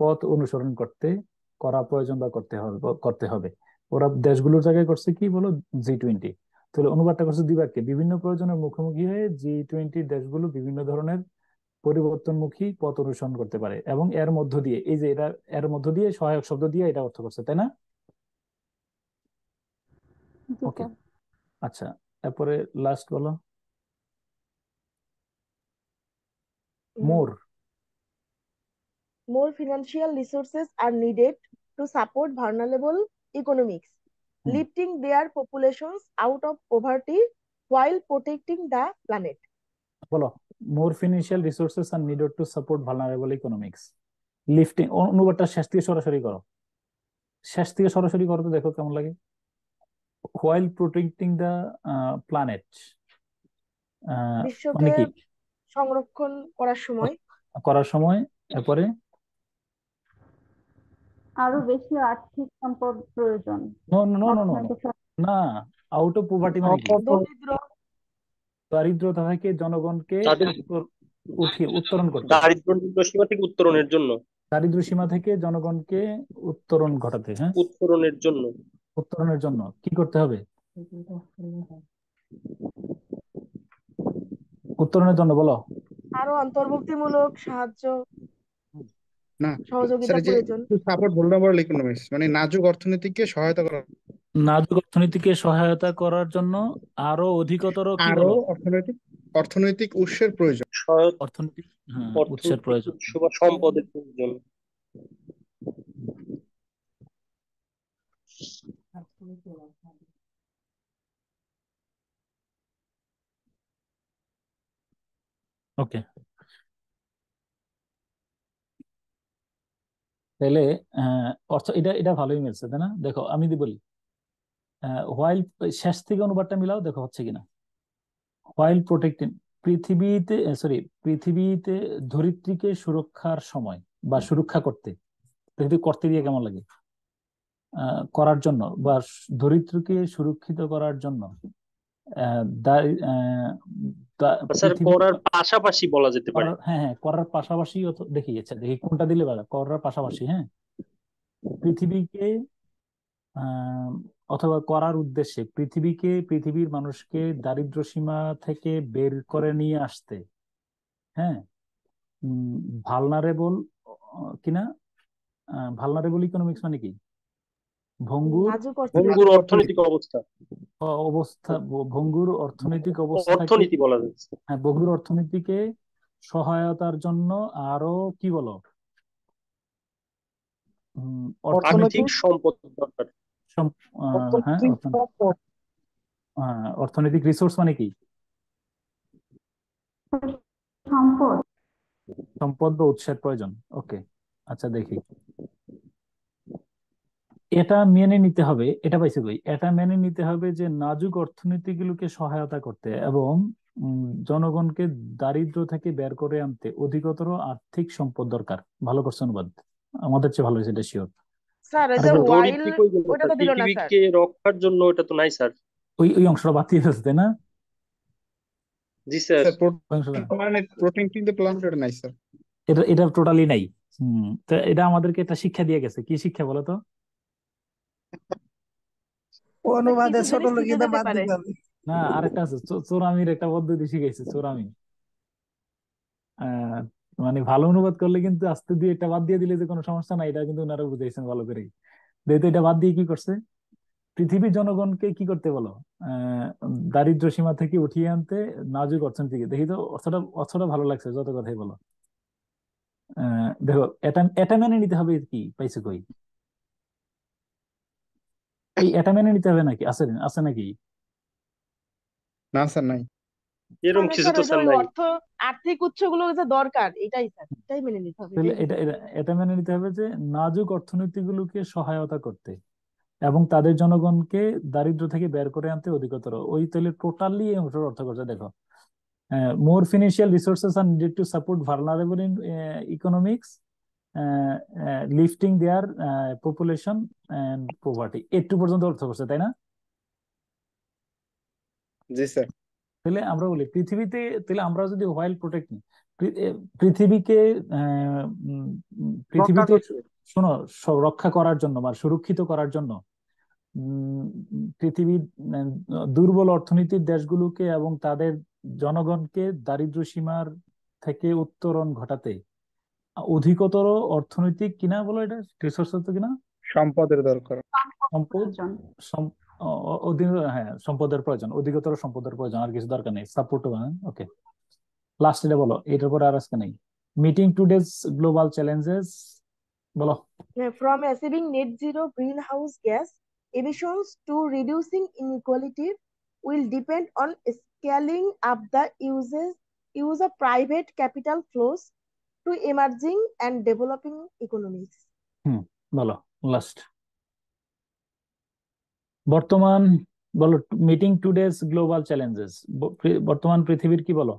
পথ অনুসরণ করা প্রয়োজন বা করতে হবে। ওরা দেশগুলোর জায়গায় করছে কি বলো, G20। তাহলে অনুবাদটা করছে দুই বাক্যে, বিভিন্ন প্রয়োজনের মুখোমুখি হয়ে G20 দেশগুলো বিভিন্ন ধরনের পরিবর্তনমুখী পথ অনুসরণ করতে পারে এবং এর মধ্য দিয়ে, এই যে এটা এর মধ্য দিয়ে সহায়ক শব্দ দিয়ে এটা অর্থ করছে, তাই না? জি ওকে, স্যার। আচ্ছা, তারপরে লাস্ট বলো, মোর More financial resources are needed to support vulnerable economics, lifting their populations out of poverty while protecting the planet. বলো, more financial resources are needed to support vulnerable economics. Lifting, অনুবাদটা শেষ থেকে সরাসরি করো, শেষ থেকে সরাসরি করো তো দেখো কেমন লাগে। while protecting the planet, মানে বিশ্বকে কি সংরক্ষণ করার সময়, এরপরে আরো বেশি আর্থিক সম্পদ প্রয়োজন, no no no no no অর্থনৈতিক না, আউট অফ পভার্টি মানে কি, দরিদ্র দারিদ্রতা থেকে জনগণকে তাদের উত্তরণ করতে, দারিদ্র্য সীমা থেকে উত্তরণের জন্য, দারিদ্র সীমা থেকে জনগণকে উত্তরণ ঘটাতে, হ্যাঁ উত্তরণের জন্য, উত্তরণের জন্য কি করতে হবে? উত্তরণের জন্য বলো। আরো অন্তর্ভুক্তিমূলক সাহায্য না সহযোগিতা স্যার, এই যে প্রয়োজন। সাপোর্ট ভালনারেবল ইকোনমিক্স মানে নাজুক অর্থনীতিকে সহায়তা করা, নাজুক অর্থনীতিকে সহায়তা করার জন্য আরো অধিকতর কি আরো বলো? অর্থনৈতিক উৎসের প্রয়োজন, অর্থনৈতিক, হ্যাঁ, উৎসের প্রয়োজন। উৎস বা সম্পদের প্রয়োজন। ওকে, তাহলে অর্থ, এটা এটা ভালোই মিলছে তাই না? দেখো আমি যদি বলি হোয়াইল, শেষ থেকে অনুবাদটা মিলাও দেখো হচ্ছে কিনা। হোয়াইল প্রোটেক্টিং, পৃথিবীতে ধরিত্রীকে সুরক্ষার সময় বা সুরক্ষা করতে, যদি করতে দিয়ে কেমন লাগে, করার জন্য বা ধরিত্রীকে সুরক্ষিত করার জন্য, স্যার করার পাশাপাশি বলা যেতে পারে। হ্যাঁ হ্যাঁ, করার পাশাপাশি দেখি, আচ্ছা দেখি কোনটা দিলে ভালো, করার পাশাপাশি, হ্যাঁ, পৃথিবীকে অথবা করার উদ্দেশ্যে পৃথিবীর মানুষকে দারিদ্র সীমা থেকে বের করে নিয়ে আসতে, হ্যাঁ, ভালনারেবল কিনা, ভালনারেবল ইকোনমিক্স মানে কি, ভঙ্গুর অর্থনৈতিক অবস্থা, ভঙ্গুর অর্থনৈতিক অবস্থা, অর্থনীতি বলা যাচ্ছে, হ্যাঁ, ভঙ্গুর অর্থনীতিকে সহায়তার জন্য আরো কি বলো, আর্থিক সম্পদ দরকার, হ্যাঁ, অর্থনৈতিক রিসোর্স মানে কি, সম্পদ বা উৎসের প্রয়োজন। ওকে, আচ্ছা দেখি, এটা মেনে নিতে হবে, এটা পাইছে কই, এটা মেনে নিতে হবে যে নাজুক অর্থনীতিগুলোকে সহায়তা করতে এবং জনগণকে দারিদ্র থেকে বের করে আনতে অধিকতর আর্থিক সম্পদ দরকার। ভালো করছে অনুবাদ, আমাদের চেয়ে ভালো হয়েছে এটা, শিওর। স্যার এই যে ওয়াইল ওটা তো দিল না স্যার, পৃথিবীকে রক্ষার জন্য ওটা তো নাই স্যার, ওই অংশটা বাদ দিয়ে ফেলছে তাই না? জি স্যার, মানে প্রোটেক্টিং দ্য প্ল্যানেট এটা নাই স্যার, এটা টোটালি নাই। তো এটা আমাদেরকে একটা শিক্ষা দিয়ে গেছে, কি শিক্ষা বলো তো? অনুবাদে ছোট লোকেদের বাদ দিতে হবে। না, আরেকটা আছে, চোরামির একটা পদ্ধতি শিখাইছে, চোরামি। মানে ভালো অনুবাদ করলে কিন্তু আস্তে দিয়ে এটা বাদ দিয়ে দিলে যে কোনো সমস্যা নাই, এটা কিন্তু ওনারা বুঝাইছেন ভালো করে। যেহেতু এটা বাদ দিয়ে কি করছে, পৃথিবীর জনগণকে কি করতে বলো, দারিদ্র সীমা থেকে উঠিয়ে আনতে নাজুক অর্থনীতিকে, দেখি তো অর্থটা ভালো লাগছে যত কথাই বলো। দেখো এটা মেনে নিতে হবে, কি পাইছে কই, এই এটা মেনে নিতে হবে নাকি, আছে নাকি? না স্যার নাই, এরকম কিছু তো স্যার নাই। অর্থ আর্থিক উৎসগুলো যে দরকার, এটাই স্যার, এটাই মেনে নিতে হবে। এটা মেনে নিতে হবে যে নাজুক অর্থনীতিগুলোকে সহায়তা করতে এবং তাদের জনগণকে দারিদ্র থেকে বের করে আনতে অধিকতর, ওই তাহলে টোটালি এই অংশের অর্থ করছে। দেখো, more financial resources are needed to support vulnerable in economics, lifting their population and poverty, একটু পর্যন্ত অর্থ করছে তাই না? জি স্যার। তাহলে আমরা বলি পৃথিবীতে, তাহলে আমরা যদি হোয়াইল প্রোটেক্ট পৃথিবীকে শোনো, রক্ষা করার জন্য বা সুরক্ষিত করার জন্য পৃথিবীর দুর্বল অর্থনীতির দেশগুলোকে এবং তাদের জনগণকে দারিদ্র সীমার থেকে উত্তরণ ঘটাতে অধিকতর অর্থনৈতিক কিনা বলো, এটা রিসোর্স তো কিনা, সম্পদের দরকার, হ্যাঁ, সম্পদের প্রয়োজন, অধিকতর সম্পদের প্রয়োজন, আর কিছু দরকার নেই, সাপোর্ট। ওকে, লাস্ট এটা বলো, এটার পরে আর আজকে নেই। মিটিং টুডেজ গ্লোবাল চ্যালেঞ্জেস বলো। From achieving net zero greenhouse gas emissions to reducing inequality will depend on scaling up the use of private capital flows to emerging and developing economies. বলো last. বর্তমান বলো meeting today's global challenges, বর্তমান পৃথিবীর কি বলো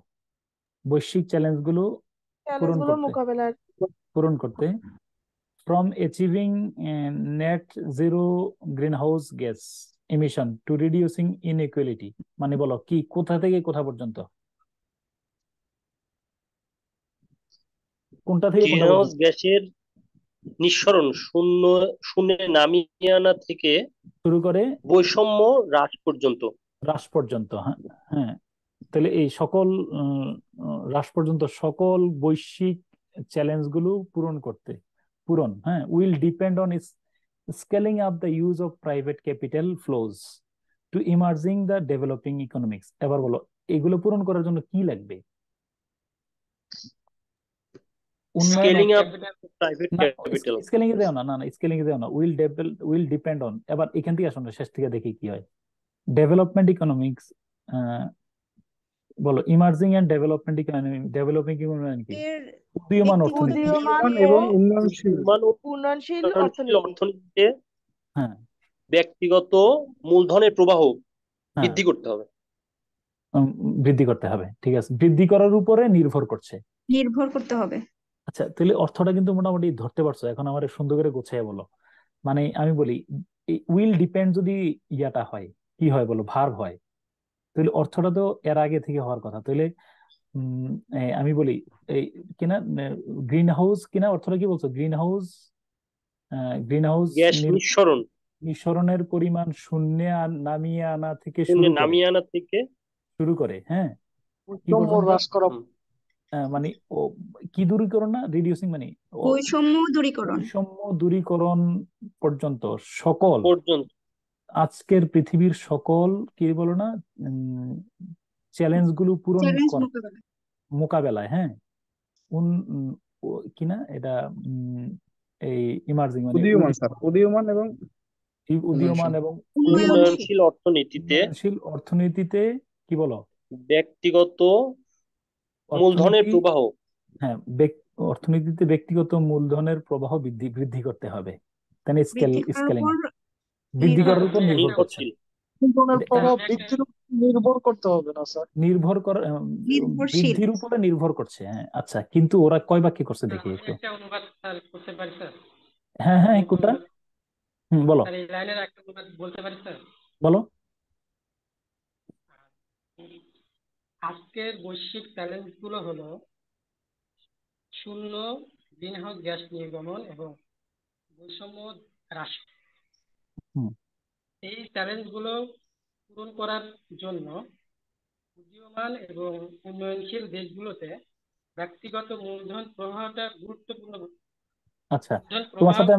বৈশ্বিক চ্যালেঞ্জগুলো পূরণ করতে from achieving net zero greenhouse gas emission to reducing inequality, মানে বলো কি কোথা থেকে কোথা পর্যন্ত, কোনটা থেকে কোনটা গ্রিনহাউস পর্যন্ত? গ্যাসের নিঃসরণ শূন্যে নামিয়ে আনা থেকে শুরু করে বৈষম্য হ্রাস পর্যন্ত। হ্যাঁ তাহলে এই সকল হ্রাস পর্যন্ত সকল বৈশ্বিক চ্যালেঞ্জ গুলো পূরণ will depend on scaling up the use of private capital flows to emerging the developing economics. এবার বলো এগুলো পূরণ করার জন্য কি লাগবে? Scaling up private capital. Scaling এ দেও না, স্কেলিং এ দেও না, উইল ডিপেন্ড অন। এবার এখান থেকে আসুন শেষ থেকে দেখি কি হয়। ডেভেলপমেন্ট ইকোনমিক্স বলো, emerging and development economy, developing economy কি উদীয়মান অর্থনীতি এবং উন্নয়নশীল অর্থনীতিতে ব্যক্তিগত মূলধনের প্রবাহ বৃদ্ধি করতে হবে। ঠিক আছে, বৃদ্ধি করার উপরে নির্ভর করতে হবে। আচ্ছা তাহলে অর্থটা কিন্তু মোটামুটি ধরতে পারছো। এখন আমার সুন্দর করে গোছায় বলো। মানে আমি বলি উইল ডিপেন্ড যদি ইয়াটা হয় কি হয় বলো, ভার্ব হয়, তাহলে অর্থটা তো এর আগে থেকে হওয়ার কথা। তাহলে আমি বলি এই কিনা গ্রিন হাউস কিনা অর্থটা কি বলছো? গ্রিন হাউস গ্যাস নিঃসরণের পরিমাণ শূন্যে নামিয়ে আনা থেকে শুরু করে মানে কি দূরীকরণ না রিডিউসিং, মানে বৈষম্য দূরীকরণ পর্যন্ত আজকের পৃথিবীর সকল কি বলো না চ্যালেঞ্জ গুলো পূরণ মোকাবেলায় কিনা এটা এই ইমার্জিং মানে উদীয়মান এবং উন্নয়নশীল অর্থনীতিতে কি বলো ব্যক্তিগত মূলধনের প্রবাহ, অর্থনীতিতে ব্যক্তিগত মূলধনের প্রবাহ বৃদ্ধি করতে হবে। তাই স্কেলিং বৃদ্ধি করার উপর নির্ভর করছে। বৃদ্ধির উপরে নির্ভর করছে। আচ্ছা কিন্তু ওরা কয় বাক্যে করছে দেখি একটু। হ্যাঁ কোনটা? বলো বলো। আজকের বৈশ্বিক চ্যালেঞ্জ গুলো হলো শূন্য গ্রিনহাউস গ্যাস নির্গমন এবং বৈষম্য হ্রাস। এই চ্যালেঞ্জ গুলো পূরণ করার জন্য উদীয়মান এবং উন্নয়নশীল দেশগুলোতে ব্যক্তিগত মূলধন প্রবাহটা গুরুত্বপূর্ণ। আচ্ছা তোমার সাথে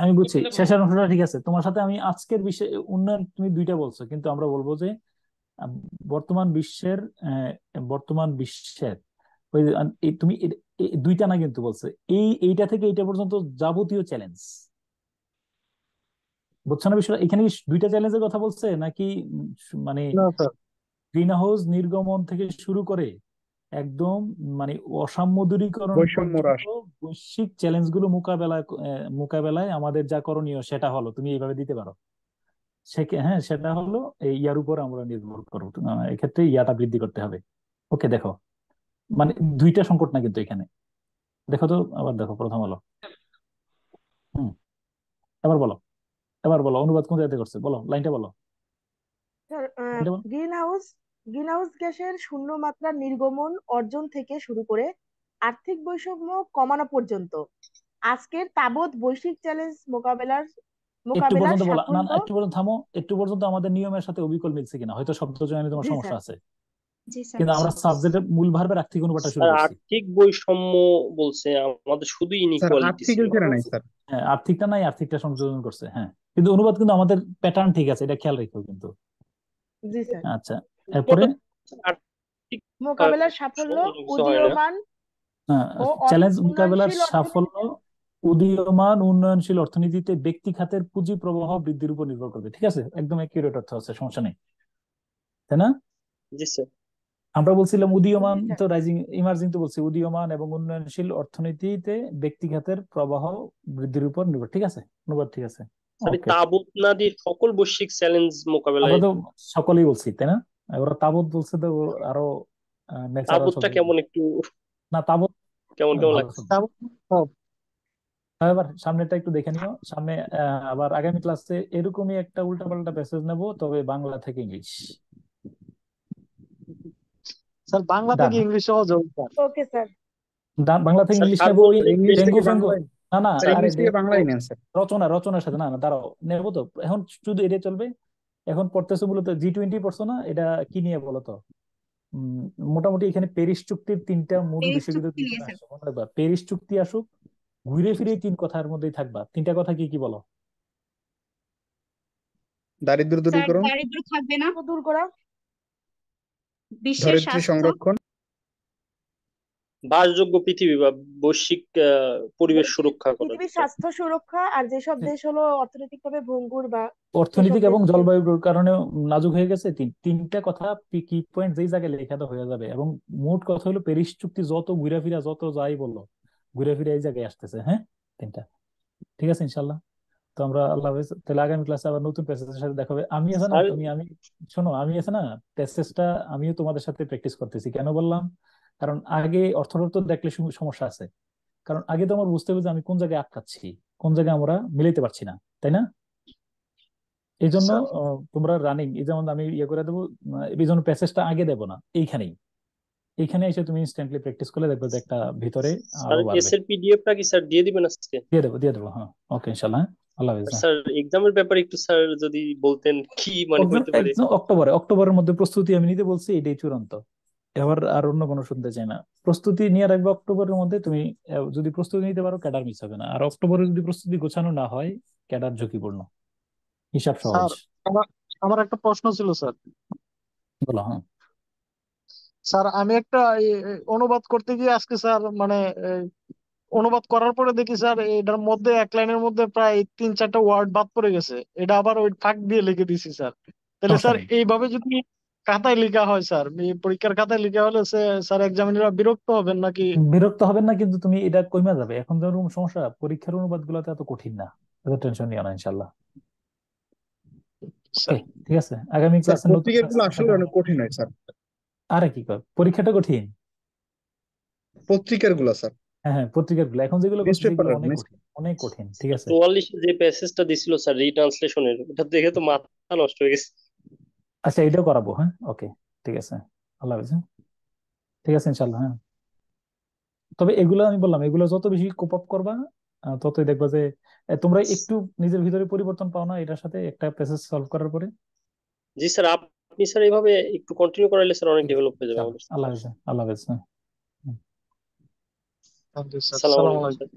আমি বুঝছি, শেষের অংশটা ঠিক আছে। তোমার সাথে আমি আজকের বিষয়ে উন্নয়ন তুমি দুইটা বলছো, কিন্তু আমরা বলবো যে বর্তমান বিশ্বের ওই তুমি দুইটা না কিন্তু বলছে এইটা থেকে এইটা পর্যন্ত যাবতীয় চ্যালেঞ্জ, বুঝছো না বিষয়টা? এখানে দুইটা চ্যালেঞ্জের কথা বলছে নাকি মানে গ্রিন হাউস নির্গমন থেকে শুরু করে একদম মানে অসাম্য দূরীকরণ বৈশ্বিক চ্যালেঞ্জ গুলো মোকাবেলায় আমাদের যা করণীয় সেটা হলো তুমি এইভাবে দিতে পারো। সেটা হলো এই ইয়ার উপর আমরা নির্ভর করবো। এক্ষেত্রে ইয়াটা বৃদ্ধি করতে হবে। ওকে দেখো মানে দুইটা সংকট না কিন্তু এখানে। দেখো তো আবার দেখো, প্রথম হলো এবার বলো অনুবাদ কোন জায়গাতে করছে বলো, লাইনটা বলো। গ্রিনহাউস গ্যাসের শূন্য মাত্রা নির্গমন অর্জন থেকে শুরু করে আর্থিক বৈষম্য কমানো পর্যন্ত আজকের তাবৎ বৈশ্বিক চ্যালেঞ্জ মোকাবেলার একটু পর্যন্ত থামো, একটু পর্যন্ত আমাদের নিয়মের সাথে অবিকল মিলছে কিনা। হয়তো শব্দ চয়নে তোমার সমস্যা আছে, কিন্তু আমরা সাবজেক্টের মূল ভার্বের আর্থিক অনুবাদটা শুরু করছি। আর্থিক বৈষম্য বলছে, আমাদের শুধু ইনইকুয়ালিটি ছিল। হ্যাঁ আর্থিকটা নাই, আর্থিকটা সংযোজন করছে। কিন্তু অনুবাদ কিন্তু আমাদের প্যাটার্ন ঠিক আছে, এটা খেয়াল রেখো কিন্তু। আচ্ছা এরপরে মোকাবেলার সাফল্য উদীয়মান চ্যালেঞ্জ মোকাবেলার সাফল্য উদীয়মান উন্নয়নশীল অর্থনীতিতে ব্যক্তি খাতের পুঁজি প্রবাহ বৃদ্ধির উপর নির্ভর করবে। ঠিক আছে, একদম একিউরেট অর্থ আছে, সমস্যা নেই, তাই না? জি স্যার। আমরা বলছিলাম উদীয়মান, জি স্যার। তো রাইজিং ইমার্জিং তো বলছি, উদীয়মান এবং উন্নয়নশীল অর্থনীতিতে ব্যক্তি খাতের প্রবাহ বৃদ্ধির উপর নির্ভর। ঠিক আছে, অনুবাদ ঠিক আছে, স্যার, এই ওকে। তাবুত নাদি সকল বৈশ্বিক চ্যালেঞ্জ আমরা মোকাবেলায়। তো সকলেই বলছি, তাই না? ওরা তাবৎ বলছে তো আরো ন্যাচারাল তাবুতটা শব্দ। কেমন একটু না, তাবৎ কেমন কেমন ভালো লাগছে? শব্দ। এবার সামনেটা একটু দেখে নিও, সামনে আবার আগামী ক্লাসে এরকমই একটা উল্টাপাল্টা প্যাসেজ নেব, তবে বাংলা থেকে ইংলিশ। স্যার বাংলা ডান, থেকে ইংলিশ সহজ হবে স্যার। Okay sir. বাংলা থেকে স্যার ইংলিশ নেবো। ওই সার্বজনীন ইংলিশ থেকে ডেঙ্গু ফেঙ্গু, বাংলায়, না না, স্যার আরে ইংলিশ থেকে ডেঙ্গু বাংলায় নেন স্যার। রচনার সাথে, না না দাঁড়াও, নেবো তো এখন, শুধু এটা চলবে। এখন পড়তেছো মূলত G20 পড়ছো না? এটা কি নিয়ে বলো তো? উম, মোটামুটি এখানে প্যারিস চুক্তির তিনটা মূল প্যারিস বিষয় চুক্তি কিন্তু নিয়ে তুমি স্যার। আসো, মনে রাখবা প্যারিস চুক্তি আসুক, ঘুরে ফিরে তিন কথার মধ্যেই থাকবা। তিনটা কথা কি কি বলো? দারিদ্র স্যার দূরীকরণ, দারিদ্র থাকবে না, দূর করা, বিশ্বের ধরিত্রী স্বাস্থ্য, সংরক্ষণ, বাসযোগ্য পৃথিবী বা বৈশ্বিক পরিবেশ সুরক্ষা করা। পৃথিবীর স্বাস্থ্য সুরক্ষা, আর যেসব দেশ হলো অর্থনৈতিকভাবে ভঙ্গুর বা সেসব অর্থনৈতিক এবং দেশকে। জলবায়ুর কারণে নাজুক হয়ে গেছে, তিনটা কথা কি পয়েন্ট যেই জায়গায় লেখা তো হয়ে যাবে। এবং মোট কথা হলো প্যারিস চুক্তি যত ঘুরে ফিরা, যত যাই বললো, ঘুরে ফিরে এই জায়গায় আসতেছে। হ্যাঁ, তিনটা। ঠিক আছে ইনশাল্লাহ। তো আমরা আল্লাহ হাফেজ, তাহলে আগামী ক্লাসে আবার নতুন প্যাসেজের সাথে দেখা হবে। আমি আছে না, স্যার আমি শোনো, আমি আছে না, প্যাসেজটা আমিও তোমাদের সাথে প্র্যাকটিস করতেছি। কেন বললাম? কারণ আগে অর্থতত্ত্ব দেখলে সমস্যা আছে। কারণ আগে তো আমার বুঝতে হবে যে আমি কোন জায়গায় আটকাচ্ছি, কোন জায়গায় আমরা মিলাইতে পারছি না, তাই না? এই জন্য স্যার তোমরা রানিং, এই যেমন আমি ইয়ে করে দেবো, এই জন্য প্যাসেজটা আগে দেবো না, এইখানে এসে তুমি ইনস্ট্যান্টলি প্র্যাকটিস করলে দেখবে যে একটা ভিতরে স্যার আরো এস বাড়বে। এর পিডিএফটা কি স্যার দিয়ে দিবেন আজকে? দিয়ে দেবো, হ্যাঁ, ওকে ইনশাল্লাহ, হ্যাঁ, আল্লাহ হাফেজ। আর স্যার এক্সামের ব্যাপারে একটু স্যার যদি বলতেন কি মানে হইতে পারে। একদম অক্টোবরের মধ্যে প্রস্তুতি আমি নিতে বলছি, এটাই চূড়ান্ত। এবার আর অন্য কোনো শুনতে চাই না। প্রস্তুতি নিয়ে রাখবে অক্টোবরের মধ্যে তুমি। যদি প্রস্তুতি নিতে পারো, ক্যাডার মিস হবে না। আর অক্টোবরে যদি প্রস্তুতি গোছানো না হয়, ক্যাডার ঝুঁকিপূর্ণ। হিসাব সহজ। স্যার আমার আমার একটা প্রশ্ন ছিল স্যার। বলো, হ্যাঁ। স্যার আমি একটা অনুবাদ করতে গিয়ে আজকে স্যার মানে অনুবাদ করার পরে দেখি স্যার এটার মধ্যে এক লাইনের মধ্যে প্রায় 3-4টা ওয়ার্ড বাদ পড়ে গেছে, এটা আবার ওই ফাঁক দিয়ে লিখে দিছি স্যার। তাহলে সমস্যা স্যার নেই, এইভাবে যদি খাতায় লেখা হয় স্যার, এই পরীক্ষার খাতায় লেখা হলে স্যার এক্সামিনাররা বিরক্ত হবেন নাকি? বিরক্ত হবেন না, কিন্তু তুমি এটা কইমা যাবে। এখন যেরকম সমস্যা, পরীক্ষার অনুবাদ গুলোতে এত কঠিন না, এত টেনশন নিও না ইনশাল্লাহ। ওকে, ঠিক আছে, আগামী স্যার ক্লাসে নতুন পত্রিকাগুলো message আসলে দেখা অনেক হবে। কঠিন হয় স্যার, আরে কি কর, পরীক্ষাটা কঠিন? পত্রিকার গুলা স্যার, হ্যাঁ হ্যাঁ, পত্রিকার গুলো এখন যেগুলো নিউজ করতেছে এগুলো পেপার। অনেক কঠিন, অনেক কঠিন। ঠিক আছে, 44 যে প্যাসেজটা দিছিল স্যার রিট্রান্সলেশনের, ওটা দেখে তো মাথা নষ্ট হয়ে গেছে। আচ্ছা, এটাও করাবো, হ্যাঁ, ওকে, ঠিক আছে, আল্লাহ হাফেজ, হ্যাঁ? ঠিক আছে ইনশাল্লাহ, হ্যাঁ। তবে এগুলো আমি বললাম, এগুলো যত বেশি কোপ আপ করবা, ততই দেখবা যে তোমরা একটু নিজের ভিতরে পরিবর্তন পাও না এটার সাথে, একটা প্যাসেজ সলভ করার পরে। জি স্যার, আপনি স্যার এইভাবে একটু কন্টিনিউ করাইলে স্যার অনেক ঠিক আছে, ডেভেলপ হয়ে যাবে ইনশাল্লাহ, আমাদের। আল্লাহ হাফেজ, আল্লাহ হাফেজ, হ্যাঁ। থ্যাংক ইউ স্যার, আসসালামু সালাম আলাইকুম আলাইকুম। স্যার।